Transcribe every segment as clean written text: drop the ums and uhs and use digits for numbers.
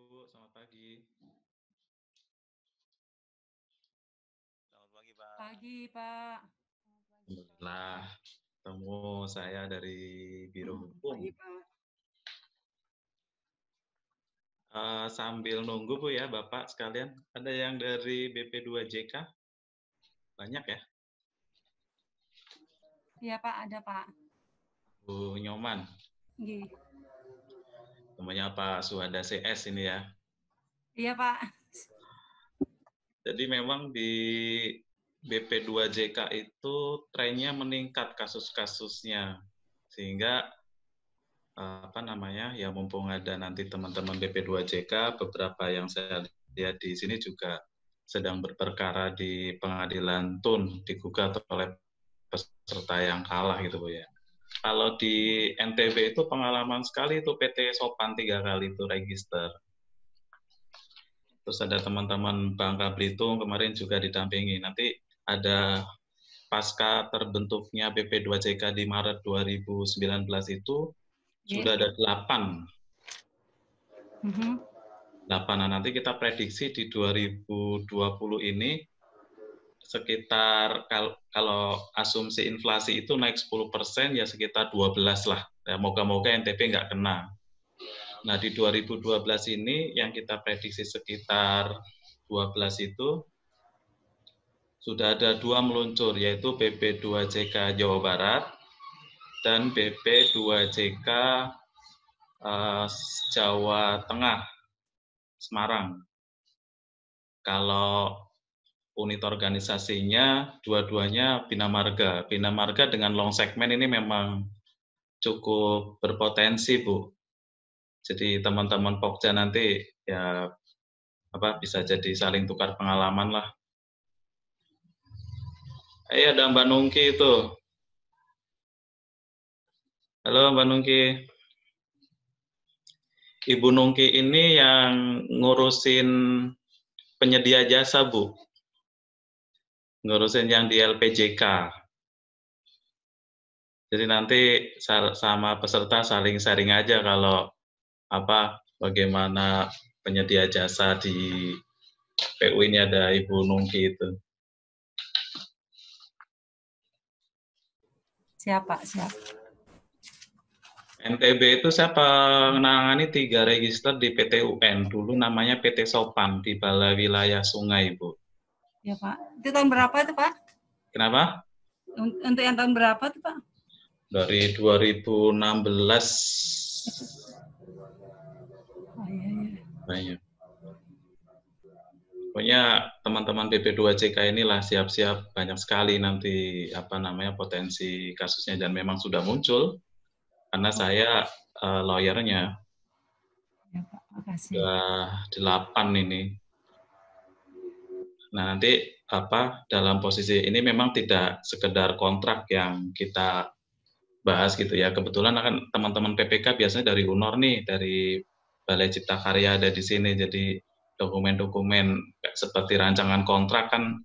Bu, selamat pagi. Selamat pagi, Pak. Pagi, Pak. Alhamdulillah, ketemu saya dari Biro Hukum. Pagi, Pak. Sambil nunggu Bu ya, Bapak sekalian, ada yang dari BP2JK? Banyak ya? Iya, Pak, ada, Pak. Bu Nyoman, Nggih. namanya Pak Suhada CS ini ya. Iya, Pak. Jadi memang di BP2JK itu trennya meningkat kasus-kasusnya, sehingga ya mumpung ada nanti teman-teman BP2JK, beberapa yang saya lihat di sini juga sedang berperkara di pengadilan TUN, digugat oleh peserta yang kalah gitu Bu ya. Kalau di NTB itu pengalaman sekali itu PT Sopan 3 kali itu register. Terus ada teman-teman Bangka Belitung kemarin juga didampingi. Nanti ada pasca terbentuknya BP2JK di Maret 2019 itu sudah ada 8. 8. Nah, nanti kita prediksi di 2020 ini sekitar kalau asumsi inflasi itu naik 10% ya sekitar 12 lah. Ya, moga-moga NTB nggak kena. Nah, di 2012 ini yang kita prediksi sekitar 12 itu sudah ada 2 meluncur, yaitu BP2JK Jawa Barat dan BP2JK Jawa Tengah, Semarang. Kalau unit organisasinya dua-duanya Bina Marga. Bina Marga dengan long segmen ini memang cukup berpotensi, Bu. Jadi teman-teman Pokja nanti ya bisa jadi saling tukar pengalaman lah. Ada Mbak Nungki itu. Halo Mbak Nungki. Ibu Nungki ini yang ngurusin penyedia jasa, Bu. Ngurusin yang di LPJK. Jadi nanti sama peserta saling sharing aja kalau bagaimana penyedia jasa di PU ini ada Ibu Nungki itu. Siapa? NTB itu saya menangani 3 register di PT UN. Dulu namanya PT Sopan di Balai Wilayah Sungai, Bu. Ya, Pak. Itu tahun berapa itu, Pak? Kenapa? Untuk yang tahun berapa tuh, Pak? Dari 2016. Oh, iya. Banyak. Pokoknya teman-teman BP2JK inilah siap-siap banyak sekali nanti potensi kasusnya dan memang sudah muncul karena saya lawyernya. Ya, Pak. Makasih. Sudah 8 ini. Nah, nanti dalam posisi ini memang tidak sekedar kontrak yang kita bahas gitu ya. Kebetulan kan teman-teman PPK biasanya dari UNOR nih, dari Balai Cipta Karya ada di sini. Jadi dokumen-dokumen seperti rancangan kontrak kan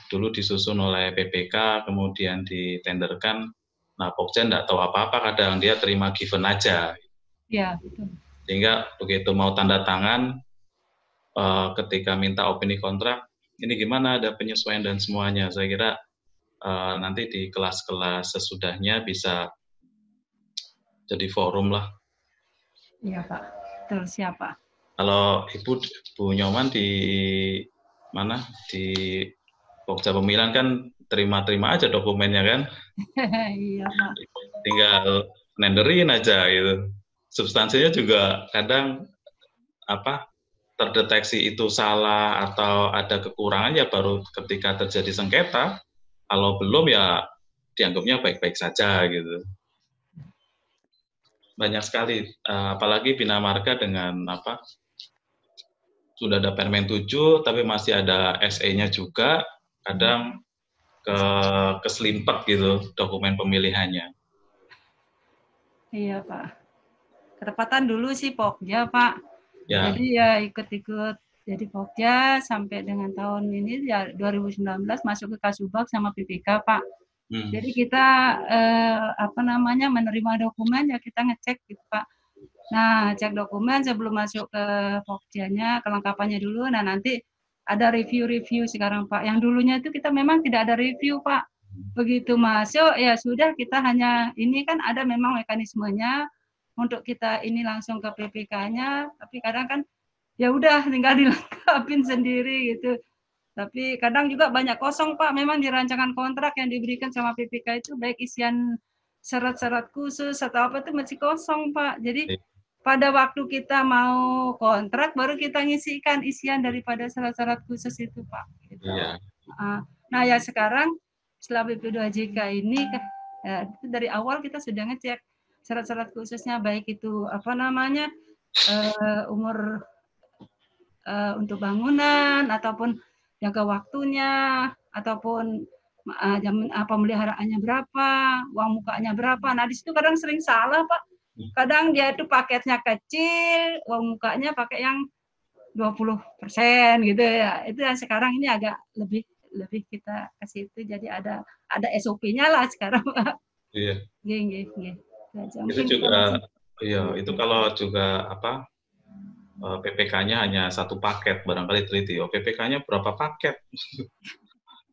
dulu disusun oleh PPK, kemudian ditenderkan. Nah, Pokja nggak tahu apa-apa, kadang dia terima given aja. Iya, betul. Sehingga begitu mau tanda tangan, ketika minta opini kontrak, ini gimana, ada penyesuaian dan semuanya. Saya kira nanti di kelas-kelas sesudahnya bisa jadi forum lah. Iya, Pak. Betul, siapa? Kalau Ibu, Bu Nyoman di mana? Di Pokja Pemilihan kan terima-terima aja dokumennya kan? Iya, Pak. Tinggal nenderin aja gitu. Substansinya juga kadang terdeteksi itu salah atau ada kekurangan ya baru ketika terjadi sengketa. Kalau belum ya dianggapnya baik-baik saja gitu. Banyak sekali, apalagi Bina Marga dengan sudah ada Permen 7 tapi masih ada SE-nya juga, kadang keselimpet gitu dokumen pemilihannya. Iya, Pak. Ketepatan dulu sih Pokja, Pak. Ya. Jadi ya ikut-ikut jadi Pokja sampai dengan tahun ini ya 2019 masuk ke Kasubag sama PPK, Pak. Jadi kita menerima dokumen ya kita ngecek gitu, Pak. Nah, cek dokumen sebelum masuk ke Pokjanya, kelengkapannya dulu. Nah, nanti ada review-review sekarang, Pak. Yang dulunya itu kita memang tidak ada review, Pak. Begitu masuk, ya sudah kita hanya, ini kan ada memang mekanismenya untuk kita ini langsung ke PPK-nya, tapi kadang kan ya udah tinggal dilengkapin sendiri gitu. Tapi kadang juga banyak kosong, Pak. Memang di rancangan kontrak yang diberikan sama PPK itu baik isian syarat-syarat khusus atau apa itu masih kosong, Pak. Jadi pada waktu kita mau kontrak baru kita ngisikan isian daripada syarat-syarat khusus itu, Pak. Gitu. Iya. Nah, ya sekarang setelah BP2JK ini ya, dari awal kita sudah ngecek syarat-syarat khususnya baik itu apa namanya umur untuk bangunan ataupun jangka waktunya ataupun pemeliharaannya berapa, uang mukanya berapa. Nah, di situ kadang sering salah, Pak. Kadang dia itu paketnya kecil, uang mukanya pakai yang 20% gitu ya. Itu yang sekarang ini agak lebih kita kasih itu jadi ada SOP-nya lah sekarang, Pak. Iya. Nggih. Itu juga iya, itu kalau juga apa PPK-nya hanya satu paket, barangkali teliti. Oh, PPK-nya berapa paket?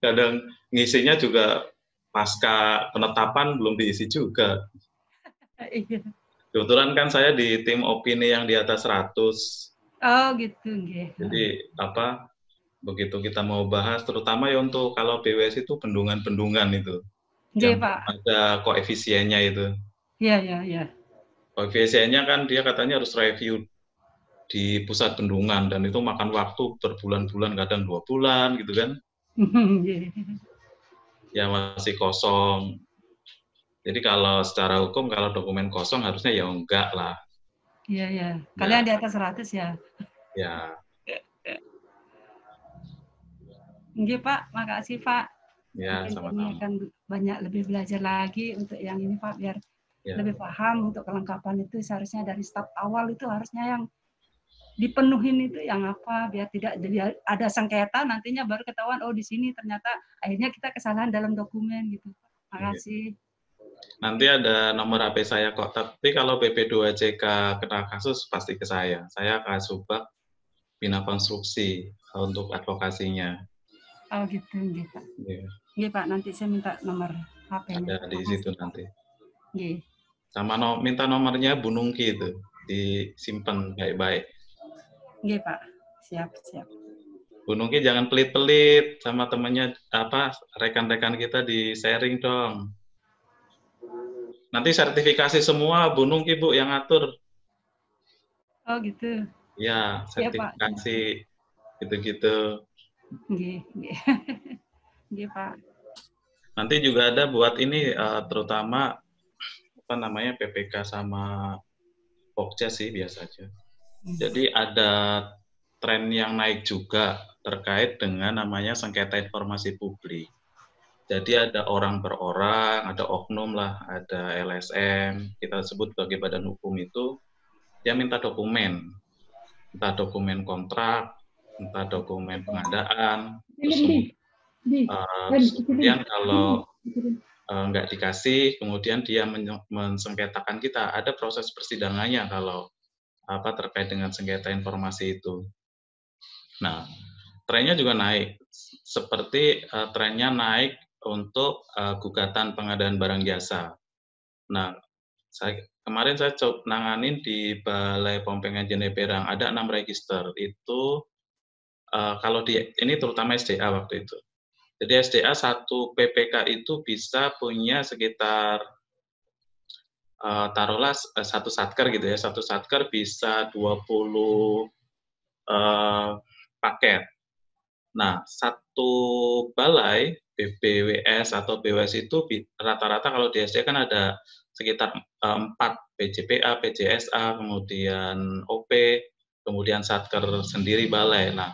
Kadang ngisinya juga pasca penetapan belum diisi juga. Iya. Kebetulan kan saya di tim opini yang di atas 100. Oh, gitu nggih. Jadi apa begitu kita mau bahas terutama ya untuk kalau BWS itu bendungan-bendungan itu Nggih, yang Pak. ada koefisiennya itu. Iya. Koefisiennya kan dia katanya harus review di pusat bendungan dan itu makan waktu berbulan-bulan, kadang 2 bulan gitu kan. Ya masih kosong. Jadi kalau secara hukum kalau dokumen kosong harusnya ya enggak lah. Iya. Kalian di atas 100 ya? Ya. Nggih, Pak. Makasih, Pak. Ya, Mungkin kami sama-sama. akan banyak lebih belajar lagi untuk yang ini, Pak, biar lebih paham untuk kelengkapan itu seharusnya dari staf awal itu harusnya yang dipenuhin itu yang apa biar tidak ada sengketa nantinya baru ketahuan oh di sini ternyata akhirnya kita kesalahan dalam dokumen gitu. Makasih. Nanti ada nomor HP saya kok, tapi kalau BP2JK kena kasus pasti ke saya. Saya Kasubag Bina Konstruksi untuk advokasinya. Oh gitu, nggih Pak. Nggih Pak, nanti saya minta nomor HP-nya. Ada di situ nanti. Nggih. Sama minta nomornya Bu Nungki itu, disimpan baik-baik. Nggih Pak, siap. Bu Nungki jangan pelit-pelit sama temannya rekan-rekan kita di sharing dong. Nanti sertifikasi semua Bu Nungki Bu yang ngatur. Oh gitu. Ya, sertifikasi gitu-gitu. Nggih. Nggih Pak. Nanti juga ada buat ini terutama PPK sama Pokja sih biasanya. Jadi ada tren yang naik juga terkait dengan namanya sengketa informasi publik. Jadi ada orang per orang, ada oknum lah, ada LSM, kita sebut sebagai badan hukum itu, dia minta dokumen, entah dokumen kontrak, entah dokumen pengadaan, terus kemudian kalau nggak dikasih, kemudian dia mensengketakan kita, ada proses persidangannya kalau terkait dengan sengketa informasi itu. Nah, trennya juga naik, seperti trennya naik untuk gugatan pengadaan barang jasa. Nah, kemarin saya coba nanganin di Balai POM Pengajian Perang, ada 6 register, itu kalau ini terutama SDA waktu itu. Jadi SDA satu PPK itu bisa punya sekitar taruhlah satu satker gitu ya, satu satker bisa 20 paket. Nah, satu balai BBWS atau BWS itu rata-rata kalau di SD kan ada sekitar 4 PJPA, PJSA, kemudian OP, kemudian satker sendiri balai. Nah,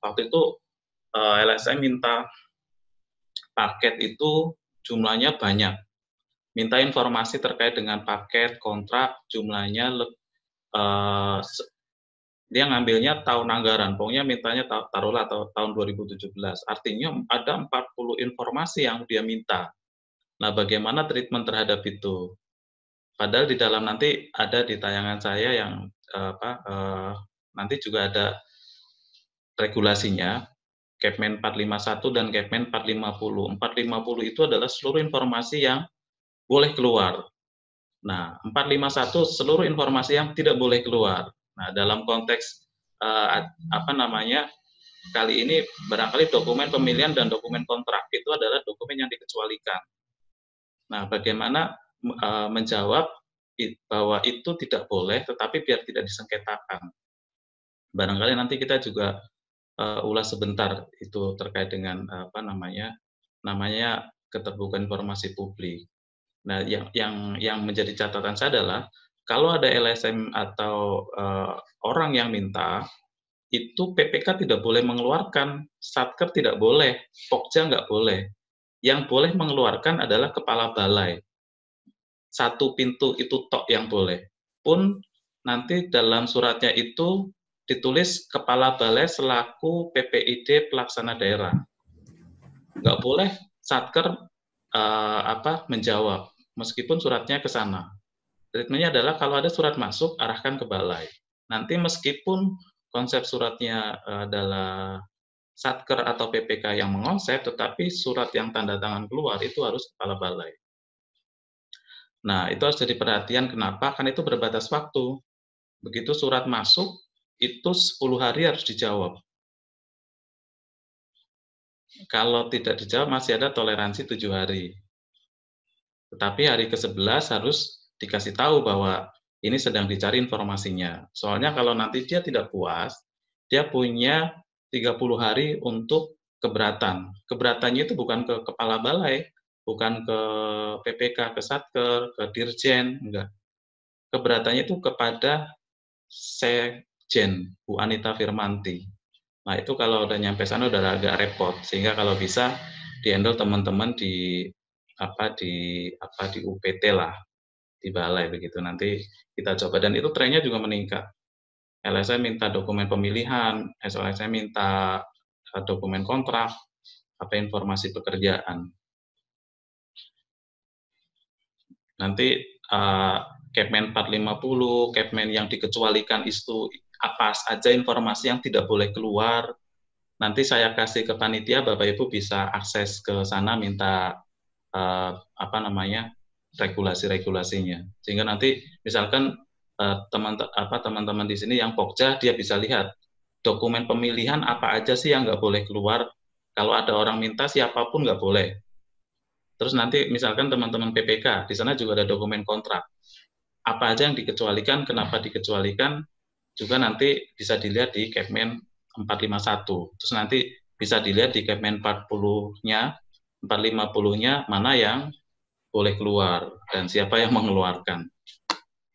waktu itu LSM minta paket itu jumlahnya banyak. Minta informasi terkait dengan paket, kontrak, jumlahnya dia ngambilnya tahun anggaran, pokoknya mintanya taruhlah tahun 2017. Artinya ada 40 informasi yang dia minta. Nah, bagaimana treatment terhadap itu? Padahal di dalam nanti ada di tayangan saya yang nanti juga ada regulasinya, Kepmen 451 dan Kepmen 450. 450 itu adalah seluruh informasi yang boleh keluar. Nah, 451 seluruh informasi yang tidak boleh keluar. Nah, dalam konteks kali ini barangkali dokumen pemilihan dan dokumen kontrak itu adalah dokumen yang dikecualikan. Nah, bagaimana menjawab bahwa itu tidak boleh, tetapi biar tidak disengketakan. Barangkali nanti kita juga ulas sebentar itu terkait dengan namanya keterbukaan informasi publik. Nah, yang menjadi catatan saya adalah kalau ada LSM atau orang yang minta, itu PPK tidak boleh mengeluarkan, Satker tidak boleh, Pokja nggak boleh. Yang boleh mengeluarkan adalah kepala balai. Satu pintu itu tok yang boleh. Pun nanti dalam suratnya itu ditulis kepala balai selaku PPID pelaksana daerah. Nggak boleh Satker menjawab, meskipun suratnya ke sana. Treatmentnya adalah kalau ada surat masuk, arahkan ke balai. Nanti meskipun konsep suratnya adalah Satker atau PPK yang mengonsep, tetapi surat yang tanda tangan keluar itu harus kepala balai. Nah, itu harus jadi perhatian kenapa? Kan itu berbatas waktu. Begitu surat masuk, itu 10 hari harus dijawab. Kalau tidak dijawab, masih ada toleransi 7 hari. Tetapi hari ke-11 harus dikasih tahu bahwa ini sedang dicari informasinya. Soalnya kalau nanti dia tidak puas, dia punya 30 hari untuk keberatan. Keberatannya itu bukan ke kepala balai, bukan ke PPK, ke Satker, ke Dirjen, enggak. Keberatannya itu kepada Sekjen, Bu Anita Firmanti. Nah, itu kalau udah nyampe sana udah agak repot, sehingga kalau bisa di-handle teman-teman di UPT lah, di balai begitu. Nanti kita coba, dan itu trennya juga meningkat. LSM minta dokumen pemilihan, SLSM minta dokumen kontrak, informasi pekerjaan. Nanti Kepmen 450, Kepmen yang dikecualikan itu apa saja informasi yang tidak boleh keluar. Nanti saya kasih ke panitia, Bapak Ibu bisa akses ke sana minta regulasi-regulasinya. Sehingga nanti misalkan teman-teman di sini yang Pokja, dia bisa lihat dokumen pemilihan apa aja sih yang nggak boleh keluar. Kalau ada orang minta, siapapun nggak boleh. Terus nanti misalkan teman-teman PPK, di sana juga ada dokumen kontrak. Apa aja yang dikecualikan, kenapa dikecualikan, juga nanti bisa dilihat di Kepmen 451. Terus nanti bisa dilihat di Kepmen 40-nya, 450-nya, mana yang boleh keluar, dan siapa yang mengeluarkan.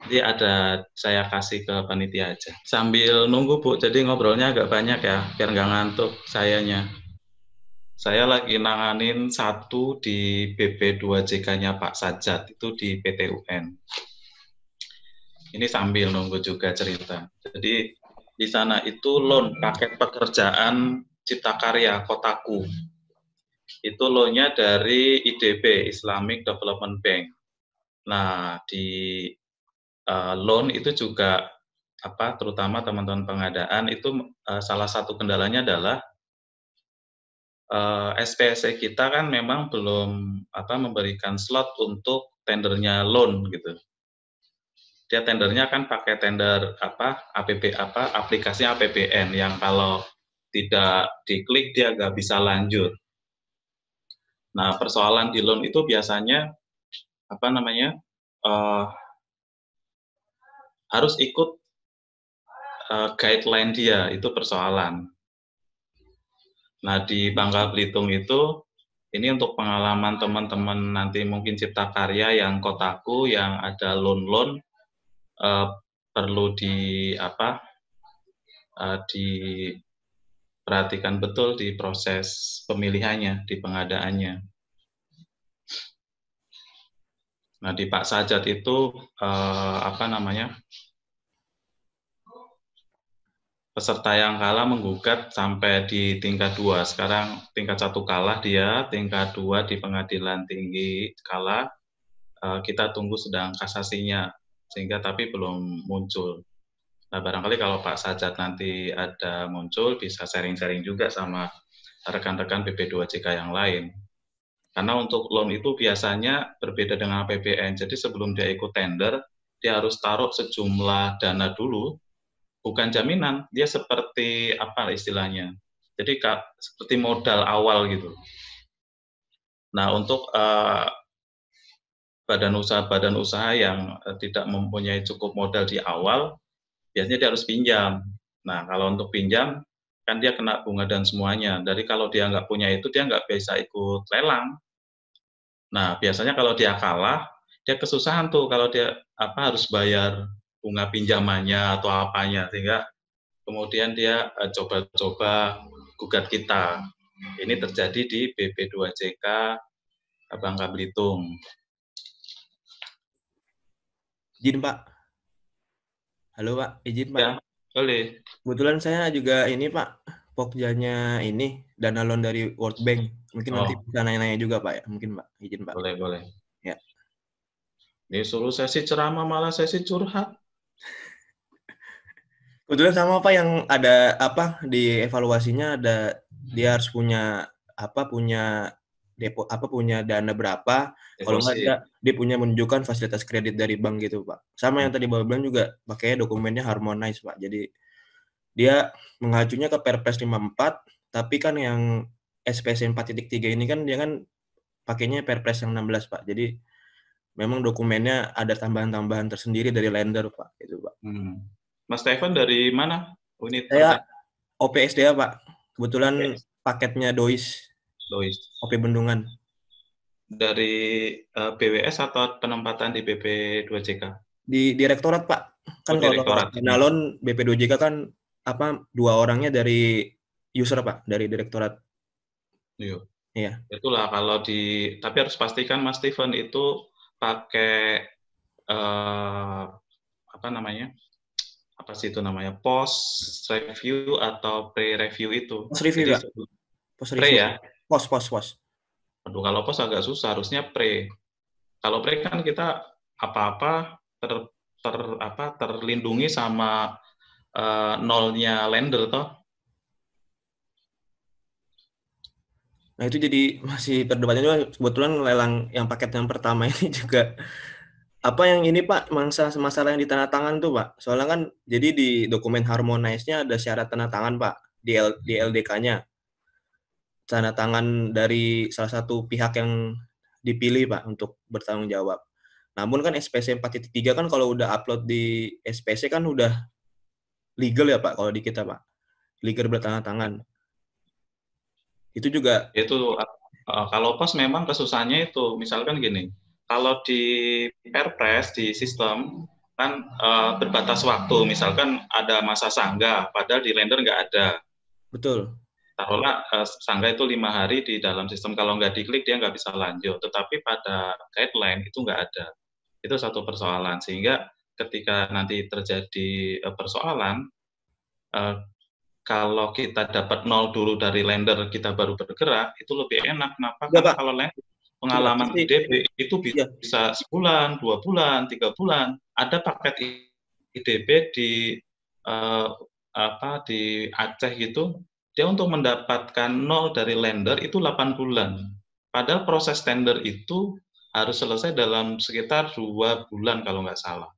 Jadi saya kasih ke panitia aja. Sambil nunggu, Bu, jadi ngobrolnya agak banyak ya, biar nggak ngantuk sayanya. Saya lagi nanganin satu di BP2JK-nya Pak Sajat, itu di PT UN. Ini sambil nunggu juga cerita. Jadi di sana itu loan paket pekerjaan Cipta Karya Kotaku. Itu loan-nya dari IDB, Islamic Development Bank. Nah, di loan itu juga terutama teman-teman pengadaan itu salah satu kendalanya adalah SPSE kita kan memang belum memberikan slot untuk tendernya loan gitu. Dia tendernya kan pakai tender aplikasinya APBN yang kalau tidak diklik dia nggak bisa lanjut. Nah, persoalan di loan itu biasanya harus ikut guideline dia, itu persoalan. Nah, di Bangka Belitung itu, ini untuk pengalaman teman-teman nanti mungkin Cipta Karya yang Kotaku, yang ada loan-loan, perlu diperhatikan betul di proses pemilihannya, di pengadaannya. Nah, di Pak Sajat itu, peserta yang kalah menggugat sampai di tingkat 2. Sekarang tingkat 1 kalah dia, tingkat 2 di pengadilan tinggi kalah. kita tunggu sedang kasasinya, sehingga tapi belum muncul. Nah, barangkali kalau Pak Sajat nanti ada muncul, bisa sharing-sharing juga sama rekan-rekan BP2JK yang lain. Karena untuk loan itu biasanya berbeda dengan APBN. Jadi sebelum dia ikut tender, dia harus taruh sejumlah dana dulu, bukan jaminan, dia seperti apa istilahnya. Jadi seperti modal awal gitu. Nah, untuk badan usaha yang tidak mempunyai cukup modal di awal, biasanya dia harus pinjam. Nah, kalau untuk pinjam, kan dia kena bunga dan semuanya. Jadi kalau dia nggak punya itu, dia nggak bisa ikut lelang. Nah, biasanya kalau dia kalah, dia kesusahan tuh kalau dia harus bayar bunga pinjamannya atau apanya, sehingga kemudian dia coba-coba gugat kita. Ini terjadi di BP2JK Bangka Belitung. Izin Pak. Halo Pak, izin Pak. Ya, boleh. Kebetulan saya juga ini Pak, pokjanya ini dana loan dari World Bank. Mungkin nanti bisa nanya-nanya juga Pak ya, mungkin Pak, izin Pak. Boleh. Ya. Ini suruh sesi ceramah malah sesi curhat. Kebetulan sama Pak yang ada di evaluasinya ada dia harus punya punya dana berapa. Kalau nggak dia punya menunjukkan fasilitas kredit dari bank gitu Pak. Sama yang tadi Bapak bilang juga pakainya dokumennya harmonize Pak. Jadi dia mengacunya ke Perpres 54, tapi kan yang SPC 4.3 ini kan dia kan pakainya Perpres yang 16 Pak. Jadi memang dokumennya ada tambahan-tambahan tersendiri dari lender Pak, gitu Pak. Mas Stefan dari mana? Unit saya OPSDA Pak. Kebetulan paketnya DOIS. OP Bendungan. Dari BWS atau penempatan di BP2JK? Di direktorat Pak. Kan kalau penalon BP2JK kan 2 orangnya dari user Pak, dari direktorat. Iya. Itulah kalau tapi harus pastikan Mas Steven itu pakai post review atau pre-review itu. Post review Pak. Pre ya? Post. Aduh, kalau post agak susah, harusnya pre. Kalau pre kan kita apa-apa terlindungi sama nolnya lender toh. Nah itu jadi masih perdebatan juga. Kebetulan lelang yang paket yang pertama ini juga yang ini Pak, masalah yang ditandatangan tuh Pak. Soalnya kan jadi di dokumen harmonize-nya ada syarat tanda tangan Pak di LDK-nya. Tanda tangan dari salah satu pihak yang dipilih Pak untuk bertanggung jawab. Namun kan SPC 4.3 kan kalau udah upload di SPC kan udah legal ya Pak kalau di kita Pak. Legal bertanda tangan. Itu juga kalau pos memang kesusahannya itu misalkan gini. Kalau di Perpres di sistem kan berbatas waktu, misalkan ada masa sanggah, padahal di lender nggak ada. Betul. Taruhlah sanggah itu 5 hari di dalam sistem, kalau nggak diklik dia nggak bisa lanjut. Tetapi pada guideline itu nggak ada. Itu satu persoalan, sehingga ketika nanti terjadi persoalan, kalau kita dapat 0 dulu dari lender, kita baru bergerak, itu lebih enak. Kenapa? Karena kalau lender pengalaman IDB itu bisa sebulan, 2 bulan, 3 bulan. Ada paket IDB di Aceh gitu, dia untuk mendapatkan 0 dari lender itu 8 bulan. Padahal proses tender itu harus selesai dalam sekitar 2 bulan kalau nggak salah.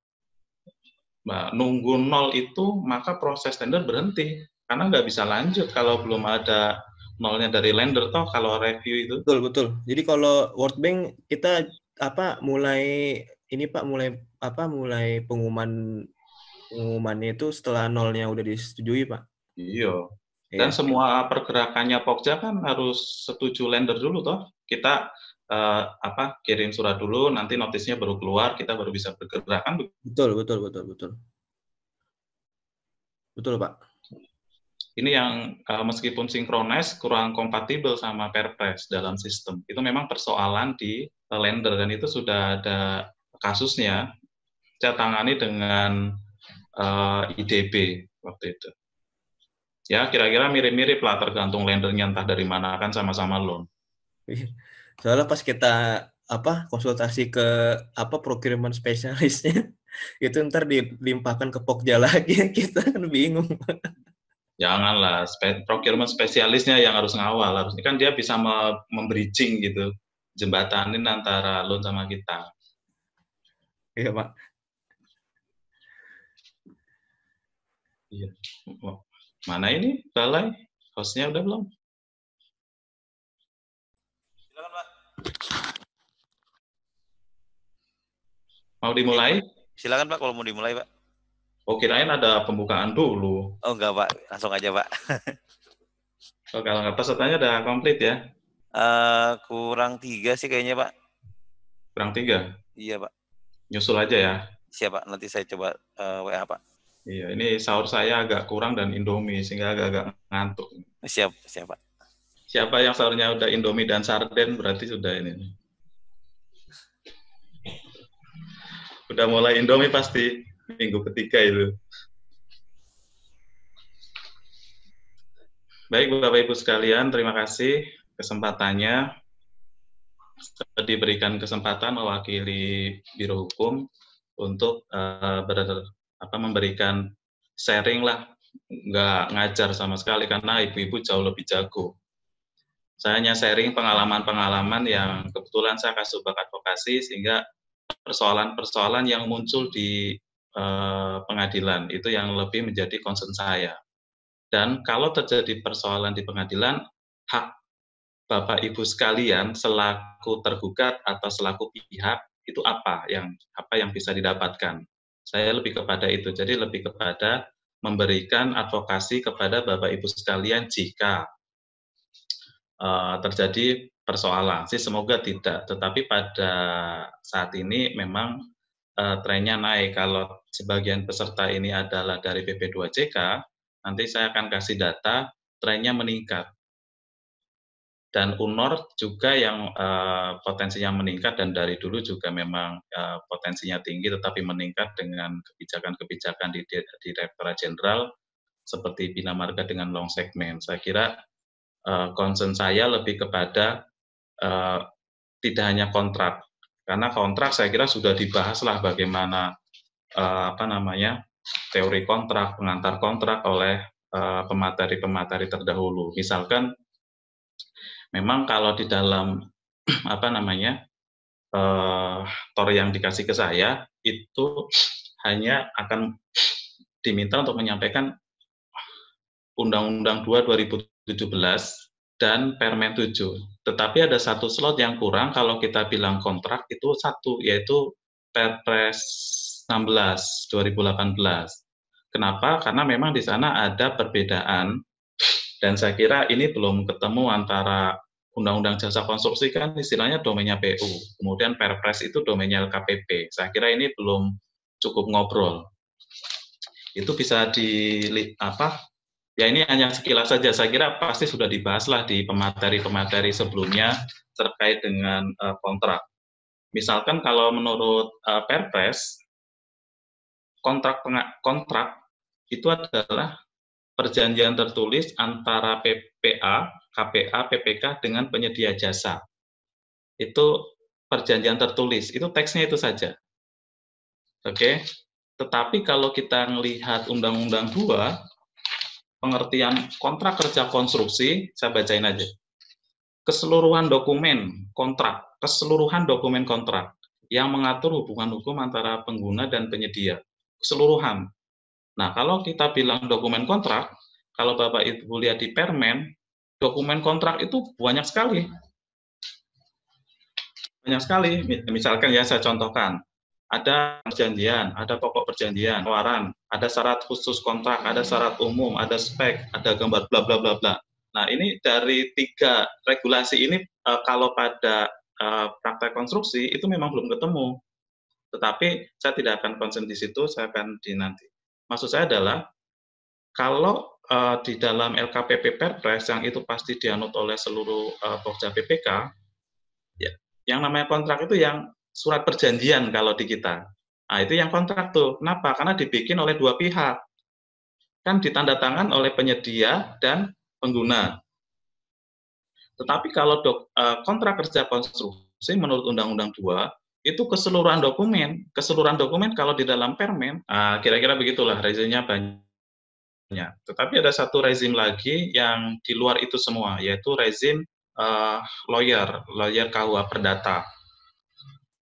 Nah, nunggu 0 itu, maka proses tender berhenti. Karena nggak bisa lanjut kalau belum ada nolnya dari lender toh kalau review itu. Betul. Jadi kalau World Bank kita mulai pengumumannya itu setelah nolnya udah disetujui Pak. Iya. Dan semua pergerakannya Pokja kan harus setuju lender dulu toh. Kita kirim surat dulu, nanti notisnya baru keluar, kita baru bisa bergerak kan. Betul Pak. Ini yang meskipun sinkronis kurang kompatibel sama Perpres dalam sistem. Itu memang persoalan di lender dan itu sudah ada kasusnya. Saya tangani dengan IDB waktu itu. Ya, kira-kira mirip-mirip lah tergantung lendernya entah dari mana kan sama-sama loan. Soalnya pas kita konsultasi ke procurement spesialisnya itu ntar dilimpahkan ke Pokja lagi, kita kan bingung. Janganlah, procurement spesialisnya yang harus ngawal, harusnya kan dia bisa membridging gitu, jembatanin antara loan sama kita. Iya Pak. Iya. Mana ini balai? Hostnya udah belum? Silakan Pak. Mau dimulai? Silakan Pak kalau mau dimulai Pak. Oh, kirain ada pembukaan dulu. Oh enggak Pak, langsung aja Pak. Oh, kalau nggak pesertanya udah komplit ya? Kurang 3 sih kayaknya Pak. Kurang 3? Iya Pak. Nyusul aja ya? Siap Pak, nanti saya coba WA Pak. Iya, ini sahur saya agak kurang dan Indomie, sehingga agak ngantuk. Siap Pak. Siapa yang sahurnya udah Indomie dan sarden, berarti sudah ini. Udah mulai Indomie pasti, minggu ketiga itu. Baik, Bapak Ibu sekalian, terima kasih kesempatannya. Diberikan kesempatan mewakili Biro Hukum untuk memberikan sharing lah, nggak ngajar sama sekali karena ibu-ibu jauh lebih jago. Saya hanya sharing pengalaman-pengalaman yang kebetulan saya kasubag advokasi, sehingga persoalan-persoalan yang muncul di pengadilan itu yang lebih menjadi concern saya. Dan kalau terjadi persoalan di pengadilan, hak Bapak Ibu sekalian selaku tergugat atau selaku pihak itu apa yang bisa didapatkan. Saya lebih kepada itu. Jadi lebih kepada memberikan advokasi kepada Bapak Ibu sekalian jika terjadi persoalan. Semoga tidak. Tetapi pada saat ini memang trennya naik. Kalau sebagian peserta ini adalah dari PP2JK, nanti saya akan kasih data, trennya meningkat. Dan UNOR juga yang potensinya meningkat, dan dari dulu juga memang potensinya tinggi, tetapi meningkat dengan kebijakan-kebijakan di Direktorat Jenderal, seperti Bina Marga dengan long segment. Saya kira concern saya lebih kepada tidak hanya kontrak, karena kontrak saya kira sudah dibahas lah bagaimana teori kontrak, pengantar kontrak oleh pemateri-pemateri terdahulu. Misalkan memang kalau di dalam TOR yang dikasih ke saya itu hanya akan diminta untuk menyampaikan Undang-Undang 2 2017 dan Permen 7. Tetapi ada satu slot yang kurang kalau kita bilang kontrak, itu satu, yaitu Perpres 16 2018. Kenapa? Karena memang di sana ada perbedaan, dan saya kira ini belum ketemu antara Undang-Undang Jasa Konstruksi kan istilahnya domainnya PU, kemudian Perpres itu domainnya LKPP. Saya kira ini belum cukup ngobrol. Itu bisa ya ini hanya sekilas saja, saya kira pasti sudah dibahas lah di pemateri-pemateri sebelumnya terkait dengan kontrak. Misalkan kalau menurut Perpres, kontrak itu adalah perjanjian tertulis antara PPA, KPA, PPK dengan penyedia jasa. Itu perjanjian tertulis, itu teksnya itu saja. Oke. Tetapi kalau kita melihat Undang-Undang 2, pengertian kontrak kerja konstruksi, saya bacain aja. Keseluruhan dokumen kontrak yang mengatur hubungan hukum antara pengguna dan penyedia. Keseluruhan. Nah, kalau kita bilang dokumen kontrak, kalau Bapak Ibu lihat di Permen, dokumen kontrak itu banyak sekali. Banyak sekali. Misalkan ya saya contohkan, ada perjanjian, ada pokok perjanjian, tawaran, ada syarat khusus kontrak, ada syarat umum, ada spek, ada gambar bla bla bla bla. Nah, ini dari 3 regulasi ini kalau pada praktek konstruksi itu memang belum ketemu. Tetapi saya tidak akan konsen di situ, saya akan di nanti. Maksud saya adalah kalau di dalam LKPP Perpres yang itu pasti dianut oleh seluruh Pokja PPK, ya, yang namanya kontrak itu yang surat perjanjian kalau di kita. Nah, itu yang kontrak tuh. Kenapa? Karena dibikin oleh 2 pihak. Kan ditandatangan oleh penyedia dan pengguna. Tetapi kalau kontrak kerja konstruksi konstruksi menurut Undang-Undang 2 itu keseluruhan dokumen kalau di dalam permen, kira-kira begitulah rezimnya banyak. Tetapi ada satu rezim lagi yang di luar itu semua, yaitu rezim lawyer KUA Perdata.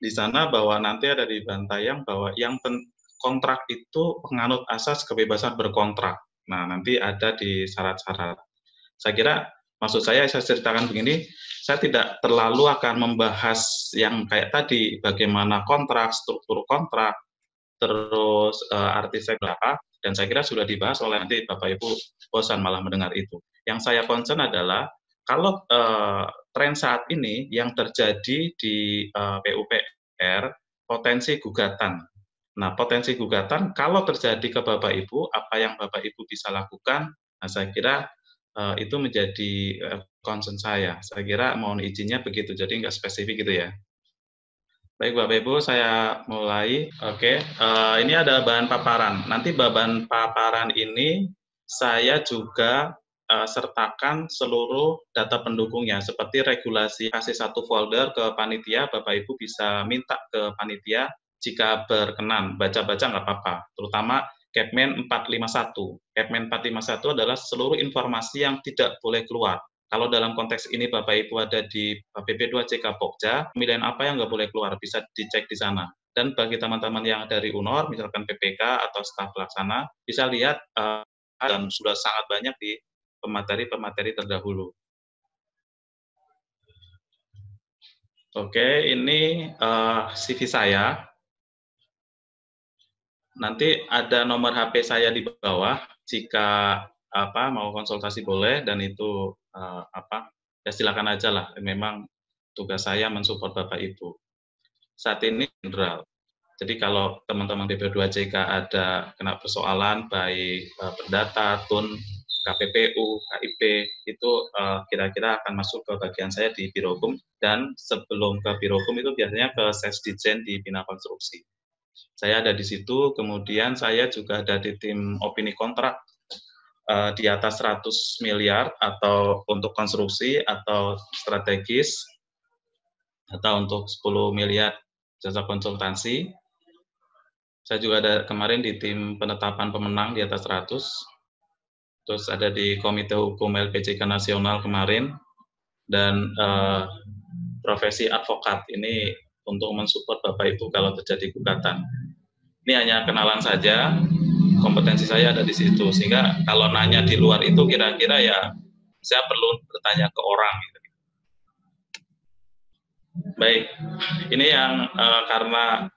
Di sana bahwa nanti ada di bantayang bahwa yang kontrak itu penganut asas kebebasan berkontrak. Nah, nanti ada di syarat-syarat. Saya kira, maksud saya ceritakan begini, saya tidak terlalu akan membahas yang kayak tadi, bagaimana kontrak, struktur kontrak, terus arti berapa, dan saya kira sudah dibahas oleh nanti Bapak Ibu bosan malah mendengar itu. Yang saya concern adalah, kalau tren saat ini yang terjadi di PUPR, potensi gugatan. Nah, potensi gugatan, kalau terjadi ke Bapak Ibu, apa yang Bapak Ibu bisa lakukan? Nah, saya kira itu menjadi concern saya. Saya kira mohon izinnya begitu, jadi nggak spesifik gitu ya. Baik Bapak Ibu, saya mulai. Oke, ini ada bahan paparan. Nanti bahan paparan ini saya juga sertakan seluruh data pendukungnya, seperti regulasi kasih satu folder ke panitia, Bapak Ibu bisa minta ke panitia jika berkenan, baca-baca nggak apa-apa, terutama Kepmen 451. Kepmen 451 adalah seluruh informasi yang tidak boleh keluar. Kalau dalam konteks ini Bapak Ibu ada di PP2CK Pokja, pemilihan apa yang nggak boleh keluar, bisa dicek di sana. Dan bagi teman-teman yang dari UNOR, misalkan PPK atau staf pelaksana, bisa lihat dan sudah sangat banyak di pemateri-pemateri terdahulu. Oke, ini CV saya. Nanti ada nomor HP saya di bawah, jika mau konsultasi boleh, dan itu ya silakan aja lah, memang tugas saya mensupport Bapak Ibu. Saat ini general. Jadi kalau teman-teman PP2CK ada kena persoalan, baik perdata, TUN, KPPU, KIP, itu kira-kira akan masuk ke bagian saya di Birohukum, dan sebelum ke Birohukum itu biasanya ke Sesdijen di Bina Konstruksi. Saya ada di situ, kemudian saya juga ada di tim opini kontrak di atas 100 miliar atau untuk konstruksi atau strategis, atau untuk 10 miliar jasa konsultansi. Saya juga ada kemarin di tim penetapan pemenang di atas 100, terus ada di Komite Hukum LPJK Nasional kemarin, dan profesi advokat ini untuk mensupport Bapak Ibu kalau terjadi gugatan. Ini hanya kenalan saja, kompetensi saya ada di situ, sehingga kalau nanya di luar itu kira-kira ya saya perlu bertanya ke orang. Baik, ini yang karena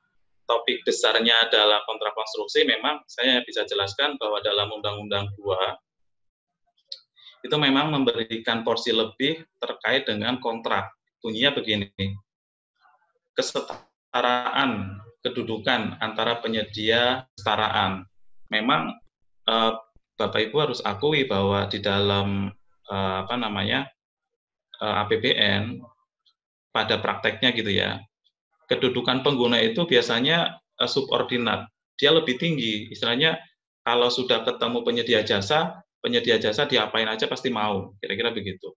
topik besarnya adalah kontrak konstruksi, memang saya bisa jelaskan bahwa dalam Undang-Undang 2 itu memang memberikan porsi lebih terkait dengan kontrak. Bunyinya begini, kesetaraan kedudukan antara penyedia kesetaraan. Memang Bapak Ibu harus akui bahwa di dalam APBN pada prakteknya gitu ya, kedudukan pengguna itu biasanya subordinat, dia lebih tinggi. Istilahnya kalau sudah ketemu penyedia jasa diapain aja pasti mau, kira-kira begitu.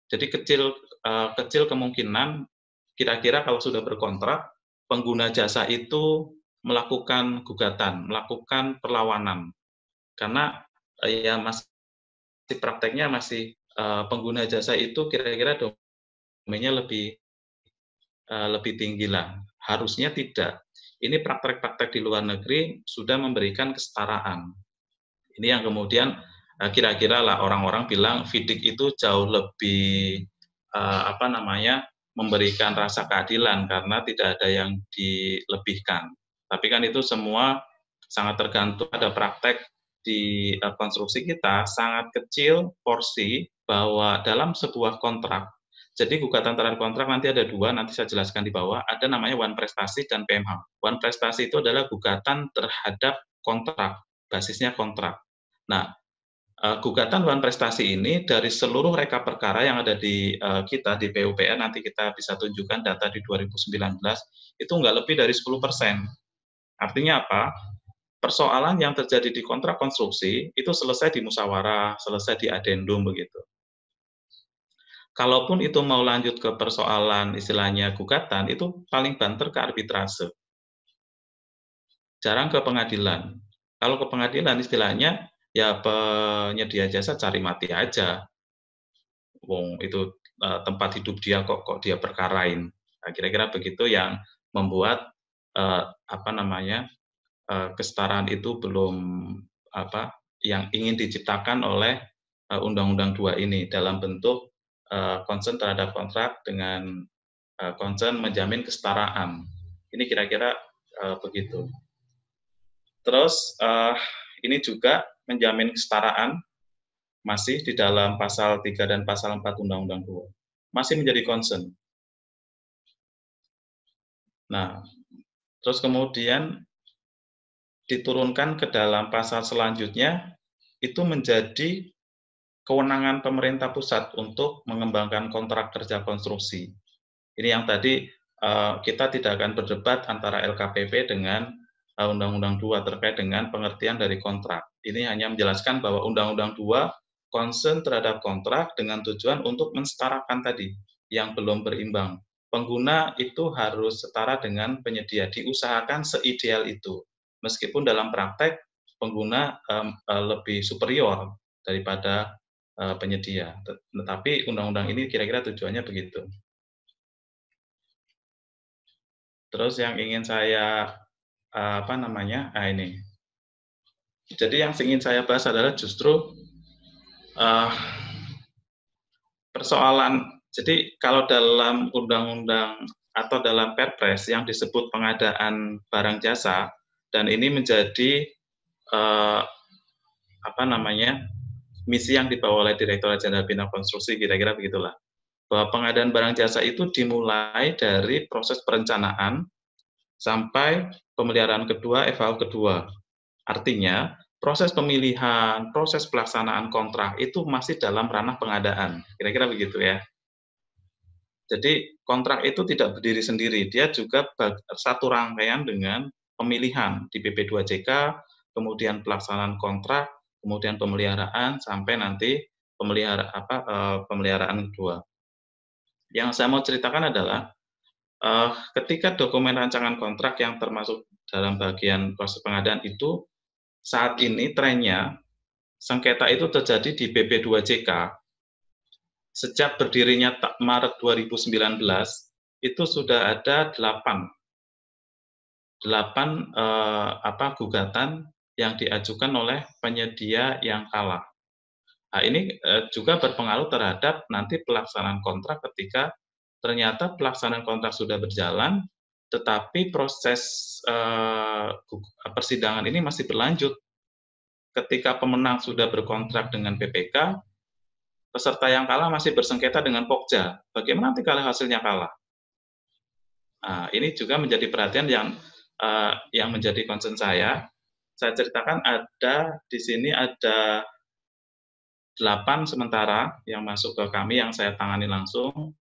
Jadi kecil kemungkinan kira-kira kalau sudah berkontrak, pengguna jasa itu melakukan gugatan, melakukan perlawanan. Karena ya masih prakteknya masih pengguna jasa itu kira-kira domainnya lebih tinggi lah. Harusnya tidak. Ini praktek-praktek di luar negeri sudah memberikan kesetaraan. Ini yang kemudian kira-kira lah orang-orang bilang FIDIK itu jauh lebih memberikan rasa keadilan karena tidak ada yang dilebihkan. Tapi kan itu semua sangat tergantung pada praktek di konstruksi kita, sangat kecil porsi bahwa dalam sebuah kontrak, jadi gugatan terhadap kontrak nanti ada dua, nanti saya jelaskan di bawah, ada namanya wan prestasi dan PMH. Wan prestasi itu adalah gugatan terhadap kontrak, basisnya kontrak. Nah, gugatan wan prestasi ini dari seluruh reka perkara yang ada di kita di PUPR, nanti kita bisa tunjukkan data di 2019 itu nggak lebih dari 10%. Artinya apa? Persoalan yang terjadi di kontrak konstruksi itu selesai di musyawarah, selesai di adendum begitu. kalaupun itu mau lanjut ke persoalan istilahnya gugatan, itu paling banter ke arbitrase. Jarang ke pengadilan. Kalau ke pengadilan istilahnya, ya penyedia jasa cari mati aja. Wong itu tempat hidup dia kok dia perkarain. Nah, kira-kira begitu yang membuat kesetaraan itu belum yang ingin diciptakan oleh Undang-Undang 2 ini dalam bentuk concern terhadap kontrak dengan concern menjamin kesetaraan. Ini kira-kira begitu. Terus ini juga menjamin kesetaraan masih di dalam pasal 3 dan pasal 4 Undang-Undang 2. Masih menjadi concern. Nah, terus kemudian diturunkan ke dalam pasal selanjutnya, itu menjadi kewenangan pemerintah pusat untuk mengembangkan kontrak kerja konstruksi. Ini yang tadi kita tidak akan berdebat antara LKPP dengan Undang-Undang 2 terkait dengan pengertian dari kontrak. Ini hanya menjelaskan bahwa Undang-Undang 2 concern terhadap kontrak dengan tujuan untuk mensetarakan tadi yang belum berimbang. Pengguna itu harus setara dengan penyedia, diusahakan seideal itu. Meskipun dalam praktek pengguna lebih superior daripada penyedia. Tetapi undang-undang ini kira-kira tujuannya begitu. Terus yang ingin saya ini. Jadi yang ingin saya bahas adalah justru persoalan. Jadi kalau dalam undang-undang atau dalam Perpres yang disebut pengadaan barang jasa, dan ini menjadi misi yang dibawa oleh Direktorat Jenderal Bina Konstruksi, kira-kira begitulah. Bahwa pengadaan barang jasa itu dimulai dari proses perencanaan sampai pemeliharaan kedua, FAU kedua. Artinya, proses pemilihan, proses pelaksanaan kontrak itu masih dalam ranah pengadaan. Kira-kira begitu ya. Jadi, kontrak itu tidak berdiri sendiri. Dia juga satu rangkaian dengan pemilihan di PP2JK, kemudian pelaksanaan kontrak, kemudian pemeliharaan, sampai nanti pemeliharaan kedua. Yang saya mau ceritakan adalah ketika dokumen rancangan kontrak yang termasuk dalam bagian proses pengadaan itu, saat ini trennya sengketa itu terjadi di BP2JK. Sejak berdirinya Maret 2019 itu sudah ada 8 gugatan yang diajukan oleh penyedia yang kalah. Nah, ini juga berpengaruh terhadap nanti pelaksanaan kontrak ketika ternyata pelaksanaan kontrak sudah berjalan, tetapi proses persidangan ini masih berlanjut. Ketika pemenang sudah berkontrak dengan PPK, peserta yang kalah masih bersengketa dengan Pokja. Bagaimana nanti kalau hasilnya kalah? Nah, ini juga menjadi perhatian yang menjadi concern saya. Saya ceritakan di sini ada 8 sementara yang masuk ke kami yang saya tangani langsung.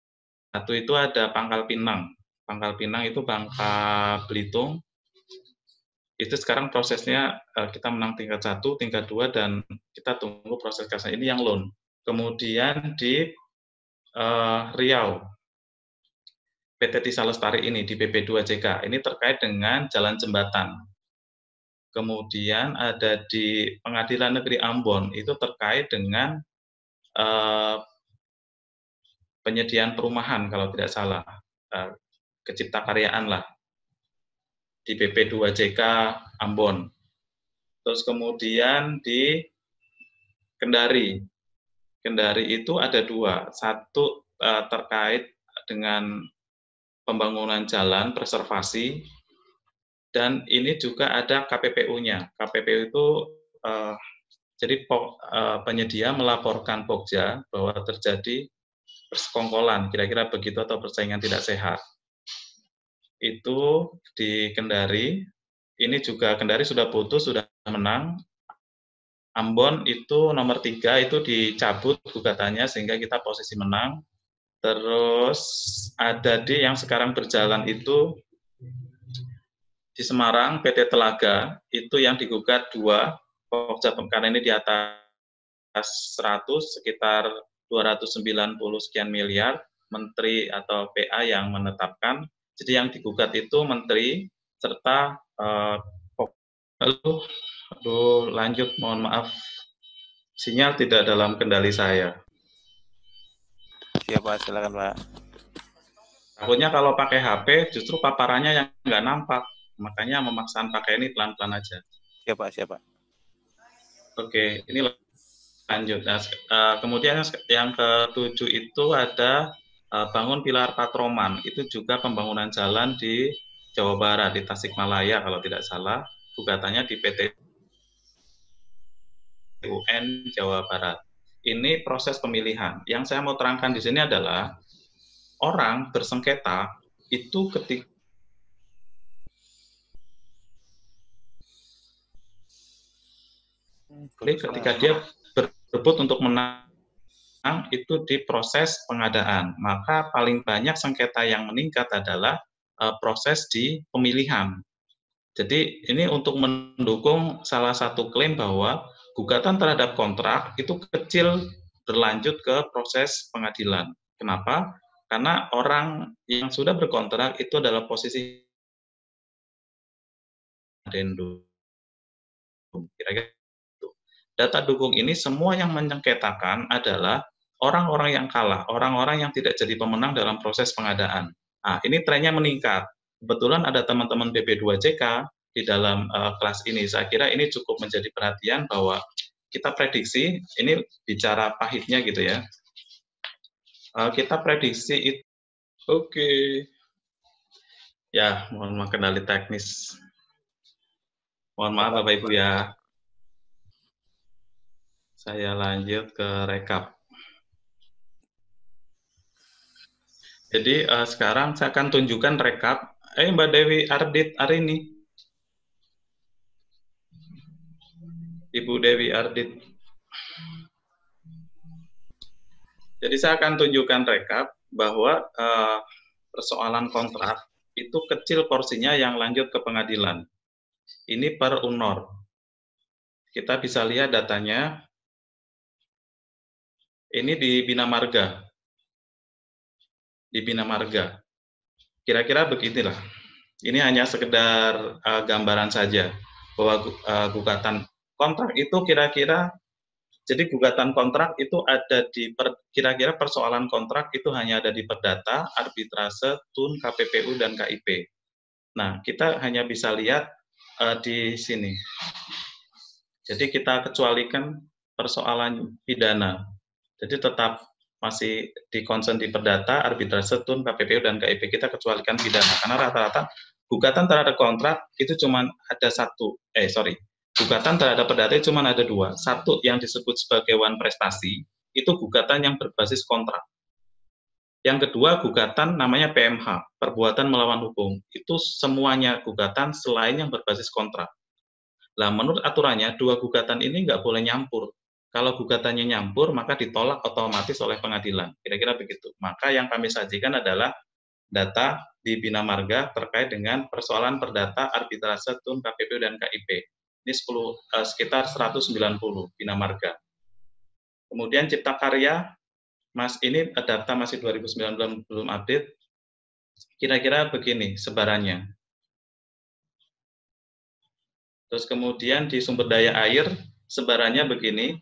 Satu itu ada Pangkal Pinang. Pangkal Pinang itu Bangka Belitung. Itu sekarang prosesnya kita menang tingkat 1, tingkat 2, dan kita tunggu proses kasasi ini yang loan. Kemudian di Riau, PT Tisa Lestari ini di PP2JK, ini terkait dengan jalan jembatan. Kemudian ada di Pengadilan Negeri Ambon, itu terkait dengan penyediaan perumahan kalau tidak salah, keciptakaryaan lah, di PP2JK Ambon. Terus kemudian di Kendari. Kendari itu ada 2, satu terkait dengan pembangunan jalan preservasi, dan ini juga ada KPPU-nya. KPPU itu jadi penyedia melaporkan Pokja bahwa terjadi persekongkolan, kira-kira begitu, atau persaingan tidak sehat. Itu di Kendari. Ini juga Kendari sudah putus, sudah menang. Ambon itu nomor 3 itu dicabut gugatannya sehingga kita posisi menang. Terus ada yang sekarang berjalan itu di Semarang, PT Telaga, itu yang digugat 2, Pokja karena ini di atas 100, sekitar 290 sekian miliar, menteri atau PA yang menetapkan. Jadi yang digugat itu menteri serta lanjut, mohon maaf, sinyal tidak dalam kendali saya. Siap Pak, silakan Pak. Takutnya kalau pakai HP justru paparannya yang nggak nampak, makanya memaksakan pakai ini pelan-pelan aja. Siap Pak, siap Pak. Oke, ini lanjut. Nah, kemudian yang ke-7 itu ada bangun pilar Patroman. Itu juga pembangunan jalan di Jawa Barat, di Tasikmalaya kalau tidak salah. Gugatannya di PT UN Jawa Barat. Ini proses pemilihan. Yang saya mau terangkan di sini adalah orang bersengketa itu ketika dia berebut untuk menang itu di proses pengadaan. Maka paling banyak sengketa yang meningkat adalah proses di pemilihan. Jadi ini untuk mendukung salah satu klaim bahwa gugatan terhadap kontrak itu kecil berlanjut ke proses pengadilan. Kenapa? Karena orang yang sudah berkontrak itu adalah posisi adendum. Kira-kira itu. Data dukung ini semua yang menyengketakan adalah orang-orang yang kalah, orang-orang yang tidak jadi pemenang dalam proses pengadaan. Nah, ini trennya meningkat. Kebetulan ada teman-teman BP2JK di dalam kelas ini. Saya kira ini cukup menjadi perhatian bahwa kita prediksi, ini bicara pahitnya gitu ya. Kita prediksi itu, oke. Ya, mohon maaf kendali teknis. Mohon maaf Bapak Ibu ya. Saya lanjut ke rekap. Jadi sekarang saya akan tunjukkan rekap. Mbak Dewi Ardit Arini. Ibu Dewi Ardit. Jadi saya akan tunjukkan rekap bahwa persoalan kontrak itu kecil porsinya yang lanjut ke pengadilan. Ini per UNOR. Kita bisa lihat datanya. Ini di Bina Marga. Di Bina Marga. Kira-kira beginilah. Ini hanya sekedar gambaran saja bahwa gugatan kontrak itu kira-kira, jadi gugatan kontrak itu ada di kira-kira persoalan kontrak itu hanya ada di Perdata, Arbitrase, TUN, KPPU dan KIP. Nah, kita hanya bisa lihat di sini. Jadi kita kecualikan persoalan pidana. Jadi tetap masih di concern di Perdata, Arbitrase, TUN, KPPU, dan KIP. Kita kecualikan pidana. Karena rata-rata gugatan terhadap kontrak itu cuma ada gugatan terhadap Perdata itu cuma ada 2. Satu yang disebut sebagai wan prestasi, itu gugatan yang berbasis kontrak. Yang kedua, gugatan namanya PMH, perbuatan melawan hukum. Itu semuanya gugatan selain yang berbasis kontrak. Nah, menurut aturannya, 2 gugatan ini nggak boleh nyampur. Kalau gugatannya nyampur, maka ditolak otomatis oleh pengadilan. Kira-kira begitu. Maka yang kami sajikan adalah data di Bina Marga terkait dengan persoalan Perdata, Arbitrase, TUN, KPPU, dan KIP. Ini sekitar 190 Bina Marga. Kemudian Cipta Karya, ini data masih 2019 belum update. Kira-kira begini sebarannya. Terus kemudian di sumber daya air, sebarannya begini.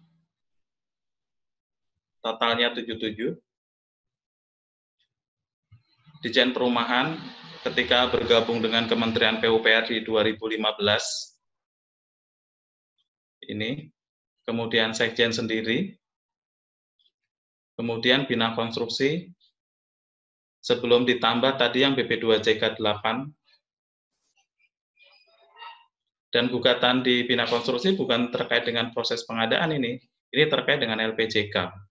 Totalnya 77. Dijen Perumahan ketika bergabung dengan Kementerian PUPR di 2015. Ini. Kemudian Sekjen sendiri. Kemudian Bina Konstruksi. Sebelum ditambah tadi yang BP2JK 8. Dan gugatan di Bina Konstruksi bukan terkait dengan proses pengadaan ini. Ini terkait dengan LPJK.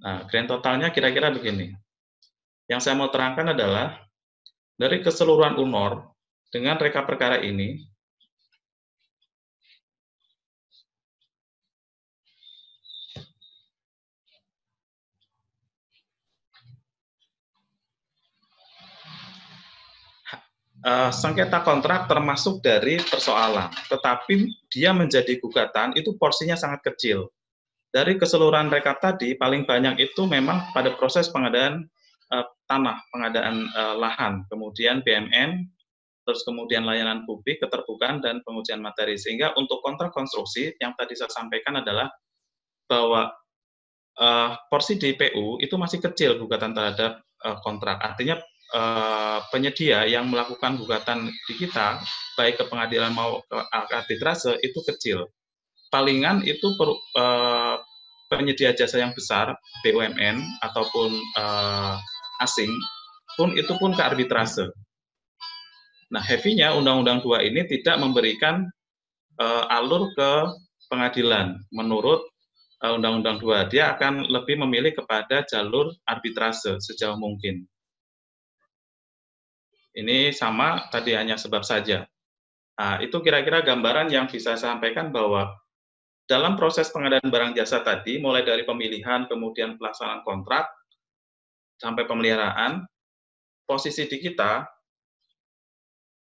Nah, grand totalnya kira-kira begini. Yang saya mau terangkan adalah, dari keseluruhan UNOR, dengan rekap perkara ini, sengketa kontrak termasuk dari persoalan, tetapi dia menjadi gugatan itu porsinya sangat kecil. Dari keseluruhan rekap tadi, paling banyak itu memang pada proses pengadaan tanah, pengadaan lahan, kemudian BMN, terus kemudian layanan publik, keterbukaan, dan pengujian materi. Sehingga untuk kontrak konstruksi, yang tadi saya sampaikan adalah bahwa porsi di PU itu masih kecil gugatan terhadap kontrak. Artinya penyedia yang melakukan gugatan di kita, baik ke pengadilan maupun ke arbitrase, itu kecil. Palingan itu penyedia jasa yang besar, BUMN ataupun asing, itu pun ke arbitrase. Nah, heavy-nya Undang-Undang 2 ini tidak memberikan alur ke pengadilan. Menurut Undang-Undang 2, dia akan lebih memilih kepada jalur arbitrase sejauh mungkin. Ini sama, tadi hanya sebab saja. Nah, itu kira-kira gambaran yang bisa saya sampaikan bahwa dalam proses pengadaan barang jasa tadi, mulai dari pemilihan, kemudian pelaksanaan kontrak, sampai pemeliharaan, posisi di kita,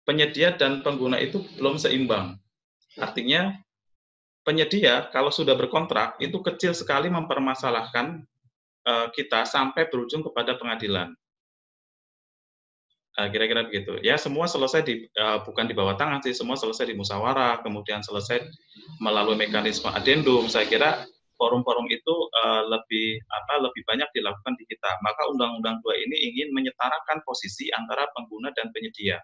penyedia dan pengguna itu belum seimbang. Artinya, penyedia kalau sudah berkontrak, itu kecil sekali mempermasalahkan kita sampai berujung kepada pengadilan. Kira-kira begitu. Ya, semua selesai bukan di bawah tangan sih, semua selesai di musyawarah, kemudian selesai melalui mekanisme adendum. Saya kira forum-forum itu lebih banyak dilakukan di kita. Maka Undang-Undang 2 ini ingin menyetarakan posisi antara pengguna dan penyedia.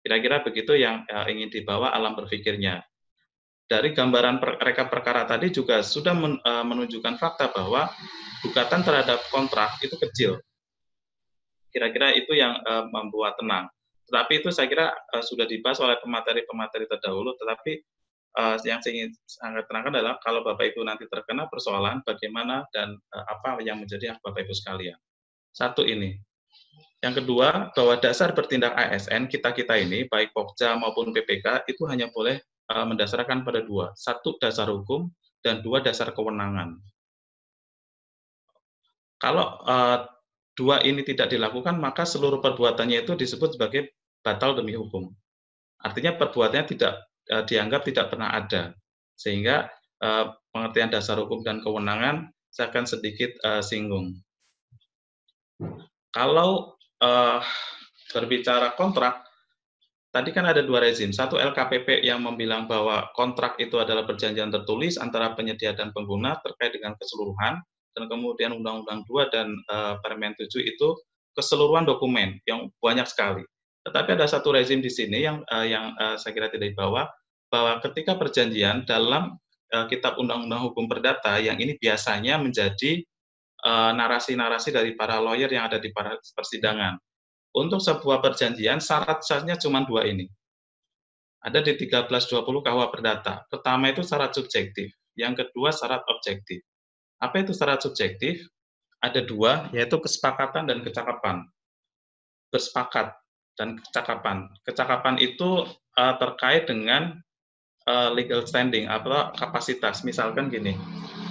Kira-kira begitu yang ingin dibawa alam berpikirnya. Dari gambaran rekap perkara tadi juga sudah menunjukkan fakta bahwa gugatan terhadap kontrak itu kecil. Kira-kira itu yang membuat tenang. Tetapi itu saya kira sudah dibahas oleh pemateri-pemateri terdahulu, tetapi yang saya ingin sangat terangkan adalah kalau Bapak Ibu nanti terkena persoalan, bagaimana dan apa yang menjadi hak Bapak Ibu sekalian. Satu ini. Yang kedua, bahwa dasar bertindak ASN kita-kita ini, baik Pokja maupun PPK, itu hanya boleh mendasarkan pada dua. Satu, dasar hukum, dan dua, dasar kewenangan. Kalau dua ini tidak dilakukan, maka seluruh perbuatannya itu disebut sebagai batal demi hukum. Artinya perbuatannya tidak dianggap tidak pernah ada. Sehingga pengertian dasar hukum dan kewenangan saya akan sedikit singgung. Kalau berbicara kontrak, tadi kan ada dua rezim. Satu LKPP yang membilang bahwa kontrak itu adalah perjanjian tertulis antara penyedia dan pengguna terkait dengan keseluruhan. Dan kemudian Undang-Undang 2 dan Permen 7 itu keseluruhan dokumen yang banyak sekali. Tetapi ada satu rezim di sini yang saya kira tidak dibawa, bahwa ketika perjanjian dalam Kitab Undang-Undang Hukum Perdata, yang ini biasanya menjadi narasi-narasi dari para lawyer yang ada di persidangan. Untuk sebuah perjanjian, syarat-syaratnya cuma dua ini. Ada di 1320 KUH Perdata. Pertama itu syarat subjektif, yang kedua syarat objektif. Apa itu syarat subjektif? Ada dua, yaitu kesepakatan dan kecakapan. Bersepakat dan kecakapan. Kecakapan itu terkait dengan legal standing atau kapasitas. Misalkan gini,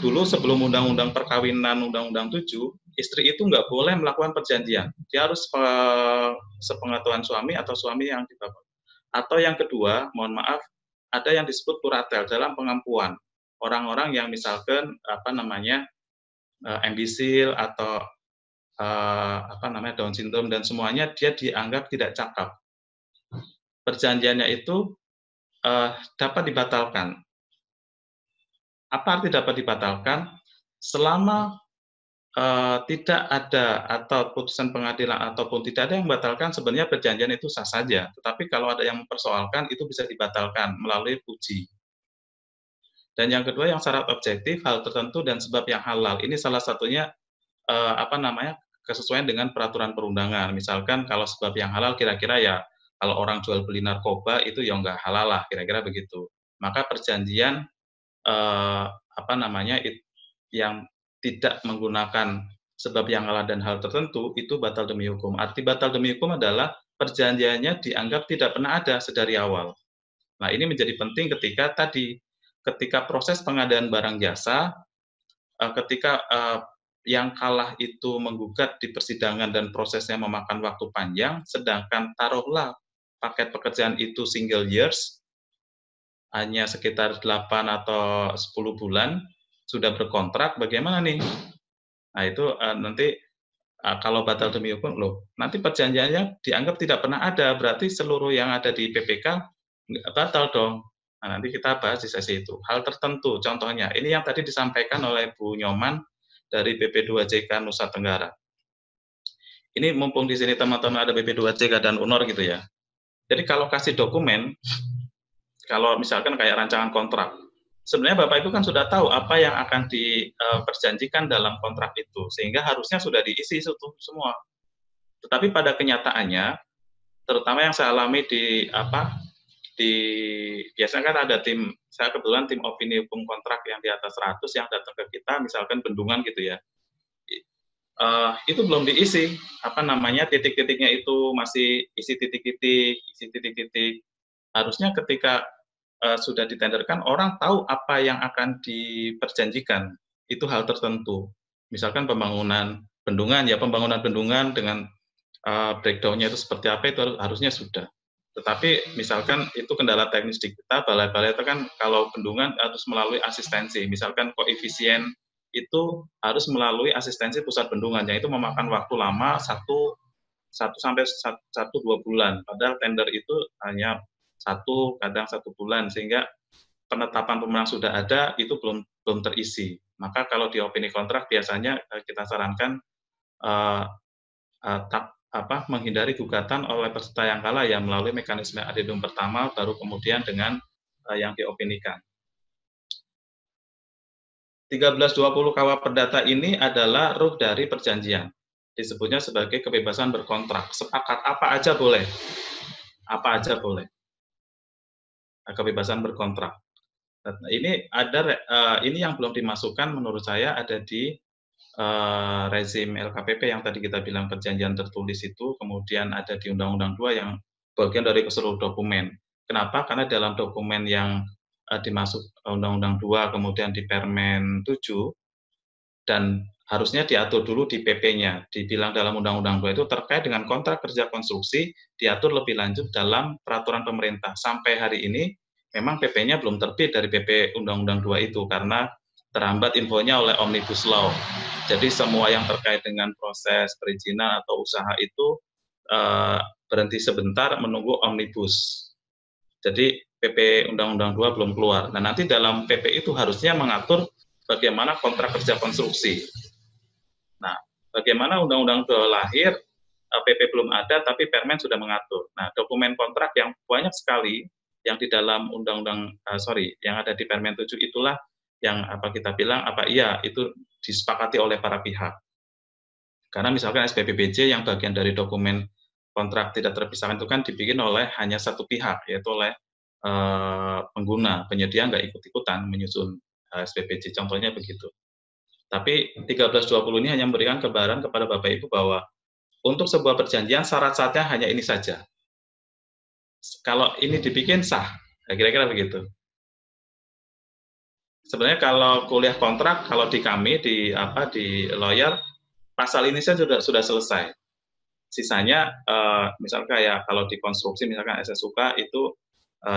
dulu sebelum Undang-Undang Perkawinan, Undang-Undang 7, istri itu nggak boleh melakukan perjanjian. Dia harus sepengetahuan suami atau suami yang di bawah. Atau yang kedua, mohon maaf, ada yang disebut kuratel dalam pengampuan. Orang-orang yang misalkan ambisil atau Down syndrome dan semuanya, dia dianggap tidak cakap. Perjanjiannya itu dapat dibatalkan. Apa arti dapat dibatalkan? Selama tidak ada atau putusan pengadilan ataupun tidak ada yang membatalkan, sebenarnya perjanjian itu sah saja. Tetapi kalau ada yang mempersoalkan, itu bisa dibatalkan melalui uji. Dan yang kedua, yang syarat objektif, hal tertentu dan sebab yang halal. Ini salah satunya kesesuaian dengan peraturan perundangan. Misalkan kalau sebab yang halal, kira-kira ya kalau orang jual beli narkoba itu ya nggak halal lah, kira-kira begitu. Maka perjanjian yang tidak menggunakan sebab yang halal dan hal tertentu itu batal demi hukum. Arti batal demi hukum adalah perjanjiannya dianggap tidak pernah ada sedari awal. Nah, ini menjadi penting ketika proses pengadaan barang jasa, ketika yang kalah itu menggugat di persidangan dan prosesnya memakan waktu panjang, sedangkan taruhlah paket pekerjaan itu single years, hanya sekitar 8 atau 10 bulan, sudah berkontrak, bagaimana nih? Nah, itu nanti kalau batal demi hukum, loh, nanti perjanjiannya dianggap tidak pernah ada, berarti seluruh yang ada di PPK nggak batal dong. Nah, nanti kita bahas di sesi itu. Hal tertentu, contohnya, ini yang tadi disampaikan oleh Bu Nyoman dari BP2JK Nusa Tenggara. Ini mumpung di sini teman-teman ada BP2JK dan UNOR gitu ya. Jadi kalau kasih dokumen, kalau misalkan kayak rancangan kontrak, sebenarnya Bapak Ibu kan sudah tahu apa yang akan diperjanjikan dalam kontrak itu, sehingga harusnya sudah diisi itu semua. Tetapi pada kenyataannya, terutama yang saya alami biasanya kan ada tim, saya kebetulan tim opini hukum kontrak yang di atas 100 yang datang ke kita, misalkan bendungan gitu ya, itu belum diisi, titik-titiknya itu masih isi titik-titik. Harusnya ketika sudah ditenderkan, orang tahu apa yang akan diperjanjikan, itu hal tertentu. Misalkan pembangunan bendungan dengan breakdown-nya itu seperti apa, itu harusnya sudah. Tetapi misalkan itu kendala teknis di kita, balai-balai itu kan kalau bendungan harus melalui asistensi, misalkan koefisien itu harus melalui asistensi pusat bendungan, yang itu memakan waktu lama 1 sampai 1-2 bulan, padahal tender itu hanya 1 kadang 1 bulan, sehingga penetapan pemenang sudah ada, itu belum terisi. Maka kalau di opini kontrak biasanya kita sarankan menghindari gugatan oleh peserta yang kalah ya melalui mekanisme adendum pertama, baru kemudian dengan yang diopinikan. 1320 KUH Perdata ini adalah ruh dari perjanjian. Disebutnya sebagai kebebasan berkontrak. Sepakat apa aja boleh. Apa aja boleh. Kebebasan berkontrak. Ini ini yang belum dimasukkan menurut saya ada di rezim LKPP yang tadi kita bilang perjanjian tertulis itu, kemudian ada di Undang-Undang 2 yang bagian dari keseluruh dokumen. Kenapa? Karena dalam dokumen yang dimasuk Undang-Undang 2, kemudian di Permen 7, dan harusnya diatur dulu di PP-nya. Dibilang dalam Undang-Undang 2 itu terkait dengan kontrak kerja konstruksi, diatur lebih lanjut dalam peraturan pemerintah. Sampai hari ini, memang PP-nya belum terbit dari PP Undang-Undang 2 itu, karena terhambat infonya oleh Omnibus Law. Jadi semua yang terkait dengan proses perizinan atau usaha itu berhenti sebentar menunggu Omnibus. Jadi PP Undang-Undang 2 belum keluar. Nah, nanti dalam PP itu harusnya mengatur bagaimana kontrak kerja konstruksi. Nah, bagaimana Undang-Undang 2 lahir, PP belum ada, tapi Permen sudah mengatur. Nah, dokumen kontrak yang banyak sekali yang di dalam yang ada di Permen 7 itulah yang kita bilang itu disepakati oleh para pihak. Karena misalkan SPPBJ yang bagian dari dokumen kontrak tidak terpisahkan itu kan dibikin oleh hanya satu pihak, yaitu oleh pengguna, penyedia nggak ikut-ikutan menyusun SPPJ, contohnya begitu. Tapi 1320 ini hanya memberikan gambaran kepada Bapak Ibu bahwa untuk sebuah perjanjian syarat-syaratnya hanya ini saja. Kalau ini dibikin sah, kira-kira begitu. Sebenarnya kalau kuliah kontrak, kalau di kami di lawyer, pasal ini saja sudah selesai. Sisanya misalkan kayak kalau di konstruksi misalkan SSUK itu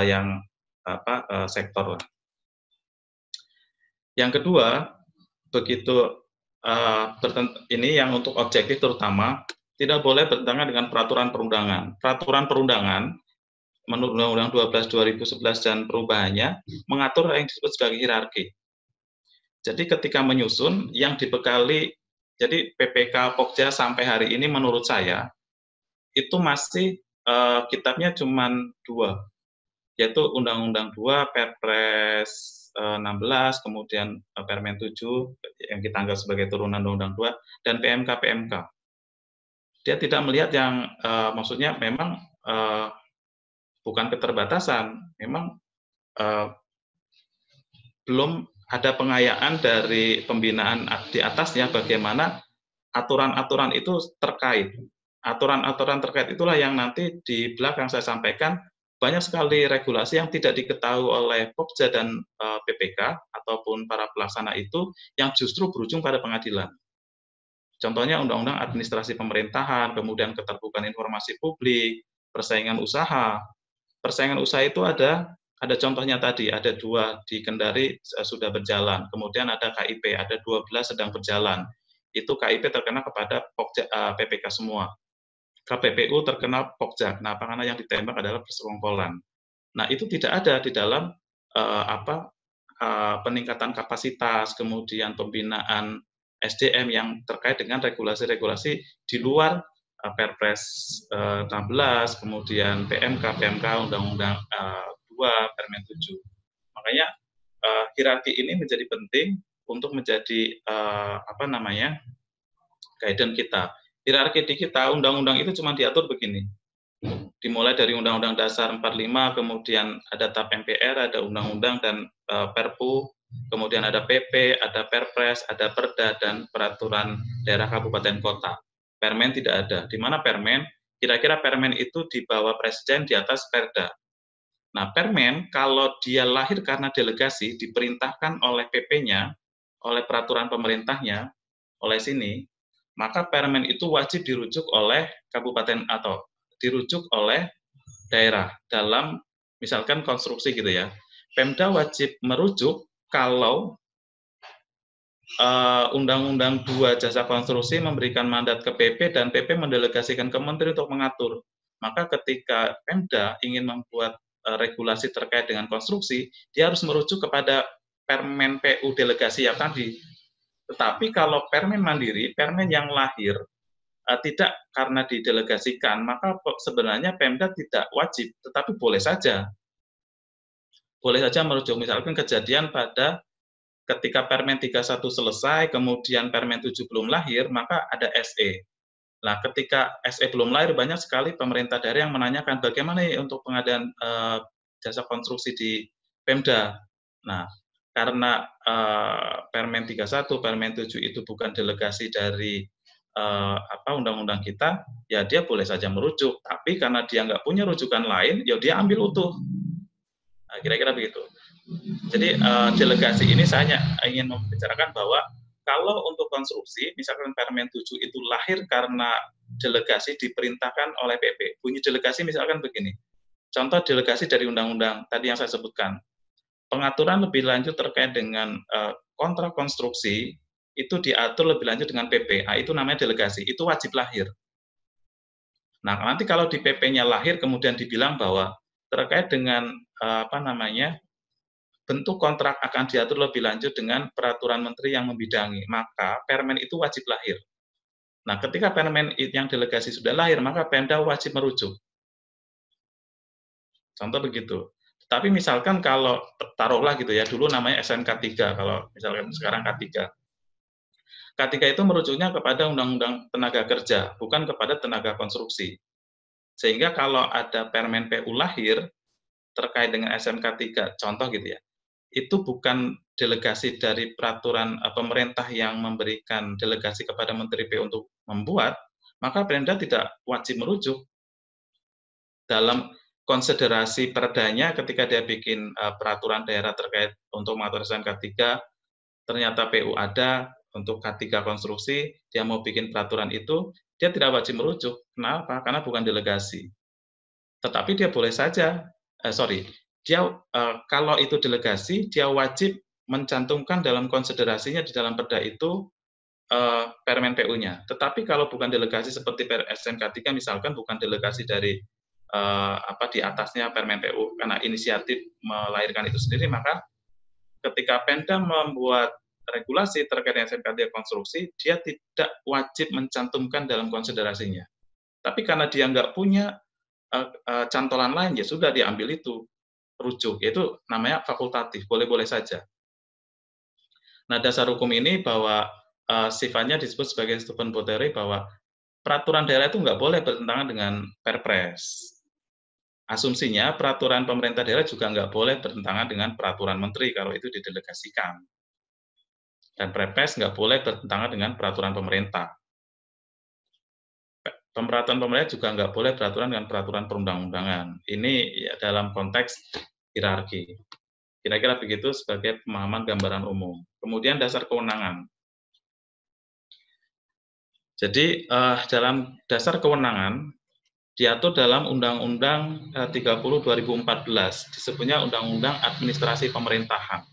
yang sektor lah. Yang kedua, begitu ini yang untuk objektif terutama tidak boleh bertentangan dengan peraturan perundangan. Peraturan perundangan menurut Undang-Undang 12 2011 dan perubahannya mengatur yang disebut sebagai hierarki. Jadi ketika menyusun yang dibekali, jadi PPK Pokja sampai hari ini menurut saya itu masih kitabnya cuma 2, yaitu Undang-Undang 2, Perpres 16, kemudian Permen 7 yang kita anggap sebagai turunan Undang-Undang 2, dan PMK. Dia tidak melihat yang maksudnya memang bukan keterbatasan, memang belum ada pengayaan dari pembinaan di atasnya bagaimana aturan-aturan itu terkait. Aturan-aturan terkait itulah yang nanti di belakang saya sampaikan banyak sekali regulasi yang tidak diketahui oleh Pokja dan PPK ataupun para pelaksana itu yang justru berujung pada pengadilan. Contohnya Undang-Undang Administrasi Pemerintahan, kemudian keterbukaan informasi publik, persaingan usaha. Persaingan usaha itu ada ada contohnya tadi, ada 2 di Kendari sudah berjalan, kemudian ada KIP, ada 12 sedang berjalan. Itu KIP terkena kepada PPK semua. KPPU terkena Pokja. Nah, karena yang ditembak adalah persekongkolan. Nah, itu tidak ada di dalam peningkatan kapasitas, kemudian pembinaan SDM yang terkait dengan regulasi-regulasi di luar Perpres 16, kemudian PMK, Undang-Undang 2, Permen 7. Makanya hierarki ini menjadi penting untuk menjadi guidance kita. Hierarki di kita, undang-undang itu cuma diatur begini. Dimulai dari Undang-Undang Dasar 45, kemudian ada TAP MPR, ada undang-undang dan Perpu, kemudian ada PP, ada Perpres, ada Perda, dan peraturan daerah kabupaten kota. Permen tidak ada. Di mana permen? Kira-kira permen itu di bawah presiden, di atas Perda. Nah, permen kalau dia lahir karena delegasi, diperintahkan oleh PP-nya, oleh peraturan pemerintahnya, oleh sini, maka permen itu wajib dirujuk oleh kabupaten atau dirujuk oleh daerah dalam misalkan konstruksi gitu ya. Pemda wajib merujuk kalau Undang-Undang 2 Jasa Konstruksi memberikan mandat ke PP dan PP mendelegasikan ke Menteri untuk mengatur. Maka ketika Pemda ingin membuat regulasi terkait dengan konstruksi, dia harus merujuk kepada Permen PU delegasi yang tadi. Tetapi kalau permen mandiri, permen yang lahir tidak karena didelegasikan, maka sebenarnya Pemda tidak wajib, tetapi boleh saja merujuk. Misalkan kejadian pada ketika Permen 31 selesai, kemudian Permen 7 belum lahir, maka ada SE. Nah, ketika SE belum lahir, banyak sekali pemerintah daerah yang menanyakan bagaimana ya untuk pengadaan jasa konstruksi di Pemda. Nah, karena Permen 31, Permen 7 itu bukan delegasi dari undang-undang kita, ya dia boleh saja merujuk. Tapi karena dia nggak punya rujukan lain, ya dia ambil utuh. Nah, kira-kira begitu. Jadi delegasi ini saya ingin membicarakan bahwa kalau untuk konstruksi, misalkan Permen 7 itu lahir karena delegasi diperintahkan oleh PP. Bunyi delegasi misalkan begini. Contoh delegasi dari undang-undang tadi yang saya sebutkan. Pengaturan lebih lanjut terkait dengan kontrak konstruksi itu diatur lebih lanjut dengan PP. Itu namanya delegasi. Itu wajib lahir. Nah, nanti kalau di PP-nya lahir kemudian dibilang bahwa terkait dengan bentuk kontrak akan diatur lebih lanjut dengan peraturan menteri yang membidangi, maka permen itu wajib lahir. Nah, ketika permen yang delegasi sudah lahir, maka Pemda wajib merujuk. Contoh begitu. Tapi misalkan kalau taruhlah gitu ya, dulu namanya SMK 3, kalau misalkan sekarang K3. K3 itu merujuknya kepada Undang-Undang Tenaga Kerja, bukan kepada tenaga konstruksi. Sehingga kalau ada Permen PU lahir terkait dengan SMK 3, contoh gitu ya, itu bukan delegasi dari peraturan pemerintah yang memberikan delegasi kepada Menteri PU untuk membuat, maka Pemda tidak wajib merujuk. Dalam konsiderasi perdanya ketika dia bikin peraturan daerah terkait untuk mengatur SMK 3, ternyata PU ada, untuk K3 konstruksi, dia mau bikin peraturan itu, dia tidak wajib merujuk. Kenapa? Karena bukan delegasi. Tetapi dia boleh saja, kalau itu delegasi, dia wajib mencantumkan dalam konsiderasinya di dalam perda itu Permen PU-nya. Tetapi kalau bukan delegasi seperti SMK 3 misalkan bukan delegasi dari di atasnya Permen PU karena inisiatif melahirkan itu sendiri, maka ketika Pemda membuat regulasi terkait dengan SMK 3 konstruksi, dia tidak wajib mencantumkan dalam konsiderasinya. Tapi karena dia nggak punya cantolan lain, ya sudah diambil itu rujuk, itu namanya fakultatif, boleh-boleh saja. Nah, dasar hukum ini bahwa sifatnya disebut sebagai stupend potere, bahwa peraturan daerah itu nggak boleh bertentangan dengan Perpres. Asumsinya peraturan pemerintah daerah juga nggak boleh bertentangan dengan peraturan menteri kalau itu didelegasikan. Dan Perpres nggak boleh bertentangan dengan peraturan pemerintah. Peraturan pemerintah juga nggak boleh beraturan dengan peraturan perundang-undangan. Ini ya, dalam konteks hierarki. Kira-kira begitu sebagai pemahaman gambaran umum. Kemudian dasar kewenangan. Jadi dalam dasar kewenangan diatur dalam Undang-Undang 30 2014, disebutnya Undang-Undang Administrasi Pemerintahan.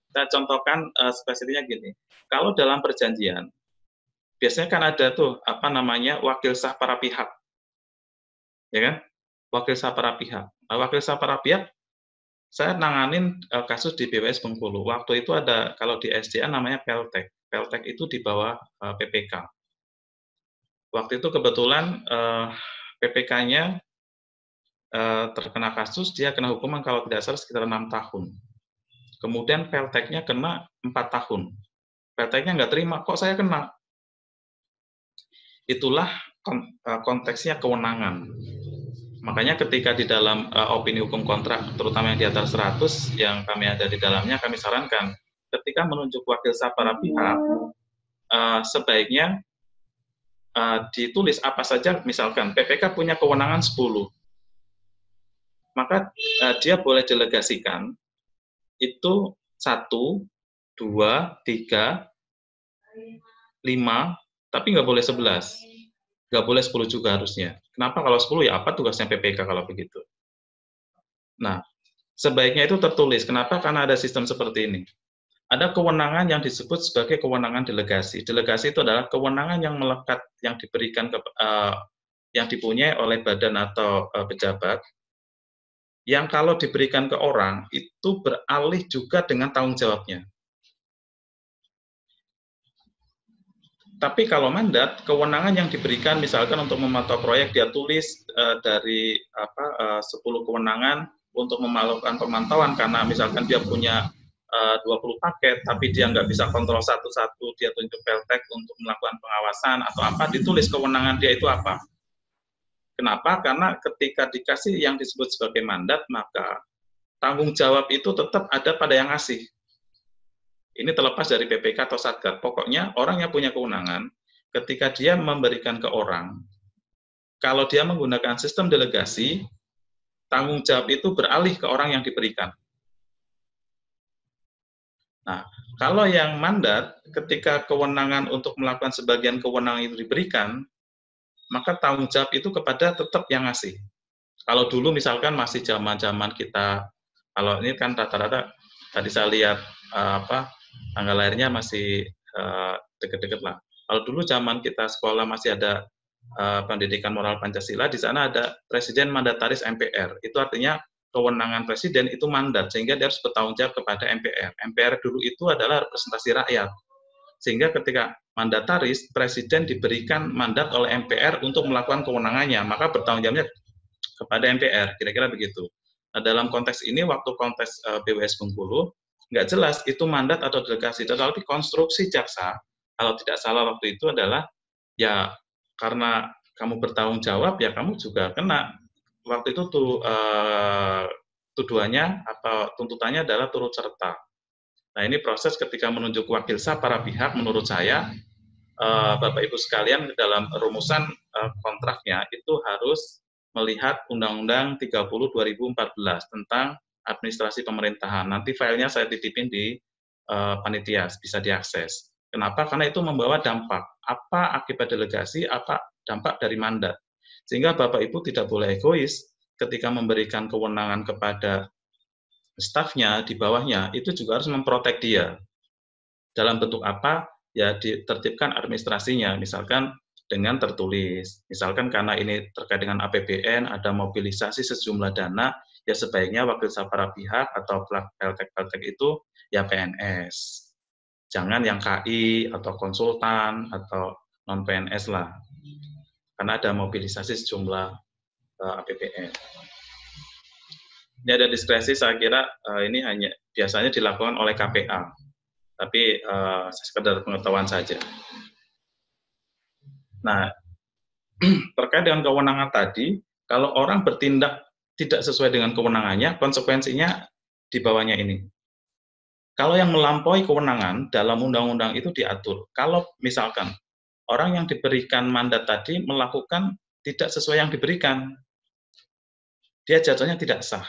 Saya contohkan spesifiknya gini, kalau dalam perjanjian, biasanya kan ada tuh apa namanya wakil sah para pihak, ya kan? Wakil sah para pihak. Nah, wakil sah para pihak, saya nanganin kasus di BWS Bengkulu. Waktu itu ada kalau di SDA namanya Peltek. Peltek itu di bawah PPK. Waktu itu kebetulan PPK-nya terkena kasus, dia kena hukuman kalau tidak salah sekitar 6 tahun. Kemudian Pelteknya kena 4 tahun. Pelteknya nggak terima, kok saya kena? Itulah konteksnya kewenangan. Makanya ketika di dalam opini hukum kontrak, terutama yang di atas 100, yang kami ada di dalamnya, kami sarankan, ketika menunjuk wakil sah para pihak, sebaiknya ditulis apa saja, misalkan PPK punya kewenangan 10, maka dia boleh delegasikan itu 1, 2, 3, 5, tapi nggak boleh 11. Nggak boleh 10 juga harusnya. Kenapa kalau 10 ya apa tugasnya PPK kalau begitu? Nah, sebaiknya itu tertulis. Kenapa? Karena ada sistem seperti ini. Ada kewenangan yang disebut sebagai kewenangan delegasi. Delegasi itu adalah kewenangan yang melekat, yang diberikan yang dipunyai oleh badan atau pejabat, yang kalau diberikan ke orang itu beralih juga dengan tanggung jawabnya. Tapi kalau mandat, kewenangan yang diberikan misalkan untuk memantau proyek, dia tulis dari 10 kewenangan untuk melakukan pemantauan, karena misalkan dia punya 20 paket, tapi dia nggak bisa kontrol satu-satu, dia tunjuk Peltek untuk melakukan pengawasan atau apa, ditulis kewenangan dia itu apa. Kenapa? Karena ketika dikasih yang disebut sebagai mandat, maka tanggung jawab itu tetap ada pada yang ngasih. Ini terlepas dari PPK atau Satgas. Pokoknya orang yang punya kewenangan, ketika dia memberikan ke orang, kalau dia menggunakan sistem delegasi, tanggung jawab itu beralih ke orang yang diberikan. Nah, kalau yang mandat, ketika kewenangan untuk melakukan sebagian kewenangan itu diberikan, maka tanggung jawab itu kepada tetap yang ngasih. Kalau dulu misalkan masih zaman-zaman kita, kalau ini kan rata-rata tadi saya lihat tanggal lahirnya masih deket-deket lah. Kalau dulu zaman kita sekolah masih ada pendidikan moral Pancasila, di sana ada presiden mandataris MPR. Itu artinya kewenangan presiden itu mandat, sehingga dia harus bertanggung jawab kepada MPR. MPR dulu itu adalah representasi rakyat. Sehingga ketika mandataris, presiden diberikan mandat oleh MPR untuk melakukan kewenangannya, maka bertanggung jawabnya kepada MPR, kira-kira begitu. Nah, dalam konteks ini, waktu konteks BWS Bengkulu, nggak jelas itu mandat atau delegasi, tetapi konstruksi jaksa, kalau tidak salah waktu itu adalah, ya karena kamu bertanggung jawab, ya kamu juga kena. Waktu itu tuduhannya atau tuntutannya adalah turut serta. Nah, ini proses ketika menunjuk wakil sah para pihak, menurut saya, Bapak Ibu sekalian, dalam rumusan kontraknya itu harus melihat Undang-Undang 30 2014 tentang administrasi pemerintahan. Nanti filenya saya titipin di panitia, bisa diakses. Kenapa? Karena itu membawa dampak. Apa akibat delegasi, apa dampak dari mandat. Sehingga Bapak Ibu tidak boleh egois ketika memberikan kewenangan kepada stafnya di bawahnya, itu juga harus memprotek dia. Dalam bentuk apa? Ya ditertibkan administrasinya, misalkan dengan tertulis. Misalkan karena ini terkait dengan APBN, ada mobilisasi sejumlah dana, ya sebaiknya wakil sah para pihak atau Peltek itu ya PNS. Jangan yang KI atau konsultan atau non-PNS lah. Karena ada mobilisasi sejumlah APBN. Ini ada diskresi, saya kira ini hanya biasanya dilakukan oleh KPA. Tapi sekedar pengetahuan saja. Nah, terkait dengan kewenangan tadi, kalau orang bertindak tidak sesuai dengan kewenangannya, konsekuensinya di bawahnya ini. Kalau yang melampaui kewenangan dalam undang-undang itu diatur. Kalau misalkan orang yang diberikan mandat tadi melakukan tidak sesuai yang diberikan, dia jatuhnya tidak sah.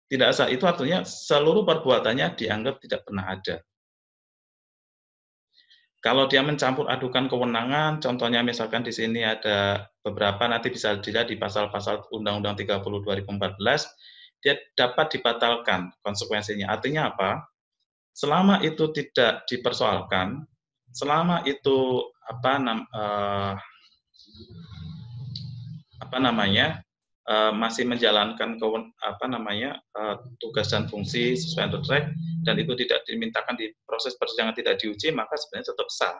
Tidak sah itu artinya seluruh perbuatannya dianggap tidak pernah ada. Kalau dia mencampur adukan kewenangan, contohnya misalkan di sini ada beberapa, nanti bisa dilihat di pasal-pasal Undang-Undang 30 2014, dia dapat dibatalkan konsekuensinya. Artinya apa? Selama itu tidak dipersoalkan, selama itu masih menjalankan tugas dan fungsi sesuai on the track, dan itu tidak dimintakan di proses persidangan, tidak diuji, maka sebenarnya tetap sah.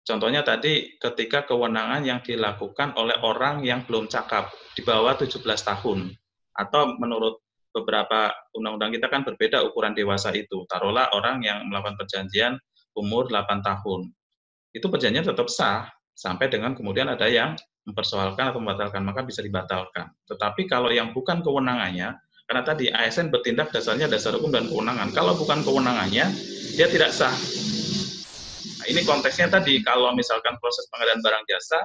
Contohnya tadi ketika kewenangan yang dilakukan oleh orang yang belum cakap di bawah 17 tahun, atau menurut beberapa undang-undang kita kan berbeda ukuran dewasa itu. Taruhlah orang yang melakukan perjanjian umur 8 tahun. Itu perjanjian tetap sah sampai dengan kemudian ada yang mempersoalkan atau membatalkan, maka bisa dibatalkan. Tetapi kalau yang bukan kewenangannya, karena tadi ASN bertindak dasarnya dasar hukum dan kewenangan. Kalau bukan kewenangannya, dia tidak sah. Nah, ini konteksnya tadi, kalau misalkan proses pengadaan barang jasa,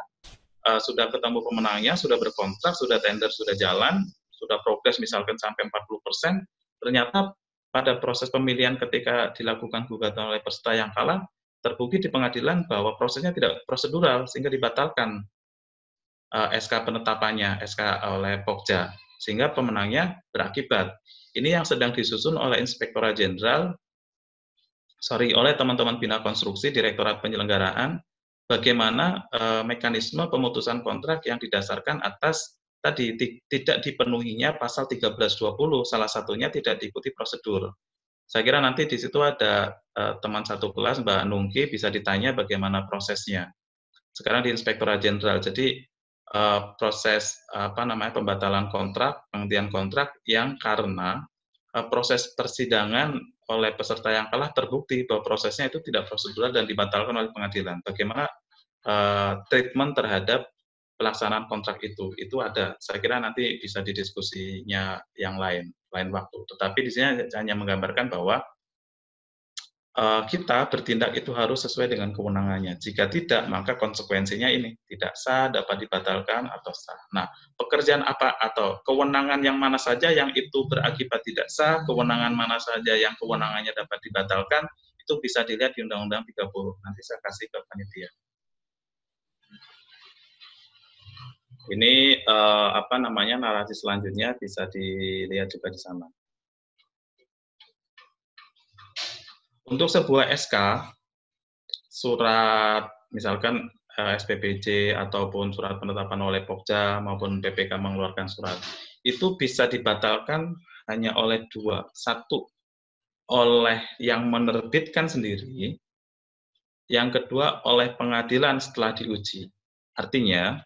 sudah ketemu pemenangnya, sudah berkontrak, sudah tender, sudah jalan, sudah progres misalkan sampai 40%, ternyata pada proses pemilihan ketika dilakukan gugatan oleh peserta yang kalah, terbukti di pengadilan bahwa prosesnya tidak prosedural, sehingga dibatalkan SK penetapannya, SK oleh Pokja, sehingga pemenangnya berakibat. Ini yang sedang disusun oleh Inspektorat Jenderal, oleh teman-teman Bina Konstruksi, Direktorat Penyelenggaraan, bagaimana mekanisme pemutusan kontrak yang didasarkan atas tadi tidak dipenuhinya pasal 1320, salah satunya tidak diikuti prosedur. Saya kira nanti di situ ada teman satu kelas, Mbak Nungki, bisa ditanya bagaimana prosesnya. Sekarang di Inspektorat Jenderal, jadi proses pembatalan kontrak, penghentian kontrak yang karena proses persidangan oleh peserta yang kalah terbukti bahwa prosesnya itu tidak prosedural dan dibatalkan oleh pengadilan. Bagaimana treatment terhadap pelaksanaan kontrak itu ada. Saya kira nanti bisa didiskusinya yang lain waktu. Tetapi di sini hanya menggambarkan bahwa kita bertindak itu harus sesuai dengan kewenangannya. Jika tidak, maka konsekuensinya ini tidak sah, dapat dibatalkan atau sah. Nah, pekerjaan apa atau kewenangan yang mana saja yang itu berakibat tidak sah, kewenangan mana saja yang kewenangannya dapat dibatalkan, itu bisa dilihat di Undang-Undang 30. Nanti saya kasih ke panitia. Ini narasi selanjutnya bisa dilihat juga di sana. Untuk sebuah SK, surat misalkan SPPJ ataupun surat penetapan oleh Pokja maupun PPK mengeluarkan surat, itu bisa dibatalkan hanya oleh dua. Satu, oleh yang menerbitkan sendiri, yang kedua oleh pengadilan setelah diuji. Artinya,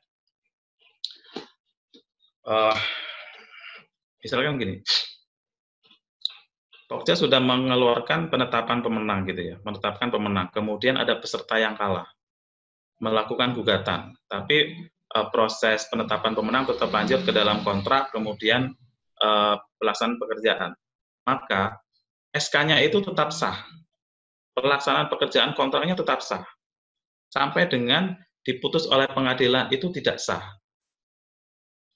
misalkan begini, Pokja sudah mengeluarkan penetapan pemenang gitu ya, menetapkan pemenang. Kemudian ada peserta yang kalah, melakukan gugatan. Tapi proses penetapan pemenang tetap lanjut ke dalam kontrak, kemudian pelaksanaan pekerjaan. Maka SK-nya itu tetap sah. Pelaksanaan pekerjaan kontraknya tetap sah. Sampai dengan diputus oleh pengadilan itu tidak sah.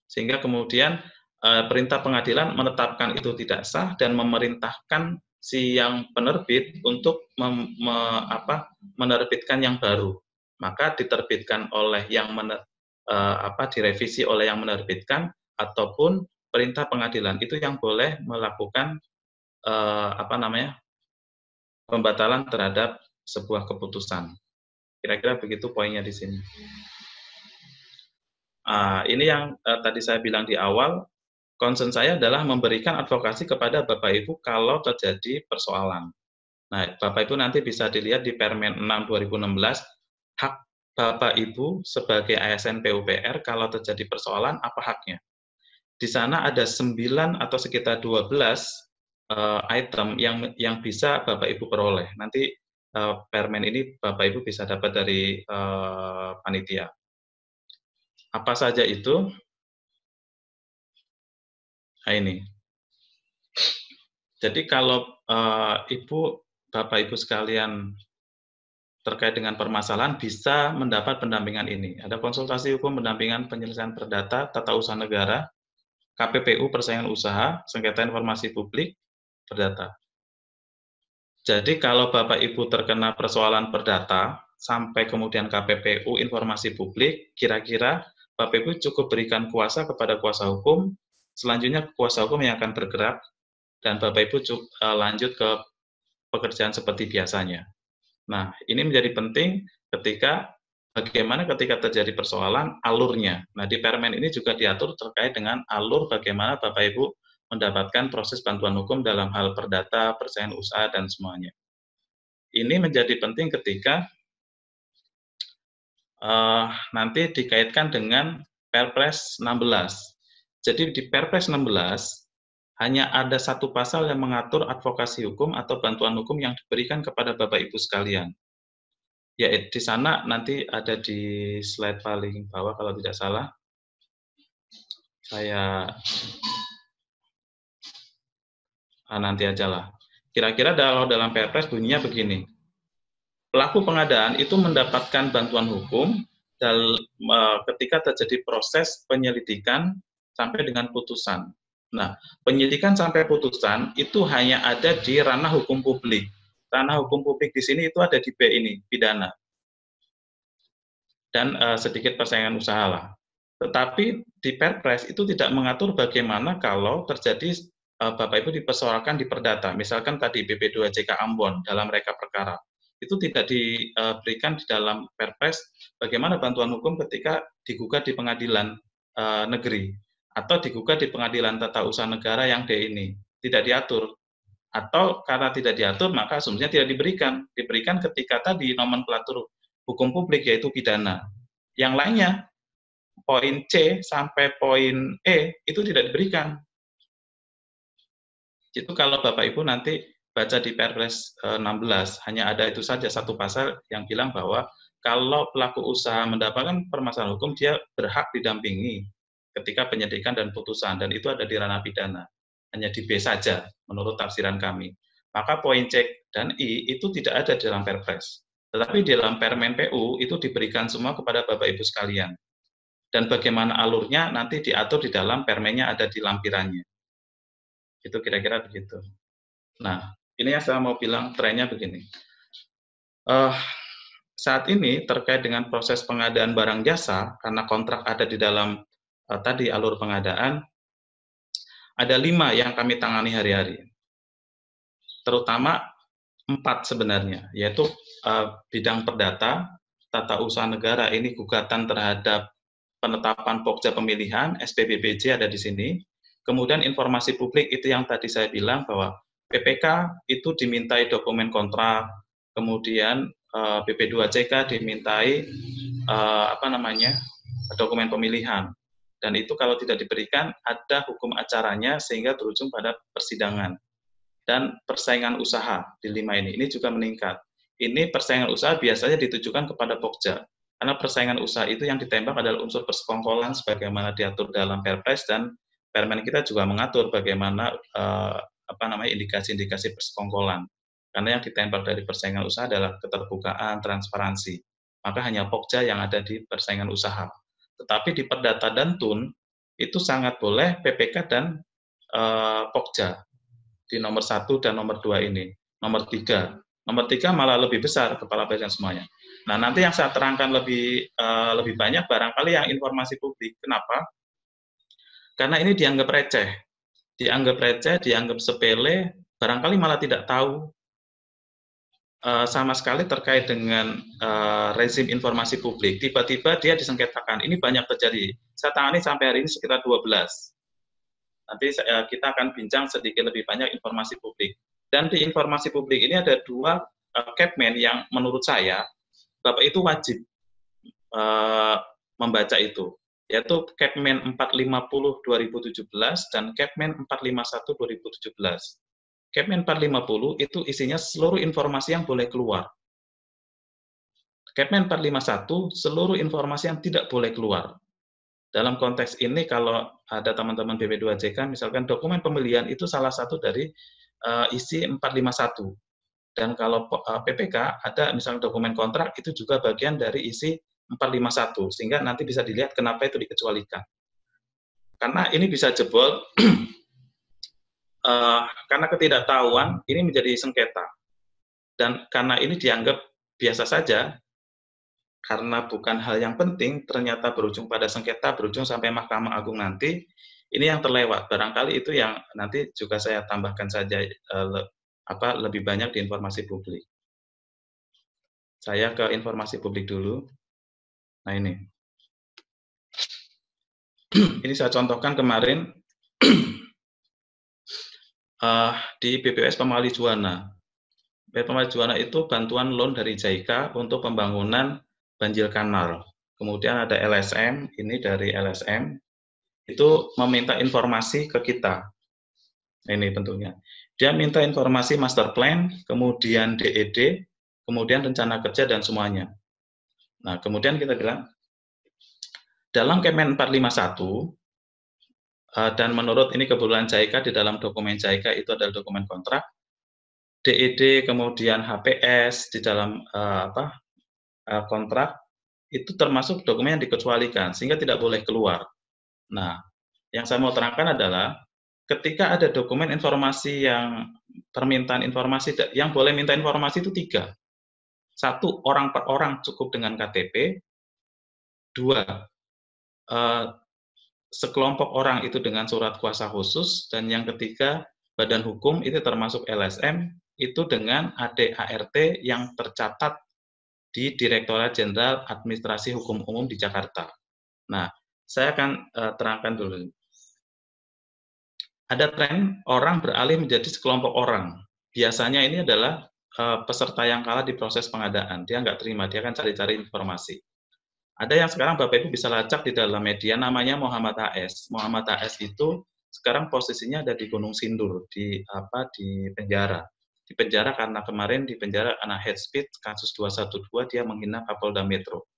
Sehingga kemudian perintah pengadilan menetapkan itu tidak sah dan memerintahkan si yang penerbit untuk menerbitkan yang baru. Maka diterbitkan oleh yang direvisi oleh yang menerbitkan ataupun perintah pengadilan itu yang boleh melakukan pembatalan terhadap sebuah keputusan. Kira-kira begitu poinnya di sini. Ini yang tadi saya bilang di awal. Concern saya adalah memberikan advokasi kepada Bapak Ibu kalau terjadi persoalan. Nah, Bapak Ibu nanti bisa dilihat di Permen 6 2016, hak Bapak Ibu sebagai ASN PUPR kalau terjadi persoalan, apa haknya. Di sana ada 9 atau sekitar 12 item yang bisa Bapak Ibu peroleh. Nanti Permen ini Bapak Ibu bisa dapat dari panitia. Apa saja itu? Nah, ini. Jadi kalau Bapak Ibu sekalian terkait dengan permasalahan bisa mendapat pendampingan ini. Ada konsultasi hukum pendampingan penyelesaian perdata, tata usaha negara, KPPU persaingan usaha, sengketa informasi publik, perdata. Jadi kalau Bapak Ibu terkena persoalan perdata, sampai kemudian KPPU informasi publik, kira-kira Bapak Ibu cukup berikan kuasa kepada kuasa hukum, selanjutnya kuasa hukum yang akan bergerak, dan Bapak Ibu lanjut ke pekerjaan seperti biasanya. Nah, ini menjadi penting bagaimana ketika terjadi persoalan, alurnya. Nah, di Permen ini juga diatur terkait dengan alur bagaimana Bapak Ibu mendapatkan proses bantuan hukum dalam hal perdata, persaingan usaha, dan semuanya. Ini menjadi penting ketika nanti dikaitkan dengan Perpres 16. Jadi di Perpres 16 hanya ada satu pasal yang mengatur advokasi hukum atau bantuan hukum yang diberikan kepada Bapak Ibu sekalian. Ya, di sana nanti ada di slide paling bawah kalau tidak salah. Saya nanti ajalah. Kira-kira dalam Perpres bunyinya begini. Pelaku pengadaan itu mendapatkan bantuan hukum ketika terjadi proses penyelidikan sampai dengan putusan. Nah, penyelidikan sampai putusan itu hanya ada di ranah hukum publik. Ranah hukum publik di sini itu ada di B ini, pidana. Dan sedikit persaingan usaha lah. Tetapi di Perpres itu tidak mengatur bagaimana kalau terjadi Bapak Ibu dipersoalkan di perdata. Misalkan tadi BP2JK Ambon dalam reka perkara. Itu tidak diberikan di dalam Perpres bagaimana bantuan hukum ketika digugat di pengadilan negeri atau digugat di pengadilan tata usaha negara yang D ini. Tidak diatur. Atau karena tidak diatur maka asumsinya tidak diberikan. Diberikan ketika tadi nomenklatur hukum publik yaitu pidana. Yang lainnya poin C sampai poin E itu tidak diberikan. Itu kalau Bapak Ibu nanti baca di Perpres 16, hanya ada itu saja satu pasal yang bilang bahwa kalau pelaku usaha mendapatkan permasalahan hukum, dia berhak didampingi ketika penyidikan dan putusan, dan itu ada di ranah pidana. Hanya di B saja, menurut tafsiran kami. Maka poin C dan I itu tidak ada di dalam Perpres. Tetapi di dalam Permen PU itu diberikan semua kepada Bapak Ibu sekalian. Dan bagaimana alurnya nanti diatur di dalam permennya ada di lampirannya. Itu kira-kira begitu. Nah, ini yang saya mau bilang trennya begini. Saat ini terkait dengan proses pengadaan barang jasa, karena kontrak ada di dalam tadi alur pengadaan, ada 5 yang kami tangani hari-hari. Terutama 4 sebenarnya, yaitu bidang perdata, tata usaha negara, ini gugatan terhadap penetapan pokja pemilihan, SPBPJ ada di sini. Kemudian informasi publik itu yang tadi saya bilang bahwa PPK itu dimintai dokumen kontrak, kemudian BP2JK dimintai dokumen pemilihan. Dan itu kalau tidak diberikan ada hukum acaranya sehingga berujung pada persidangan. Dan persaingan usaha di 5 ini juga meningkat. Ini persaingan usaha biasanya ditujukan kepada pokja. Karena persaingan usaha itu yang ditembak adalah unsur persekongkolan sebagaimana diatur dalam Perpres, dan Permen kita juga mengatur bagaimana indikasi-indikasi persekongkolan. Karena yang ditembak dari persaingan usaha adalah keterbukaan, transparansi. Maka hanya pokja yang ada di persaingan usaha. Tetapi di perdata dan tun itu sangat boleh PPK dan pokja di nomor 1 dan nomor 2 ini. Nomor 3 malah lebih besar kepala bagian semuanya. Nah, nanti yang saya terangkan lebih banyak barangkali yang informasi publik. Kenapa? Karena ini dianggap receh, dianggap sepele, barangkali malah tidak tahu sama sekali terkait dengan rezim informasi publik. Tiba-tiba dia disengketakan. Ini banyak terjadi. Saya tangani sampai hari ini sekitar 12. Nanti kita akan bincang sedikit lebih banyak informasi publik. Dan di informasi publik ini ada 2 Kepmen yang menurut saya Bapak itu wajib membaca itu, yaitu Kepmen 450 2017 dan Kepmen 451 2017. Kepmen 450 itu isinya seluruh informasi yang boleh keluar. Kepmen 451 seluruh informasi yang tidak boleh keluar. Dalam konteks ini kalau ada teman-teman BP2JK, misalkan dokumen pemilihan itu salah satu dari isi 451. Dan kalau PPK ada misalnya dokumen kontrak itu juga bagian dari isi 451, sehingga nanti bisa dilihat kenapa itu dikecualikan. Karena ini bisa jebol, karena ketidaktahuan ini menjadi sengketa. Dan karena ini dianggap biasa saja, karena bukan hal yang penting, ternyata berujung pada sengketa, berujung sampai Mahkamah Agung nanti, ini yang terlewat. Barangkali itu yang nanti juga saya tambahkan saja, lebih banyak di informasi publik. Saya ke informasi publik dulu. Nah ini. Ini saya contohkan kemarin di BPWS Pemali Juwana. Pemali Juwana itu bantuan loan dari JICA untuk pembangunan banjir kanal. Kemudian ada LSM, ini dari LSM, itu meminta informasi ke kita. Ini bentuknya. Dia minta informasi master plan, kemudian DED, kemudian rencana kerja dan semuanya. Nah, kemudian kita bilang, dalam Kemen 451, dan menurut ini kebetulan JICA, di dalam dokumen JICA itu adalah dokumen kontrak, DED, kemudian HPS, di dalam kontrak, itu termasuk dokumen yang dikecualikan, sehingga tidak boleh keluar. Nah, yang saya mau terangkan adalah, ketika ada dokumen informasi yang permintaan informasi, yang boleh minta informasi itu 3. 1, orang per orang cukup dengan KTP. 2, sekelompok orang itu dengan surat kuasa khusus. Dan yang ketiga, badan hukum itu termasuk LSM, itu dengan AD/ART yang tercatat di Direktorat Jenderal Administrasi Hukum Umum di Jakarta. Nah, saya akan terangkan dulu. Ada tren orang beralih menjadi sekelompok orang. Biasanya ini adalah peserta yang kalah di proses pengadaan. Dia nggak terima, dia akan cari-cari informasi. Ada yang sekarang Bapak Ibu bisa lacak di dalam media, namanya Muhammad AS. Muhammad AS itu sekarang posisinya ada di Gunung Sindur, di penjara. Di penjara karena kemarin di penjara karena hate speech, kasus 212, dia menghina Kapolda Metro.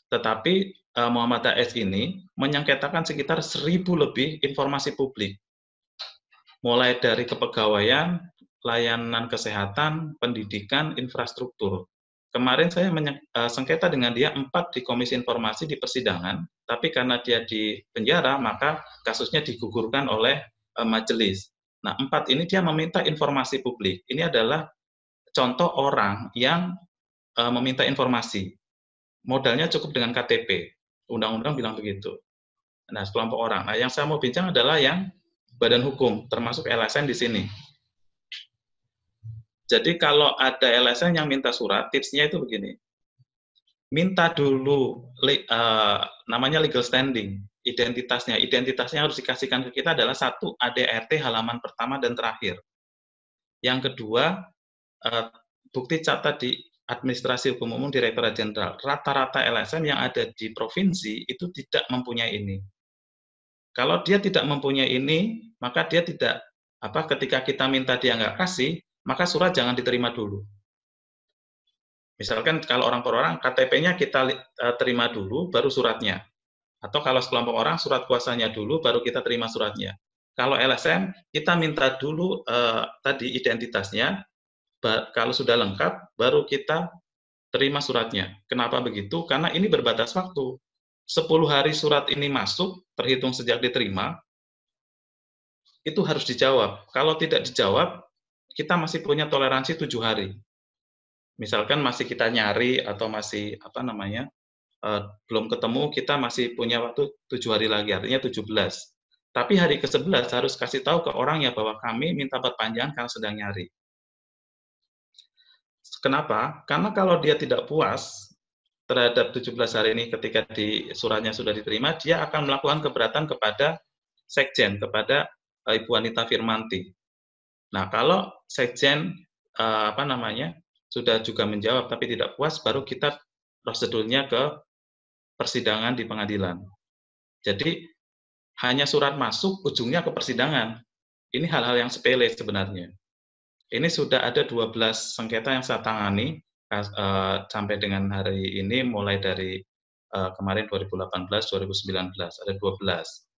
Tetapi Muhammad AS ini menyengketakan sekitar 1.000 lebih informasi publik. Mulai dari kepegawaian, layanan kesehatan, pendidikan, infrastruktur. Kemarin saya sengketa dengan dia 4 di Komisi Informasi di persidangan, tapi karena dia di penjara, maka kasusnya digugurkan oleh majelis. Nah, 4 ini dia meminta informasi publik. Ini adalah contoh orang yang meminta informasi. Modalnya cukup dengan KTP. Undang-undang bilang begitu. Nah, sekelompok orang. Nah, yang saya mau bincang adalah yang badan hukum, termasuk LSM di sini. Jadi kalau ada LSM yang minta surat, tipsnya itu begini. Minta dulu namanya legal standing, identitasnya. Identitasnya harus dikasihkan ke kita adalah 1, AD/ART halaman pertama dan terakhir. Yang kedua, bukti catat di Administrasi Hukum Umum Direktorat Jenderal. Rata-rata LSM yang ada di provinsi itu tidak mempunyai ini. Kalau dia tidak mempunyai ini, maka dia tidak, ketika kita minta dia nggak kasih, maka surat jangan diterima dulu. Misalkan kalau orang per orang, KTP-nya kita terima dulu, baru suratnya. Atau kalau sekelompok orang, surat kuasanya dulu, baru kita terima suratnya. Kalau LSM, kita minta dulu tadi identitasnya, kalau sudah lengkap, baru kita terima suratnya. Kenapa begitu? Karena ini berbatas waktu. 10 hari surat ini masuk, terhitung sejak diterima, itu harus dijawab. Kalau tidak dijawab, kita masih punya toleransi 7 hari. Misalkan masih kita nyari atau masih belum ketemu, kita masih punya waktu 7 hari lagi, artinya 17. Tapi hari ke-11 harus kasih tahu ke orangnya bahwa kami minta perpanjangan karena sedang nyari. Kenapa? Karena kalau dia tidak puas terhadap 17 hari ini ketika suratnya sudah diterima, dia akan melakukan keberatan kepada Sekjen, kepada Ibu Anita Firmanti. Nah, kalau Sekjen sudah juga menjawab tapi tidak puas, baru kita prosedurnya ke persidangan di pengadilan. Jadi hanya surat masuk, ujungnya ke persidangan. Ini hal-hal yang sepele sebenarnya. Ini sudah ada 12 sengketa yang saya tangani sampai dengan hari ini, mulai dari kemarin 2018, 2019, ada 12.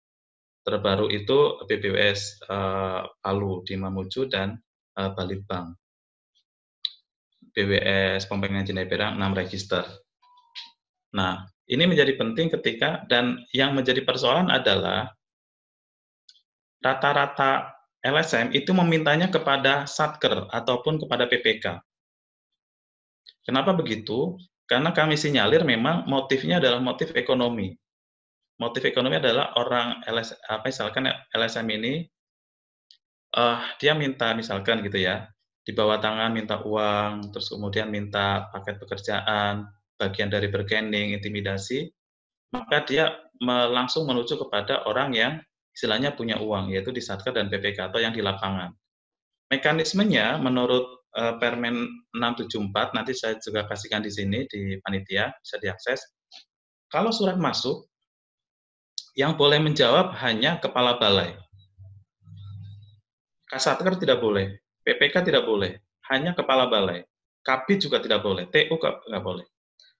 Terbaru itu BPWS Palu di Mamuju dan Balitbang. BWS Pompengan Cineperang 6 register. Nah, ini menjadi penting dan yang menjadi persoalan adalah rata-rata LSM itu memintanya kepada Satker ataupun kepada PPK. Kenapa begitu? Karena kami sinyalir memang motifnya adalah motif ekonomi. Motif ekonomi adalah orang misalkan LSM ini, dia minta misalkan gitu ya, di bawah tangan minta uang, terus kemudian minta paket pekerjaan, bagian dari bergening, intimidasi, maka dia langsung menuju kepada orang yang istilahnya punya uang, yaitu di Satker dan PPK atau yang di lapangan. Mekanismenya menurut Permen 674, nanti saya juga kasihkan di sini di panitia, bisa diakses. Kalau surat masuk, yang boleh menjawab hanya kepala balai. Kasatker tidak boleh, PPK tidak boleh, hanya kepala balai. Kabid juga tidak boleh, TU nggak boleh.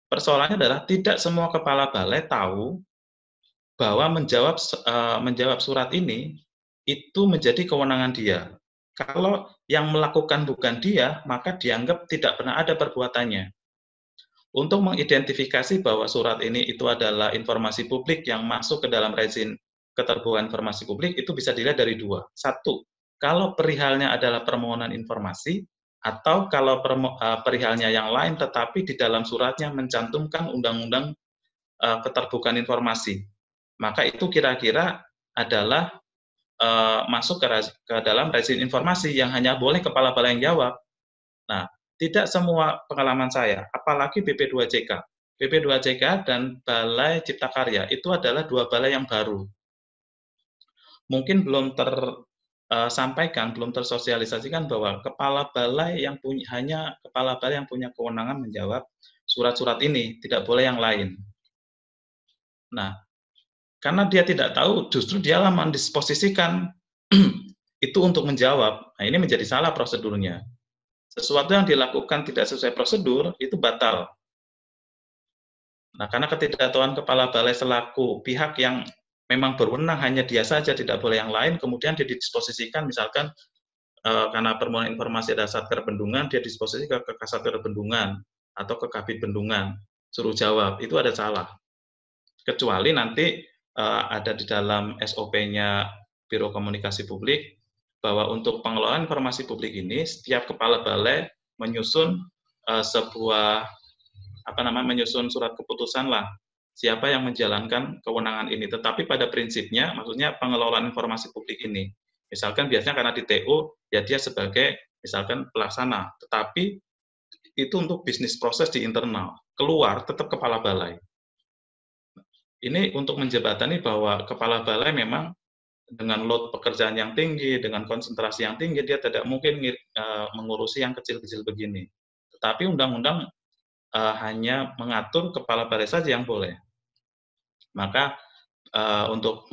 Persoalannya adalah tidak semua kepala balai tahu bahwa menjawab surat ini itu menjadi kewenangan dia. Kalau yang melakukan bukan dia, maka dianggap tidak pernah ada perbuatannya. Untuk mengidentifikasi bahwa surat ini itu adalah informasi publik yang masuk ke dalam rezim keterbukaan informasi publik, itu bisa dilihat dari dua. Satu, kalau perihalnya adalah permohonan informasi, atau kalau perihalnya yang lain, tetapi di dalam suratnya mencantumkan undang-undang keterbukaan informasi. Maka itu kira-kira adalah masuk ke dalam rezim informasi yang hanya boleh kepala balai yang jawab. Nah, tidak semua pengalaman saya, apalagi BP2JK. BP2JK dan Balai Cipta Karya itu adalah dua balai yang baru. Mungkin belum tersampaikan, belum tersosialisasikan bahwa kepala balai yang punya hanya kepala balai yang punya kewenangan menjawab surat-surat ini, tidak boleh yang lain. Nah, karena dia tidak tahu, justru dialah mendisposisikan itu untuk menjawab. Nah, ini menjadi salah prosedurnya. Sesuatu yang dilakukan tidak sesuai prosedur, itu batal. Nah, karena ketidaktahuan kepala balai selaku pihak yang memang berwenang hanya dia saja, tidak boleh yang lain, kemudian dia didisposisikan, misalkan karena permohonan informasi ada Satker Bendungan, dia disposisi ke Kasatker Bendungan, atau ke Kabid Bendungan, suruh jawab, itu ada salah. Kecuali nanti ada di dalam SOP-nya Biro Komunikasi Publik, bahwa untuk pengelolaan informasi publik ini, setiap kepala balai menyusun menyusun surat keputusan lah, siapa yang menjalankan kewenangan ini. Tetapi pada prinsipnya, maksudnya pengelolaan informasi publik ini, misalkan biasanya karena di TU, ya dia sebagai misalkan pelaksana, tetapi itu untuk bisnis proses di internal, keluar tetap kepala balai. Ini untuk menjembatani bahwa kepala balai memang dengan load pekerjaan yang tinggi, dengan konsentrasi yang tinggi, dia tidak mungkin mengurusi yang kecil-kecil begini. Tetapi undang-undang hanya mengatur kepala balai saja yang boleh. Maka untuk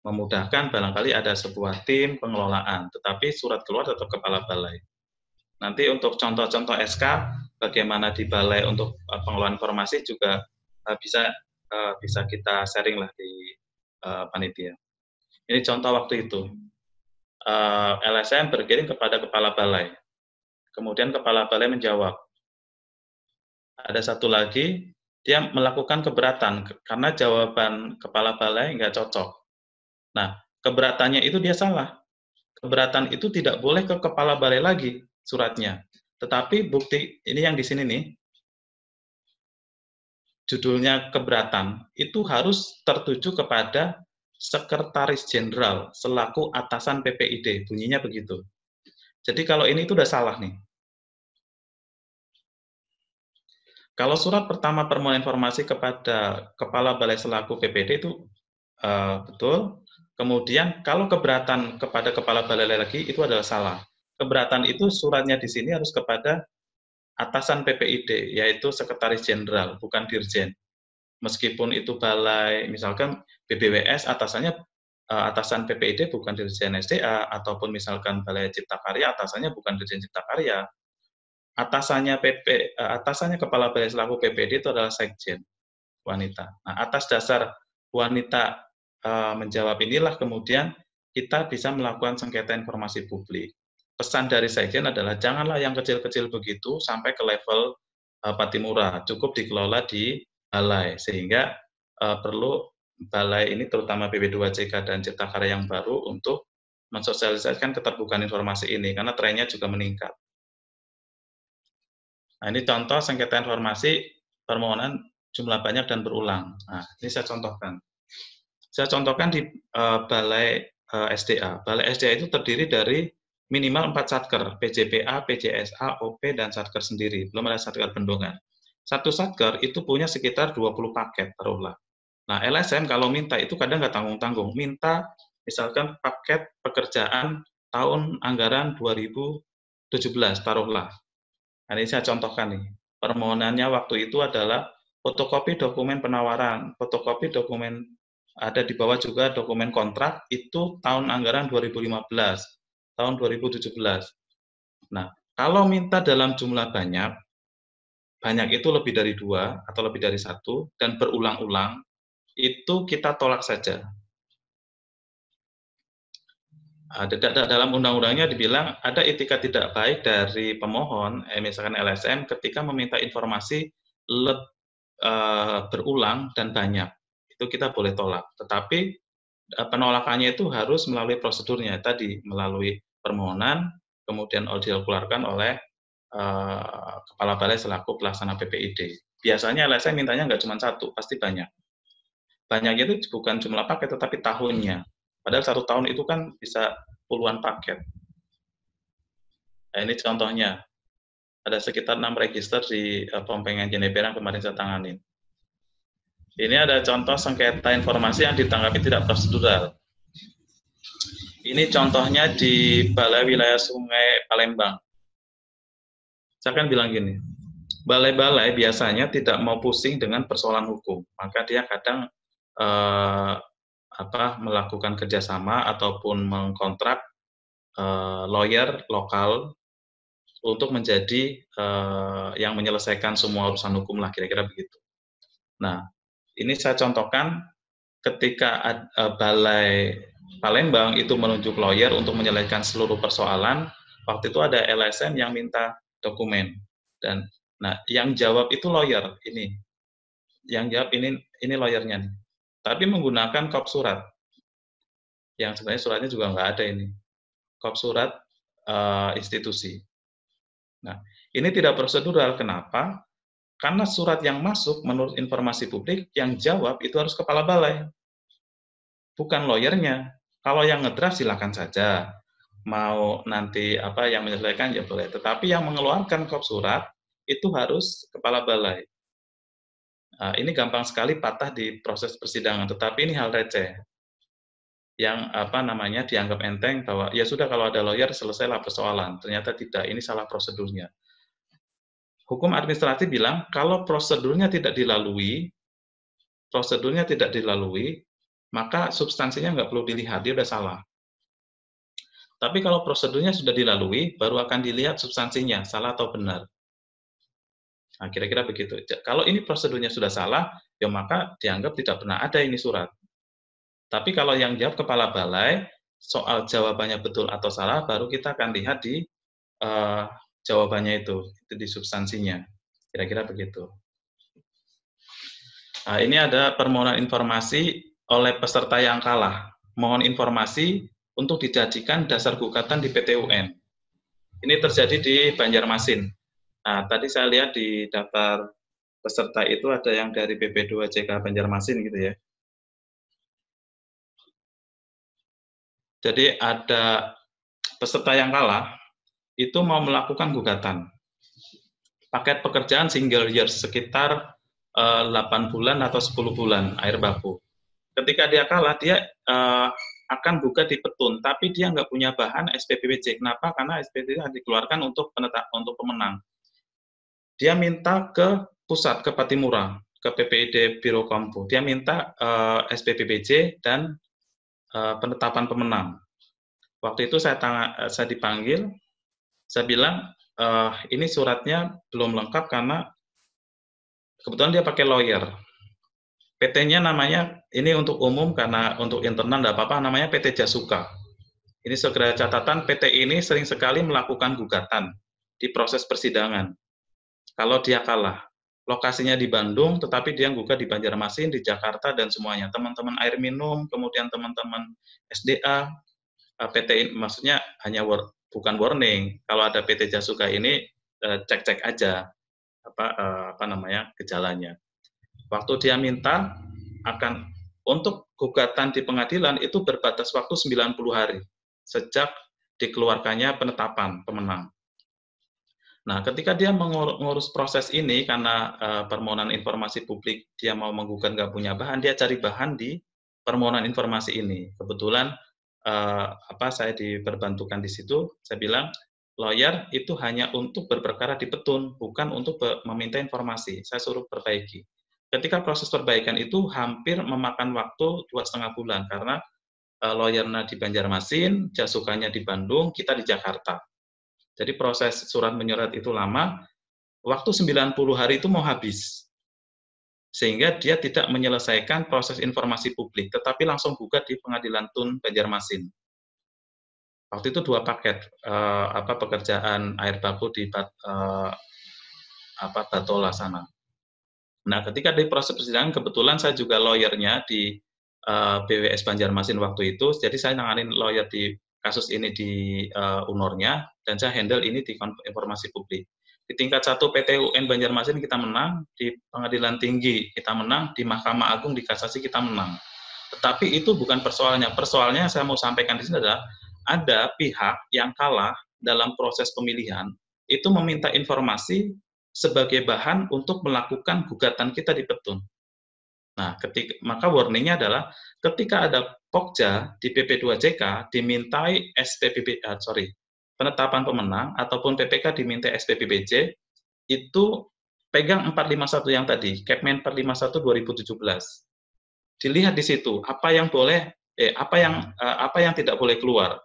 memudahkan, barangkali ada sebuah tim pengelolaan, tetapi surat keluar tetap kepala balai. Nanti untuk contoh-contoh SK, bagaimana di balai untuk pengelolaan informasi juga bisa kita sharing lah di panitia. Ini contoh waktu itu. LSM berkirim kepada kepala balai. Kemudian kepala balai menjawab. Ada satu lagi, dia melakukan keberatan karena jawaban kepala balai nggak cocok. Nah, keberatannya itu dia salah. Keberatan itu tidak boleh ke kepala balai lagi suratnya. Tetapi bukti, ini yang di sini nih, judulnya keberatan, itu harus tertuju kepada Sekretaris Jenderal selaku atasan PPID, bunyinya begitu. Jadi kalau ini itu udah salah nih. Kalau surat pertama permohonan informasi kepada Kepala Balai selaku PPD itu betul. Kemudian kalau keberatan kepada Kepala Balai lagi itu adalah salah. Keberatan itu suratnya di sini harus kepada atasan PPID, yaitu Sekretaris Jenderal, bukan Dirjen. Meskipun itu balai, misalkan BBWS atasan PPID bukan Dirjen SDA, ataupun misalkan Balai Cipta Karya atasannya bukan Dirjen Cipta Karya. Atasannya kepala balai selaku PPD itu adalah sekjen wanita. Nah, atas dasar wanita menjawab inilah kemudian kita bisa melakukan sengketa informasi publik. Pesan dari sekjen adalah janganlah yang kecil-kecil begitu sampai ke level Patimura, cukup dikelola di balai, sehingga perlu balai ini terutama BP2JK dan Cipta Karya yang baru untuk mensosialisasikan keterbukaan informasi ini, karena trennya juga meningkat. Nah, ini contoh sengketa informasi permohonan jumlah banyak dan berulang. Nah, ini saya contohkan. Saya contohkan di Balai SDA. Balai SDA itu terdiri dari minimal 4 satker, PJPA, PJSA, OP, dan satker sendiri. Belum ada satker bendungan. Satu satker itu punya sekitar 20 paket, taruhlah. Nah, LSM kalau minta itu kadang nggak tanggung-tanggung. Minta misalkan paket pekerjaan tahun anggaran 2017, taruhlah. Nah, ini saya contohkan nih. Permohonannya waktu itu adalah fotokopi dokumen penawaran, fotokopi dokumen, ada di bawah juga dokumen kontrak, itu tahun anggaran 2015, tahun 2017. Nah, kalau minta dalam jumlah banyak itu lebih dari 2 atau lebih dari 1, dan berulang-ulang, itu kita tolak saja. Dalam undang-undangnya dibilang ada etika tidak baik dari pemohon, misalkan LSM, ketika meminta informasi berulang dan banyak, itu kita boleh tolak. Tetapi penolakannya itu harus melalui prosedurnya tadi, melalui permohonan, kemudian dikeluarkan oleh Kepala Balai selaku pelaksana PPID. Biasanya LSM mintanya nggak cuma 1, pasti banyak. Banyak itu bukan jumlah paket, tetapi tahunnya. Padahal 1 tahun itu kan bisa puluhan paket. Nah, ini contohnya. Ada sekitar 6 register di Pompengan Jeneper yang kemarin saya tanganin. Ini ada contoh sengketa informasi yang ditanggapi tidak prosedural. Ini contohnya di Balai Wilayah Sungai Palembang. Saya akan bilang gini, balai-balai biasanya tidak mau pusing dengan persoalan hukum, maka dia kadang melakukan kerjasama ataupun mengkontrak lawyer lokal untuk menjadi yang menyelesaikan semua urusan hukum lah, kira-kira begitu. Nah, ini saya contohkan ketika Balai Palembang itu menunjuk lawyer untuk menyelesaikan seluruh persoalan, waktu itu ada LSM yang minta dokumen, dan nah yang jawab itu lawyer ini, yang jawab ini lawyernya nih, tapi menggunakan kop surat, yang sebenarnya suratnya juga nggak ada ini, kop surat institusi. Nah, ini tidak prosedural. Kenapa? Karena surat yang masuk menurut informasi publik, yang jawab itu harus kepala balai, bukan lawyernya. Kalau yang ngedraft silakan saja, mau nanti yang menyelesaikan ya boleh. Tetapi yang mengeluarkan kop surat itu harus kepala balai. Nah, ini gampang sekali patah di proses persidangan, tetapi ini hal receh yang dianggap enteng bahwa ya sudah kalau ada lawyer selesailah persoalan. Ternyata tidak, ini salah prosedurnya. Hukum administratif bilang kalau prosedurnya tidak dilalui, maka substansinya nggak perlu dilihat, dia udah salah. Tapi kalau prosedurnya sudah dilalui, baru akan dilihat substansinya, salah atau benar. Nah, kira-kira begitu. Kalau ini prosedurnya sudah salah, ya maka dianggap tidak pernah ada ini surat. Tapi kalau yang jawab kepala balai, soal jawabannya betul atau salah, baru kita akan lihat di jawabannya itu di substansinya. Kira-kira begitu. Nah, ini ada permohonan informasi oleh peserta yang kalah. Mohon informasi untuk dijadikan dasar gugatan di PT UN. Ini terjadi di Banjarmasin. Nah, tadi saya lihat di daftar peserta itu ada yang dari PP2JK Banjarmasin gitu ya. Jadi ada peserta yang kalah, itu mau melakukan gugatan. Paket pekerjaan single year sekitar 8 bulan atau 10 bulan air baku. Ketika dia kalah, dia akan buka di petun, tapi dia nggak punya bahan SPPBJ. Kenapa? Karena SPPBJ dikeluarkan untuk pemenang. Dia minta ke pusat, ke Patimura, ke PPID Biro Kompu. Dia minta SPPBJ dan penetapan pemenang. Waktu itu saya dipanggil, saya bilang ini suratnya belum lengkap karena kebetulan dia pakai lawyer. PT-nya namanya, ini untuk umum karena untuk internal tidak apa-apa, namanya PT Jasuka. Ini segera catatan, PT ini sering sekali melakukan gugatan di proses persidangan. Kalau dia kalah, lokasinya di Bandung, tetapi dia gugat di Banjarmasin, di Jakarta, dan semuanya. Teman-teman air minum, kemudian teman-teman SDA, PT maksudnya hanya bukan warning. Kalau ada PT Jasuka ini, cek-cek aja. gejalanya. Waktu dia minta untuk gugatan di pengadilan itu berbatas waktu 90 hari sejak dikeluarkannya penetapan pemenang. Nah, ketika dia mengurus proses ini karena permohonan informasi publik, dia mau menggugat nggak punya bahan, dia cari bahan di permohonan informasi ini. Kebetulan saya diperbantukan di situ, saya bilang lawyer itu hanya untuk berperkara di petun, bukan untuk meminta informasi. Saya suruh perbaiki. Ketika proses perbaikan itu hampir memakan waktu 2,5 bulan karena lawyernya di Banjarmasin, jasukannya di Bandung, kita di Jakarta. Jadi proses surat menyurat itu lama, waktu 90 hari itu mau habis. Sehingga dia tidak menyelesaikan proses informasi publik, tetapi langsung gugat di Pengadilan Tun Banjarmasin. Waktu itu 2 paket pekerjaan air baku di Batola sana. Nah, ketika di proses persidangan kebetulan saya juga lawyernya di BWS Banjarmasin waktu itu, jadi saya nanganin lawyer di kasus ini di UNOR-nya, dan saya handle ini di informasi publik. Di tingkat 1 PT UN Banjarmasin kita menang, di Pengadilan Tinggi kita menang, di Mahkamah Agung di kasasi kita menang. Tetapi itu bukan persoalannya. Persoalannya saya mau sampaikan di sini adalah ada pihak yang kalah dalam proses pemilihan itu meminta informasi sebagai bahan untuk melakukan gugatan kita di petun. Nah, maka warningnya adalah ketika ada Pokja di PP2JK dimintai penetapan pemenang ataupun PPK dimintai SPPBJ, itu pegang 451 yang tadi, Kepmen 451 2017. Dilihat di situ apa yang boleh, apa yang tidak boleh keluar.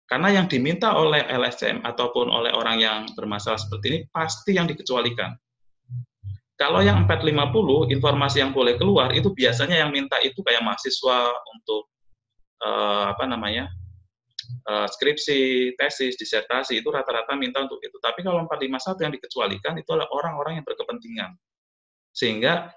Karena yang diminta oleh LSM ataupun oleh orang yang bermasalah seperti ini pasti yang dikecualikan. Kalau yang 450 informasi yang boleh keluar itu biasanya yang minta itu kayak mahasiswa untuk skripsi, tesis, disertasi itu rata-rata minta untuk itu. Tapi kalau 451 yang dikecualikan itu adalah orang-orang yang berkepentingan. Sehingga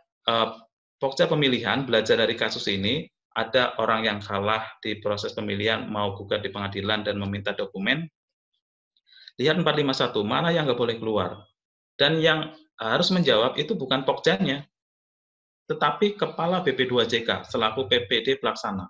Pokja pemilihan belajar dari kasus ini, ada orang yang kalah di proses pemilihan mau gugat di pengadilan dan meminta dokumen. Lihat 451 mana yang nggak boleh keluar. Dan yang harus menjawab itu bukan Pokjanya, tetapi Kepala BP2JK selaku PPD pelaksana.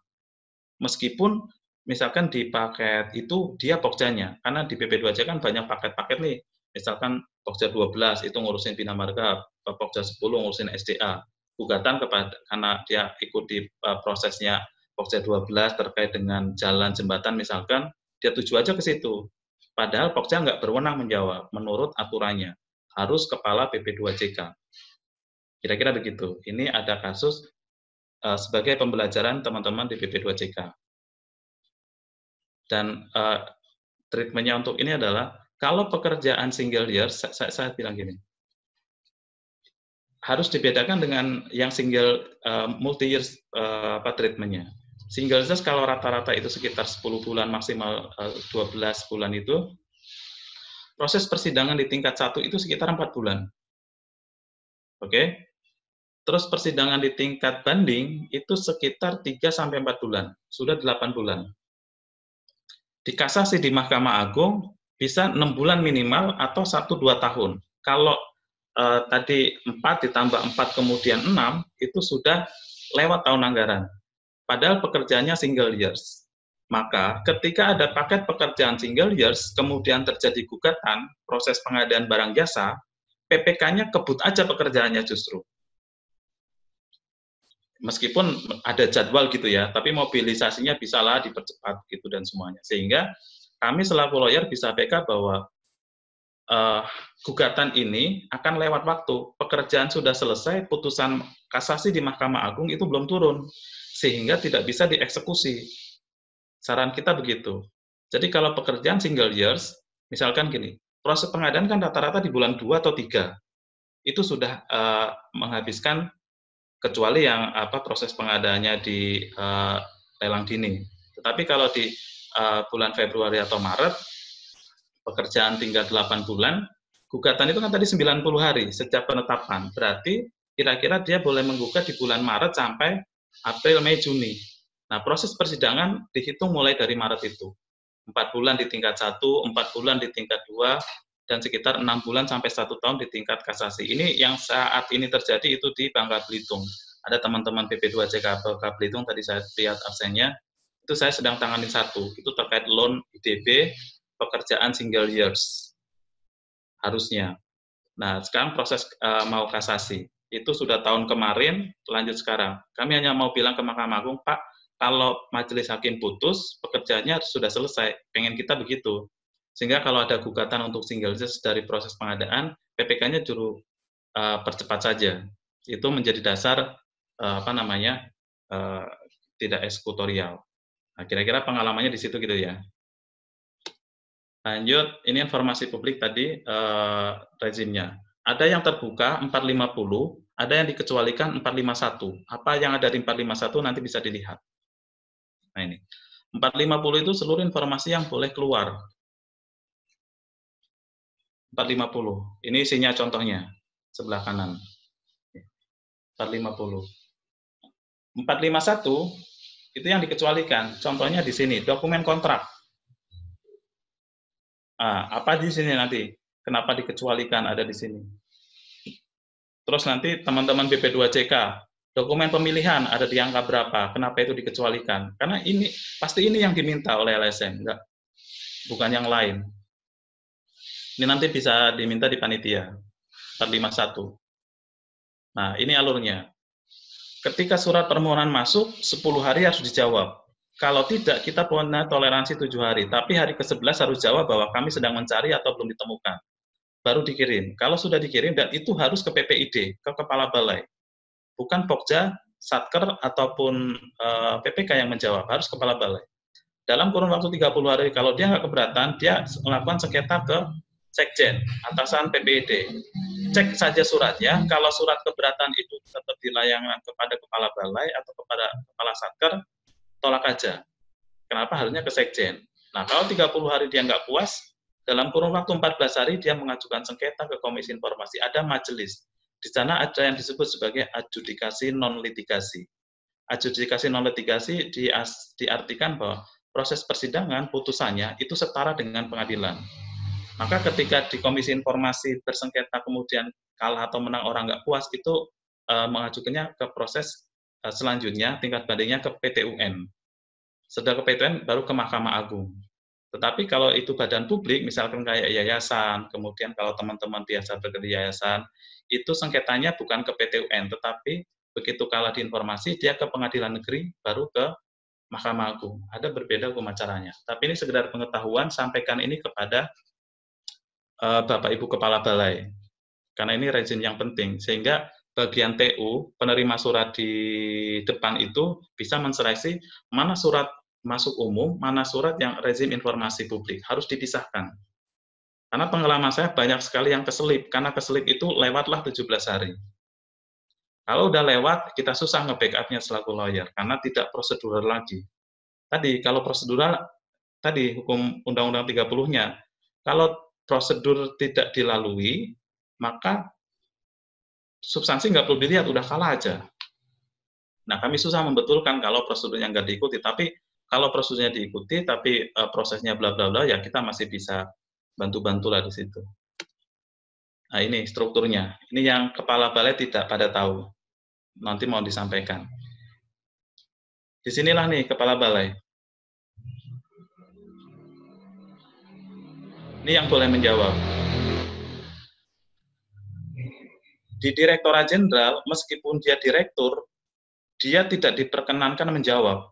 Meskipun misalkan di paket itu dia Pokjanya, karena di BP2JK kan banyak paket-paket nih. Misalkan Pokja 12 itu ngurusin Bina Marga, Pokja 10 ngurusin SDA. Gugatan karena dia ikut di prosesnya Pokja 12 terkait dengan jalan jembatan misalkan, dia tuju aja ke situ. Padahal Pokja nggak berwenang menjawab menurut aturannya. Harus Kepala PP2JK. Kira-kira begitu. Ini ada kasus sebagai pembelajaran teman-teman di PP2JK. Dan treatmentnya untuk ini adalah, kalau pekerjaan single year, saya bilang gini, harus dibedakan dengan yang single multi-year treatmentnya. Single year kalau rata-rata itu sekitar 10 bulan, maksimal 12 bulan itu, proses persidangan di tingkat 1 itu sekitar 4 bulan. Oke? Terus persidangan di tingkat banding itu sekitar 3-4 bulan, sudah 8 bulan. Di kasasi di Mahkamah Agung bisa 6 bulan minimal atau 1-2 tahun. Kalau tadi 4 ditambah 4 kemudian 6, itu sudah lewat tahun anggaran. Padahal pekerjaannya single years. Maka ketika ada paket pekerjaan single years, kemudian terjadi gugatan, proses pengadaan barang jasa, PPK-nya kebut aja pekerjaannya justru. Meskipun ada jadwal gitu ya, tapi mobilisasinya bisalah dipercepat gitu dan semuanya. Sehingga kami selaku lawyer bisa PK bahwa gugatan ini akan lewat waktu. Pekerjaan sudah selesai, putusan kasasi di Mahkamah Agung itu belum turun, sehingga tidak bisa dieksekusi. Saran kita begitu. Jadi kalau pekerjaan single years, misalkan gini, proses pengadaan kan rata-rata di bulan 2 atau 3, itu sudah menghabiskan, kecuali yang proses pengadaannya di lelang dini. Tetapi kalau di bulan Februari atau Maret, pekerjaan tinggal 8 bulan, gugatan itu kan tadi 90 hari sejak penetapan. Berarti kira-kira dia boleh menggugat di bulan Maret sampai April, Mei, Juni. Nah, proses persidangan dihitung mulai dari Maret itu. 4 bulan di tingkat 1, 4 bulan di tingkat 2, dan sekitar 6 bulan sampai 1 tahun di tingkat kasasi. Ini yang saat ini terjadi itu di Bangka Belitung. Ada teman-teman PP2CK Bangka Belitung, tadi saya lihat absennya, itu saya sedang tangani satu, itu terkait loan IDB, pekerjaan single years, harusnya. Nah, sekarang proses mau kasasi, itu sudah tahun kemarin, lanjut sekarang. Kami hanya mau bilang ke Mahkamah Agung, Pak, kalau majelis hakim putus, pekerjaannya sudah selesai, pengen kita begitu. Sehingga kalau ada gugatan untuk single years dari proses pengadaan, PPK-nya juru percepat saja. Itu menjadi dasar tidak eksekutorial. Nah, kira-kira pengalamannya di situ gitu ya. Lanjut, ini informasi publik tadi rezimnya. Ada yang terbuka 450, ada yang dikecualikan 451. Apa yang ada di 451 nanti bisa dilihat. Nah ini, 450 itu seluruh informasi yang boleh keluar. 450, ini isinya contohnya, sebelah kanan. 450. 451 itu yang dikecualikan. Contohnya di sini, dokumen kontrak. Apa di sini nanti? Kenapa dikecualikan ada di sini? Terus nanti teman-teman BP2CK, dokumen pemilihan ada di angka berapa? Kenapa itu dikecualikan? Karena ini pasti ini yang diminta oleh LSM, enggak, bukan yang lain. Ini nanti bisa diminta di panitia 451. Nah, ini alurnya. Ketika surat permohonan masuk, 10 hari harus dijawab. Kalau tidak, kita punya toleransi 7 hari. Tapi hari ke-11 harus jawab bahwa kami sedang mencari atau belum ditemukan. Baru dikirim. Kalau sudah dikirim, dan itu harus ke PPID, ke Kepala Balai. Bukan Pokja, Satker, ataupun PPK yang menjawab. Harus Kepala Balai. Dalam kurun waktu 30 hari, kalau dia nggak keberatan, dia melakukan sengketa ke Sekjen, atasan PPID. Cek saja suratnya, kalau surat keberatan itu tetap dilayangkan kepada Kepala Balai atau kepada Kepala Satker, tolak aja. Kenapa? Harusnya ke Sekjen. Nah, kalau 30 hari dia nggak puas, dalam kurun waktu 14 hari dia mengajukan sengketa ke Komisi Informasi. Ada majelis. Di sana ada yang disebut sebagai adjudikasi non-litigasi. Adjudikasi non-litigasi diartikan bahwa proses persidangan putusannya itu setara dengan pengadilan. Maka ketika di Komisi Informasi bersengketa kemudian kalah atau menang orang nggak puas, itu mengajukannya ke proses selanjutnya, tingkat bandingnya ke PT UN. Setelah ke PT UN baru ke Mahkamah Agung. Tetapi kalau itu badan publik, misalkan kayak yayasan, kemudian kalau teman-teman biasa bekerja di yayasan, itu sengketanya bukan ke PT UN, tetapi begitu kalah di informasi, dia ke pengadilan negeri, baru ke Mahkamah Agung. Ada berbeda hukum acaranya. Tapi ini sekedar pengetahuan, sampaikan ini kepada Bapak Ibu Kepala Balai. Karena ini rezim yang penting, sehingga bagian TU, penerima surat di depan itu bisa menseleksi mana surat masuk umum, mana surat yang rezim informasi publik. Harus dipisahkan. Karena pengalaman saya banyak sekali yang keselip, karena keselip itu lewatlah 17 hari. Kalau udah lewat, kita susah nge-backupnya selaku lawyer, karena tidak prosedural lagi. Tadi, kalau prosedural, tadi hukum Undang-Undang 30-nya, kalau prosedur tidak dilalui, maka substansi nggak perlu dilihat, udah kalah aja. Nah, kami susah membetulkan kalau prosedurnya nggak diikuti, tapi kalau prosedurnya diikuti, tapi prosesnya bla bla bla, ya kita masih bisa bantu-bantu lah di situ. Nah, ini strukturnya. Ini yang Kepala Balai tidak pada tahu. Nanti mau disampaikan. Disinilah nih Kepala Balai. Ini yang boleh menjawab. Di Direktorat Jenderal, meskipun dia direktur, dia tidak diperkenankan menjawab.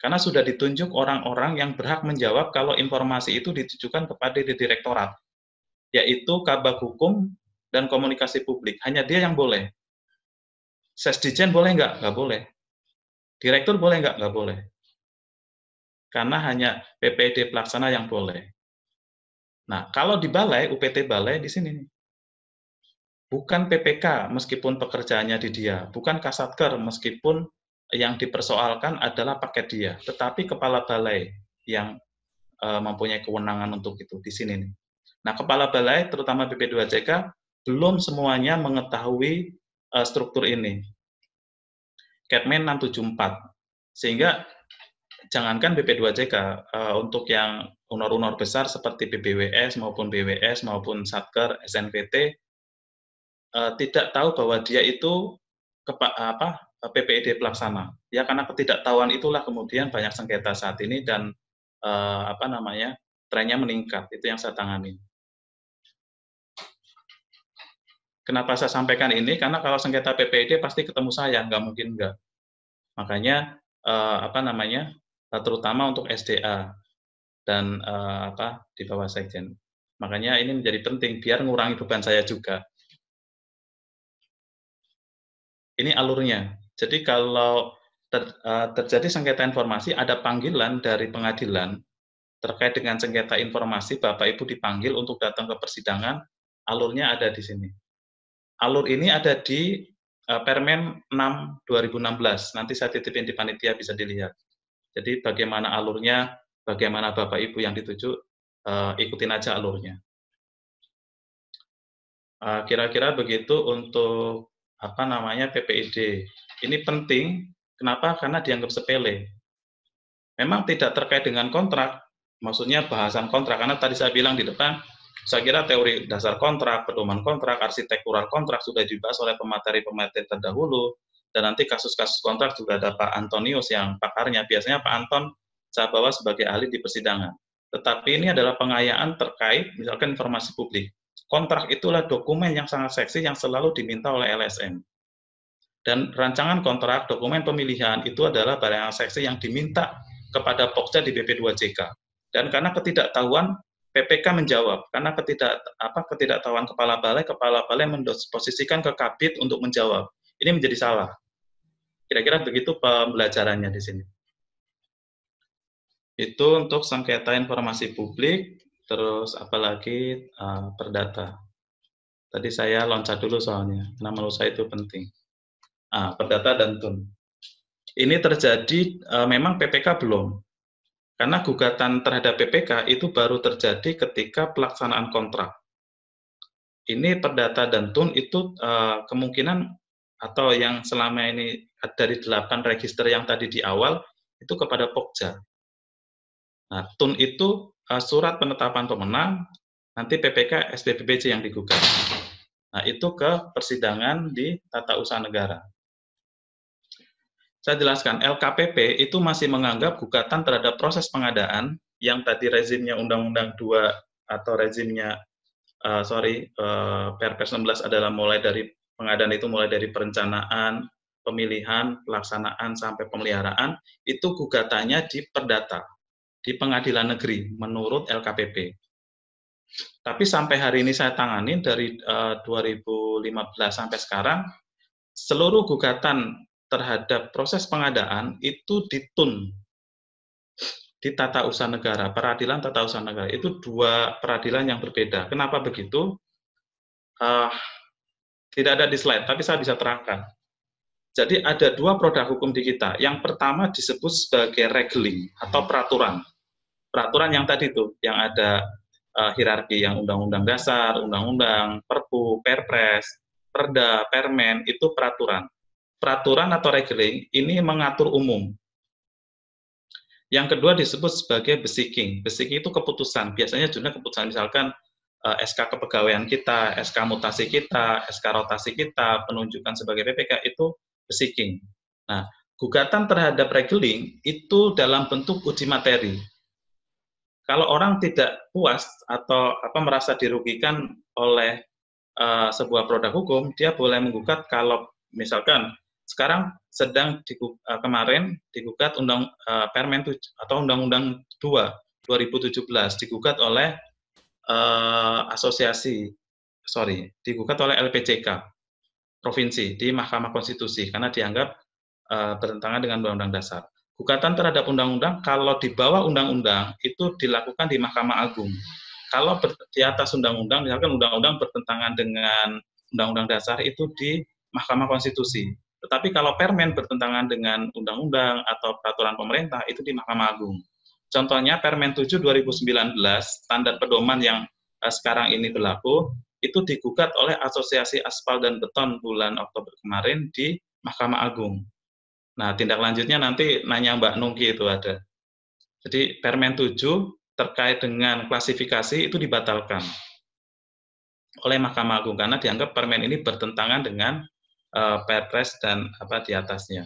Karena sudah ditunjuk orang-orang yang berhak menjawab kalau informasi itu ditujukan kepada direktorat, yaitu Kabag Hukum dan Komunikasi Publik. Hanya dia yang boleh. Sesdijen boleh nggak? Nggak boleh. Direktur boleh nggak? Nggak boleh. Karena hanya PPD pelaksana yang boleh. Nah, kalau di balai, UPT balai di sini nih. Bukan PPK meskipun pekerjaannya di dia, bukan Kasatker meskipun yang dipersoalkan adalah paket dia, tetapi Kepala Balai yang mempunyai kewenangan untuk itu di sini nih. Nah, Kepala Balai terutama BP2CK belum semuanya mengetahui struktur ini. Kepmen 674. Sehingga jangankan BP2CK untuk yang unor-unor besar seperti BBWS maupun BWS maupun Satker, SNPT tidak tahu bahwa dia itu PPID pelaksana. Ya karena ketidaktahuan itulah kemudian banyak sengketa saat ini dan trennya meningkat. Itu yang saya tangani. Kenapa saya sampaikan ini? Karena kalau sengketa PPID pasti ketemu saya, nggak mungkin nggak. Makanya terutama untuk SDA dan di bawah sekjen. Makanya ini menjadi penting biar ngurangi beban saya juga. Ini alurnya. Jadi kalau terjadi sengketa informasi, ada panggilan dari pengadilan terkait dengan sengketa informasi, Bapak Ibu dipanggil untuk datang ke persidangan, alurnya ada di sini. Alur ini ada di Permen 6 2016. Nanti saya titipin di panitia bisa dilihat. Jadi bagaimana alurnya, bagaimana Bapak Ibu yang dituju, ikutin aja alurnya. Kira-kira begitu untuk PPID. Ini penting, kenapa? Karena dianggap sepele. Memang tidak terkait dengan kontrak, maksudnya bahasan kontrak, karena tadi saya bilang di depan, saya kira teori dasar kontrak, pedoman kontrak, arsitektural kontrak sudah dibahas oleh pemateri-pemateri terdahulu, dan nanti kasus-kasus kontrak juga ada Pak Antonius yang pakarnya. Biasanya Pak Anton saya bawa sebagai ahli di persidangan. Tetapi ini adalah pengayaan terkait, misalkan informasi publik. Kontrak itulah dokumen yang sangat seksi yang selalu diminta oleh LSM. Dan rancangan kontrak, dokumen pemilihan itu adalah barang yang seksi yang diminta kepada Pokja di BP2JK. Dan karena ketidaktahuan, PPK menjawab. Karena ketidaktahuan kepala balai memposisikan ke Kabid untuk menjawab. Ini menjadi salah. Kira-kira begitu pembelajarannya di sini. Itu untuk sengketa informasi publik. Terus apalagi perdata. Tadi saya loncat dulu soalnya, karena menurut saya itu penting. Perdata dan TUN. Ini terjadi, memang PPK belum. Karena gugatan terhadap PPK itu baru terjadi ketika pelaksanaan kontrak. Ini perdata dan TUN itu kemungkinan atau yang selama ini dari 8 register yang tadi di awal, itu kepada Pokja. Nah, TUN itu surat penetapan pemenang, nanti PPK SPPBJ yang digugat. Nah, itu ke persidangan di Tata Usaha Negara. Saya jelaskan, LKPP itu masih menganggap gugatan terhadap proses pengadaan yang tadi rezimnya Undang-Undang 2 atau rezimnya, Perpres 16 adalah mulai dari pengadaan itu mulai dari perencanaan, pemilihan, pelaksanaan, sampai pemeliharaan, itu gugatannya di perdata. Di pengadilan negeri menurut LKPP. Tapi sampai hari ini saya tangani dari 2015 sampai sekarang, seluruh gugatan terhadap proses pengadaan itu ditun di Tata Usaha Negara, peradilan Tata Usaha Negara. Itu 2 peradilan yang berbeda. Kenapa begitu? Tidak ada di slide, tapi saya bisa terangkan. Jadi ada 2 produk hukum di kita. Yang pertama disebut sebagai regeling atau peraturan. Peraturan yang tadi itu, yang ada hierarki yang undang-undang dasar, undang-undang, perpu, perpres, perda, permen, itu peraturan. Peraturan atau regeling ini mengatur umum. Yang kedua disebut sebagai beseking. Beseking itu keputusan. Biasanya judulnya keputusan, misalkan SK kepegawaian kita, SK mutasi kita, SK rotasi kita, penunjukan sebagai PPK, itu beseking. Nah, gugatan terhadap regeling itu dalam bentuk uji materi. Kalau orang tidak puas atau merasa dirugikan oleh sebuah produk hukum, dia boleh menggugat kalau misalkan sekarang sedang kemarin digugat Permen 7 atau Undang-Undang 2 2017 digugat oleh digugat oleh LPJK provinsi di Mahkamah Konstitusi karena dianggap bertentangan dengan Undang-Undang Dasar. Gugatan terhadap undang-undang kalau di bawah undang-undang itu dilakukan di Mahkamah Agung. Kalau di atas undang-undang, misalkan undang-undang bertentangan dengan Undang-Undang Dasar itu di Mahkamah Konstitusi. Tetapi kalau permen bertentangan dengan undang-undang atau peraturan pemerintah itu di Mahkamah Agung. Contohnya Permen 7 2019, standar pedoman yang sekarang ini berlaku, itu digugat oleh Asosiasi Aspal dan Beton bulan Oktober kemarin di Mahkamah Agung. Nah, tindak lanjutnya nanti nanya Mbak Nungki itu ada. Jadi Permen 7 terkait dengan klasifikasi itu dibatalkan oleh Mahkamah Agung karena dianggap permen ini bertentangan dengan Perpres dan di atasnya.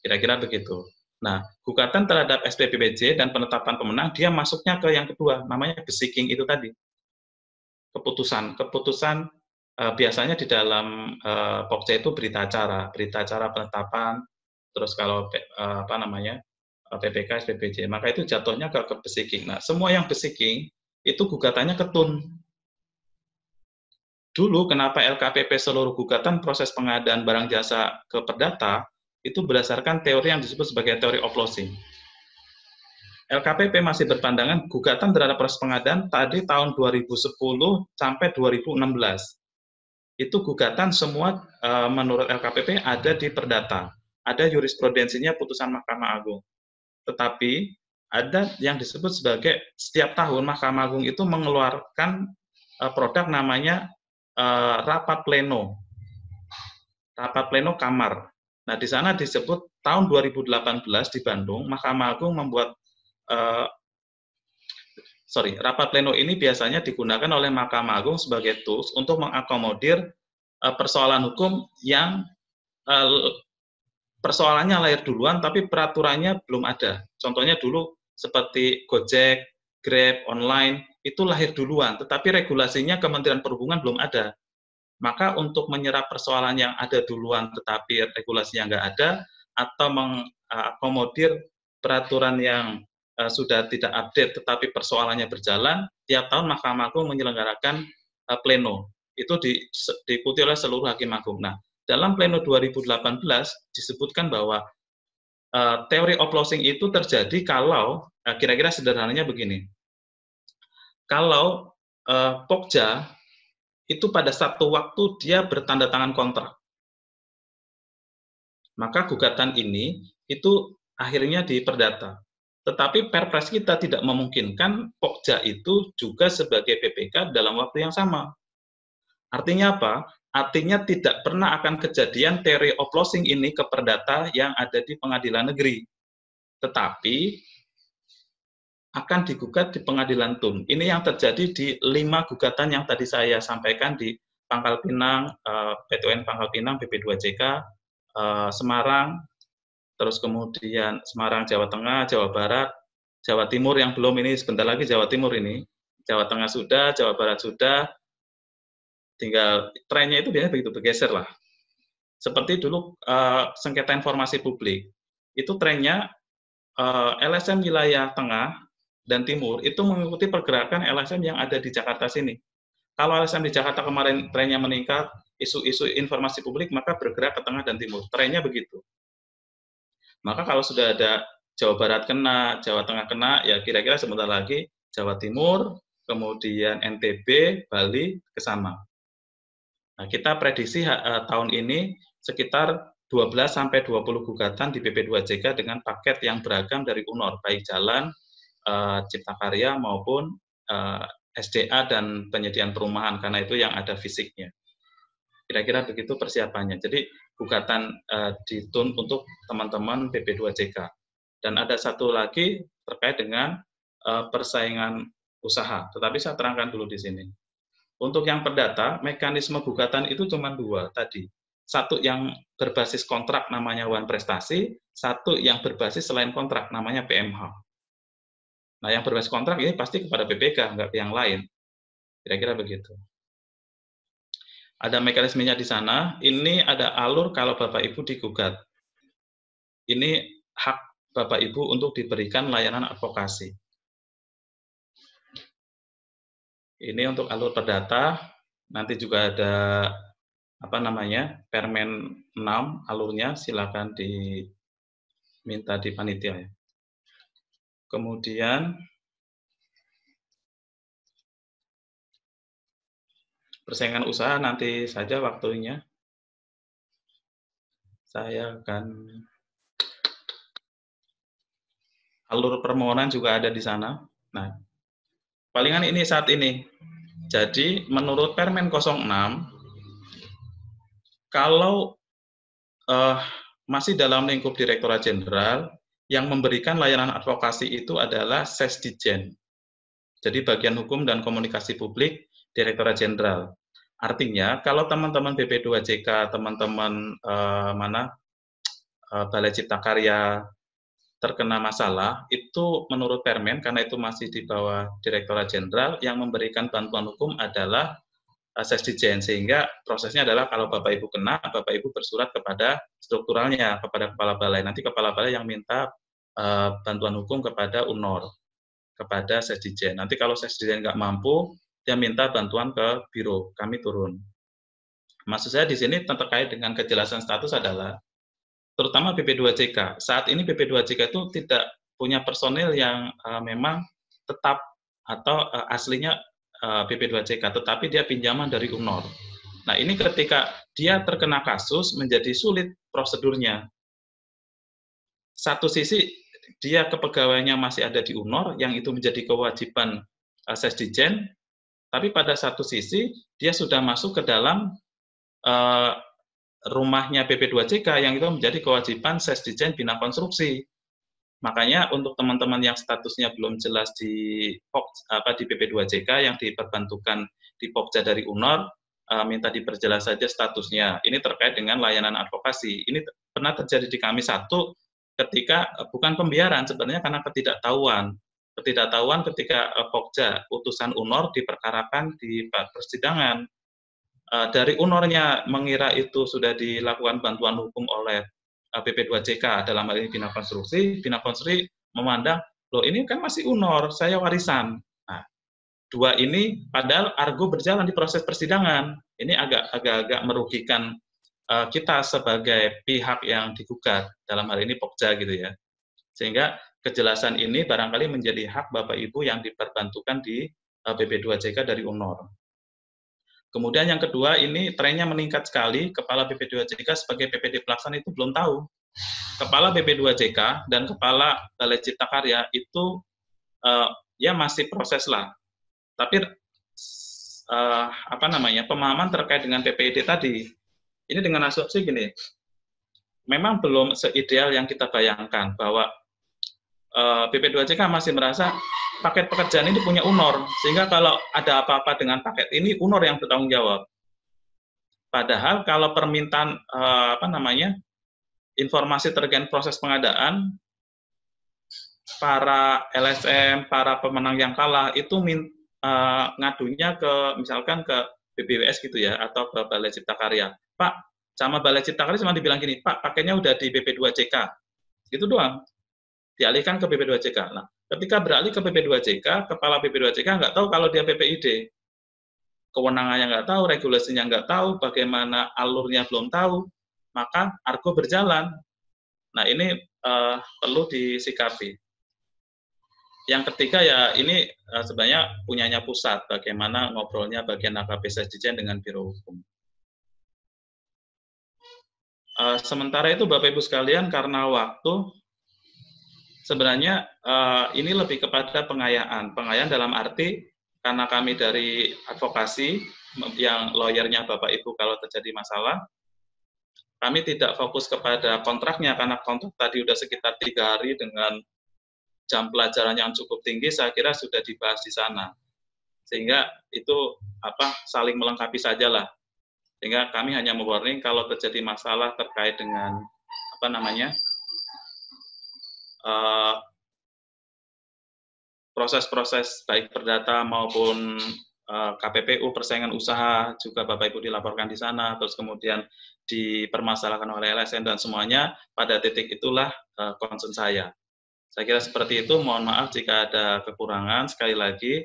Kira-kira begitu. Nah, gugatan terhadap SPPBJ dan penetapan pemenang dia masuknya ke yang kedua, namanya beseeking itu tadi. Keputusan biasanya di dalam Pokja itu berita acara penetapan, terus kalau PPK, SPPJ, maka itu jatuhnya ke beseeking. Nah, semua yang beseeking itu gugatannya ketun. Dulu kenapa LKPP seluruh gugatan proses pengadaan barang jasa ke perdata itu berdasarkan teori yang disebut sebagai teori offloading. LKPP masih berpandangan gugatan terhadap proses pengadaan tadi tahun 2010 sampai 2016. Itu gugatan semua menurut LKPP ada di perdata. Ada jurisprudensinya putusan Mahkamah Agung. Tetapi ada yang disebut sebagai setiap tahun Mahkamah Agung itu mengeluarkan produk namanya rapat pleno kamar. Nah, di sana disebut tahun 2018 di Bandung, Mahkamah Agung membuat rapat pleno ini biasanya digunakan oleh Mahkamah Agung sebagai tools untuk mengakomodir persoalan hukum yang persoalannya lahir duluan, tapi peraturannya belum ada. Contohnya dulu seperti Gojek, Grab, online, itu lahir duluan, tetapi regulasinya Kementerian Perhubungan belum ada. Maka untuk menyerap persoalan yang ada duluan tetapi regulasinya nggak ada, atau mengakomodir peraturan yang sudah tidak update tetapi persoalannya berjalan, tiap tahun Mahkamah Agung menyelenggarakan pleno. Itu diikuti oleh seluruh hakim agung. Nah, dalam pleno 2018 disebutkan bahwa teori offloading itu terjadi kalau, kira-kira sederhananya begini, kalau Pokja itu pada satu waktu dia bertanda tangan kontrak. Maka gugatan ini itu akhirnya diperdata. Tetapi Perpres kita tidak memungkinkan Pokja itu juga sebagai PPK dalam waktu yang sama. Artinya apa? Artinya tidak pernah akan kejadian teori offloading ini ke perdata yang ada di pengadilan negeri. Tetapi akan digugat di pengadilan TUN. Ini yang terjadi di 5 gugatan yang tadi saya sampaikan di Pangkal Pinang, PT UN Pangkal Pinang, BP2JK, Semarang, terus kemudian Semarang, Jawa Tengah, Jawa Barat, Jawa Timur yang belum ini, sebentar lagi Jawa Timur ini, Jawa Tengah sudah, Jawa Barat sudah, tinggal trennya itu biasanya begitu bergeser lah. Seperti dulu sengketa informasi publik, itu trennya LSM wilayah Tengah dan Timur itu mengikuti pergerakan LSM yang ada di Jakarta sini. Kalau LSM di Jakarta kemarin trennya meningkat, isu-isu informasi publik maka bergerak ke Tengah dan Timur. Trennya begitu. Maka kalau sudah ada Jawa Barat kena, Jawa Tengah kena, ya kira-kira sebentar lagi Jawa Timur, kemudian NTB, Bali ke sana. Nah, kita prediksi tahun ini sekitar 12-20 gugatan di BP2JK dengan paket yang beragam dari UNOR, baik jalan, Cipta Karya maupun SDA dan penyediaan perumahan, karena itu yang ada fisiknya. Kira-kira begitu persiapannya. Jadi gugatan di TUN untuk teman-teman BP2JK. Dan ada satu lagi terkait dengan persaingan usaha. Tetapi saya terangkan dulu di sini. Untuk yang perdata, mekanisme gugatan itu cuma 2 tadi. Satu yang berbasis kontrak namanya wan prestasi, satu yang berbasis selain kontrak namanya PMH. Nah, yang berbasis kontrak ini pasti kepada PPK, nggak ke yang lain. Kira-kira begitu. Ada mekanismenya di sana. Ini ada alur kalau Bapak Ibu digugat. Ini hak Bapak Ibu untuk diberikan layanan advokasi. Ini untuk alur perdata. Nanti juga ada Permen 6 alurnya, silakan diminta di panitia ya. Kemudian persaingan usaha nanti saja waktunya. Saya akan alur permohonan juga ada di sana. Nah, palingan ini saat ini. Jadi menurut Permen 06, kalau masih dalam lingkup Direktorat Jenderal, yang memberikan layanan advokasi itu adalah Sesdijen. Jadi bagian hukum dan komunikasi publik Direktorat Jenderal. Artinya kalau teman-teman BP2JK, teman-teman Balai Cipta Karya terkena masalah, itu menurut Permen, karena itu masih di bawah Direktorat Jenderal, yang memberikan bantuan hukum adalah Sesdijen, sehingga prosesnya adalah kalau Bapak Ibu kena, Bapak Ibu bersurat kepada strukturalnya, kepada Kepala Balai. Nanti Kepala Balai yang minta bantuan hukum kepada UNOR, kepada Sesdijen. Nanti kalau Sesdijen nggak mampu, dia minta bantuan ke Biro, kami turun. Maksud saya di sini terkait dengan kejelasan status adalah terutama BP2JK. Saat ini BP2JK itu tidak punya personil yang memang tetap atau aslinya BP2JK, tetapi dia pinjaman dari UNOR. Nah, ini ketika dia terkena kasus menjadi sulit prosedurnya. Satu sisi dia kepegawaiannya masih ada di UNOR, yang itu menjadi kewajiban Sesdijen, tapi pada satu sisi dia sudah masuk ke dalam rumahnya BP2JK yang itu menjadi kewajiban Sesdijen Bina Konstruksi. Makanya untuk teman-teman yang statusnya belum jelas di BP2JK yang diperbantukan di Pokja dari UNOR, minta diperjelas saja statusnya. Ini terkait dengan layanan advokasi. Ini pernah terjadi di kami satu ketika bukan pembiaran sebenarnya karena ketidaktahuan. Ketidaktahuan ketika Pokja utusan UNOR diperkarakan di persidangan. Dari UNOR-nya mengira itu sudah dilakukan bantuan hukum oleh BP2JK, dalam hal ini Bina Konstruksi memandang, loh ini kan masih UNOR, saya warisan. Nah, dua ini padahal argo berjalan di proses persidangan. Ini agak merugikan kita sebagai pihak yang digugat, dalam hal ini Pokja gitu ya. Sehingga kejelasan ini barangkali menjadi hak Bapak Ibu yang diperbantukan di BP2JK dari UNOR. Kemudian yang kedua, ini trennya meningkat sekali, Kepala BP2JK sebagai PPD pelaksana itu belum tahu. Kepala BP2JK dan Kepala Balai Cipta Karya itu ya masih proses lah. Tapi pemahaman terkait dengan PPID tadi, ini dengan asumsi gini, memang belum seideal yang kita bayangkan, bahwa BP2JK masih merasa paket pekerjaan ini punya UNOR, sehingga kalau ada apa-apa dengan paket ini, UNOR yang bertanggung jawab. Padahal kalau permintaan informasi terkait proses pengadaan, para LSM, para pemenang yang kalah itu ngadunya misalkan ke BBWS gitu ya, atau ke Balai Cipta Karya. Pak, sama Balai Cipta Karya cuma dibilang gini, Pak, paketnya udah di BP2JK. Itu doang. Dialihkan ke BP2JK. Nah, ketika beralih ke BP2JK, Kepala BP2JK nggak tahu kalau dia PPID. Kewenangannya nggak tahu, regulasinya nggak tahu, bagaimana alurnya belum tahu, maka argo berjalan. Nah, ini perlu disikapi. Yang ketiga ya, ini sebenarnya punyanya pusat, bagaimana ngobrolnya bagian AKP Sesdijen dengan Biro Hukum. Sementara itu, Bapak Ibu sekalian, karena waktu, sebenarnya ini lebih kepada pengayaan. Pengayaan dalam arti karena kami dari advokasi, yang lawyernya Bapak Ibu kalau terjadi masalah, kami tidak fokus kepada kontraknya, karena kontrak tadi sudah sekitar 3 hari dengan jam pelajaran yang cukup tinggi, saya kira sudah dibahas di sana. Sehingga itu saling melengkapi sajalah. Sehingga kami hanya mewarning kalau terjadi masalah terkait dengan proses-proses baik perdata maupun KPPU, persaingan usaha, juga Bapak Ibu dilaporkan di sana, terus kemudian dipermasalahkan oleh LSM dan semuanya, pada titik itulah concern saya. Saya kira seperti itu, mohon maaf jika ada kekurangan. Sekali lagi,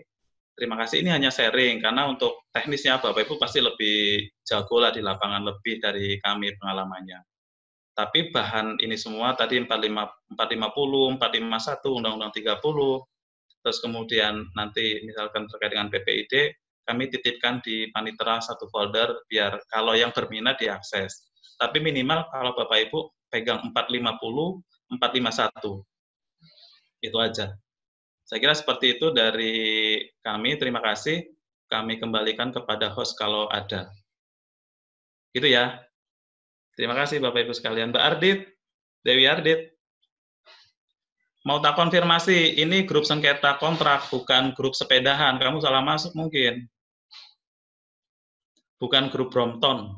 terima kasih, ini hanya sharing, karena untuk teknisnya Bapak Ibu pasti lebih jago lah di lapangan, lebih dari kami pengalamannya. Tapi bahan ini semua tadi 450, 451, Undang-Undang 30, terus kemudian nanti misalkan terkait dengan PPID, kami titipkan di Panitera satu folder biar kalau yang berminat diakses. Tapi minimal kalau Bapak Ibu pegang 450, 451. Itu aja. Saya kira seperti itu dari kami. Terima kasih. Kami kembalikan kepada host kalau ada. Gitu ya. Terima kasih Bapak Ibu sekalian. Mbak Ardit, Dewi Ardit. Mau tak konfirmasi, ini grup sengketa kontrak, bukan grup sepedahan. Kamu salah masuk mungkin. Bukan grup Brompton.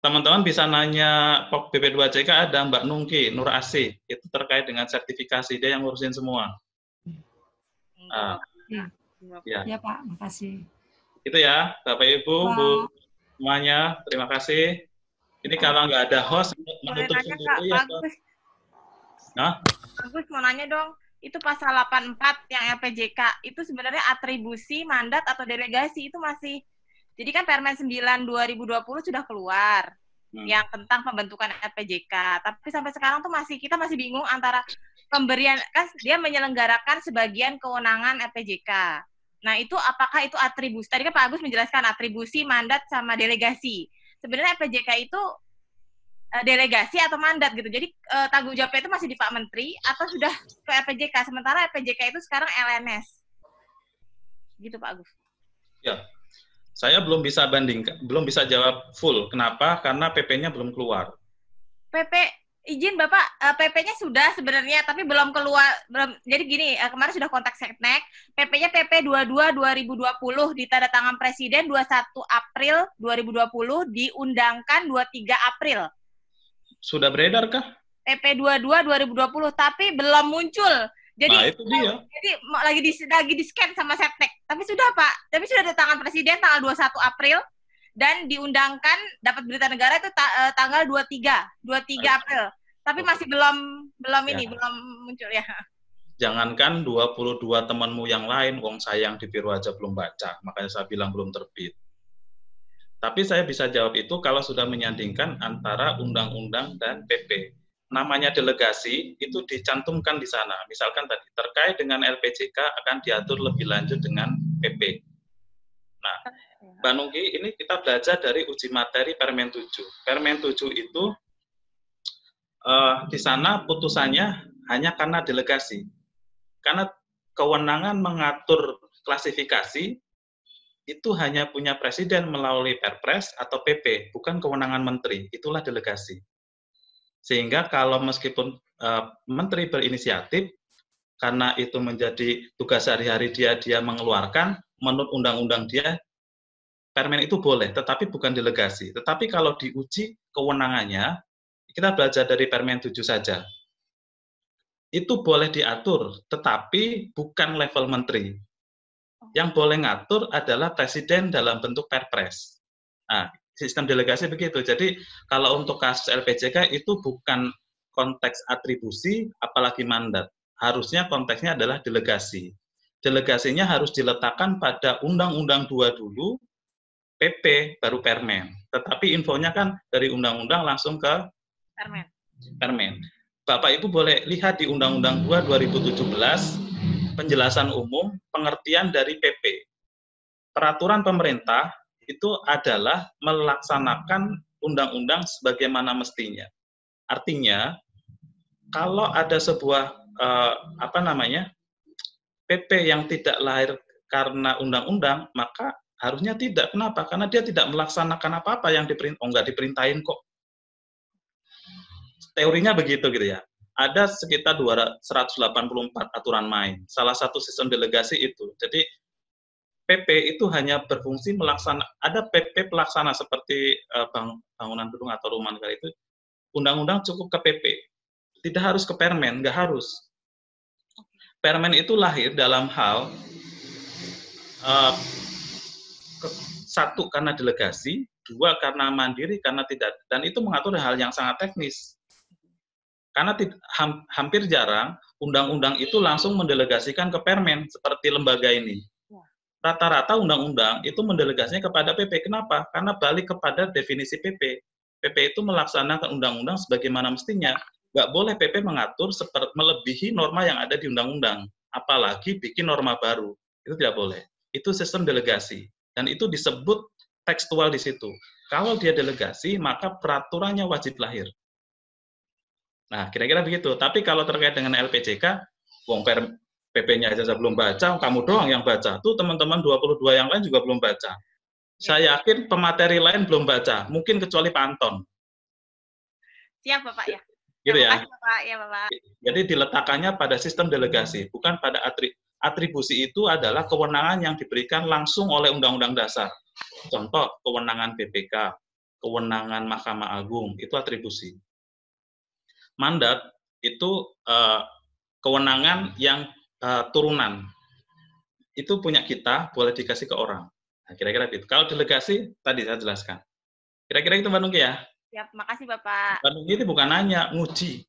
Teman-teman bisa nanya POK BP2CK, ada Mbak Nungki, Nur Asih. Itu terkait dengan sertifikasi, dia yang ngurusin semua. Ya Pak, makasih. Itu ya, Bapak Ibu, Bu, semuanya, terima kasih. Ini kalau nggak ada host, menutup sendiri ya, Pak. Nah? Agus mau nanya dong, itu pasal 84 yang LPJK, itu sebenarnya atribusi, mandat, atau delegasi, itu masih, jadi kan Permen 9 2020 sudah keluar, yang tentang pembentukan LPJK, tapi sampai sekarang tuh kita masih bingung antara pemberian, kan dia menyelenggarakan sebagian kewenangan LPJK. Nah, itu apakah itu atribusi? Tadi kan Pak Agus menjelaskan atribusi, mandat, sama delegasi. Sebenarnya LPJK itu delegasi atau mandat gitu. Jadi tanggung jawabnya itu masih di Pak Menteri atau sudah ke LPJK. Sementara LPJK itu sekarang LNS. Gitu Pak Agus. Ya. Saya belum bisa bandingkan, belum bisa jawab full. Kenapa? Karena PP-nya belum keluar. PP izin Bapak, PP-nya sudah sebenarnya tapi belum keluar. Jadi gini, kemarin sudah kontak Seknek, PP-nya PP 22 2020 ditandatangan Presiden 21 April 2020, diundangkan 23 April. Sudah beredar kah? PP 22 2020 tapi belum muncul. Jadi nah, itu dia. Jadi lagi di-scan sama Setnek. Tapi sudah Pak, tapi sudah ada tangan Presiden tanggal 21 April dan diundangkan dapat berita negara itu tanggal 23 April. Tapi masih belum ini, belum muncul ya. Jangankan 22 temanmu yang lain, wong sayang di Biru aja belum baca. Makanya saya bilang belum terbit. Tapi saya bisa jawab itu kalau sudah menyandingkan antara undang-undang dan PP. Namanya delegasi itu dicantumkan di sana. Misalkan tadi terkait dengan LPJK akan diatur lebih lanjut dengan PP. Nah, Mbak Nungki, ini kita belajar dari uji materi Permen 7. Permen 7 itu di sana putusannya hanya karena delegasi. Karena kewenangan mengatur klasifikasi itu hanya punya presiden melalui Perpres atau PP, bukan kewenangan menteri. Itulah delegasi. Sehingga kalau meskipun menteri berinisiatif, karena itu menjadi tugas sehari-hari dia mengeluarkan, menurut undang-undang dia, permen itu boleh, tetapi bukan delegasi. Tetapi kalau diuji kewenangannya, kita belajar dari Permen 7 saja. Itu boleh diatur, tetapi bukan level menteri. Yang boleh ngatur adalah presiden dalam bentuk Perpres. Nah, sistem delegasi begitu. Jadi, kalau untuk kasus LPJK itu bukan konteks atribusi, apalagi mandat. Harusnya konteksnya adalah delegasi. Delegasinya harus diletakkan pada Undang-Undang 2 dulu, PP, baru Permen. Tetapi infonya kan dari Undang-Undang langsung ke Permen. Bapak Ibu boleh lihat di Undang-Undang 2 2017, penjelasan umum, pengertian dari PP. Peraturan pemerintah itu adalah melaksanakan undang-undang sebagaimana mestinya. Artinya, kalau ada sebuah PP yang tidak lahir karena undang-undang, maka harusnya tidak. Kenapa? Karena dia tidak melaksanakan apa-apa yang nggak diperintahin kok. Teorinya begitu gitu ya. Ada sekitar 184 aturan main. Salah satu sistem delegasi itu. Jadi PP itu hanya berfungsi ada PP pelaksana seperti bangunan gedung atau rumah negara itu. Undang-undang cukup ke PP. Tidak harus ke Permen, nggak harus. Permen itu lahir dalam hal satu karena delegasi, dua karena mandiri, karena tidak, dan itu mengatur hal yang sangat teknis. Karena hampir jarang undang-undang itu langsung mendelegasikan ke Permen seperti lembaga ini. Rata-rata undang-undang itu mendelegasinya kepada PP. Kenapa? Karena balik kepada definisi PP. PP itu melaksanakan undang-undang sebagaimana mestinya. Nggak boleh PP mengatur melebihi norma yang ada di undang-undang. Apalagi bikin norma baru. Itu tidak boleh. Itu sistem delegasi. Dan itu disebut tekstual di situ. Kalau dia delegasi, maka peraturannya wajib lahir. Nah, kira-kira begitu. Tapi kalau terkait dengan LPJK, wong PP-nya aja belum baca, kamu doang yang baca. Tuh teman-teman 22 yang lain juga belum baca. Saya yakin pemateri lain belum baca, mungkin kecuali Pak Anton. Siap, Bapak ya. Gitu ya. Makasih, Bapak. Ya, Bapak. Jadi diletakkannya pada sistem delegasi, bukan pada atribusi. Itu adalah kewenangan yang diberikan langsung oleh Undang-Undang Dasar. Contoh, kewenangan BPK, kewenangan Mahkamah Agung, itu atribusi. Mandat itu kewenangan yang turunan. Itu punya kita, boleh dikasih ke orang. Nah, kira-kira gitu. Kalau delegasi, tadi saya jelaskan. Kira-kira itu Mbak Nungki ya? Siap, makasih Bapak. Mbak Nungki itu bukan hanya nguji,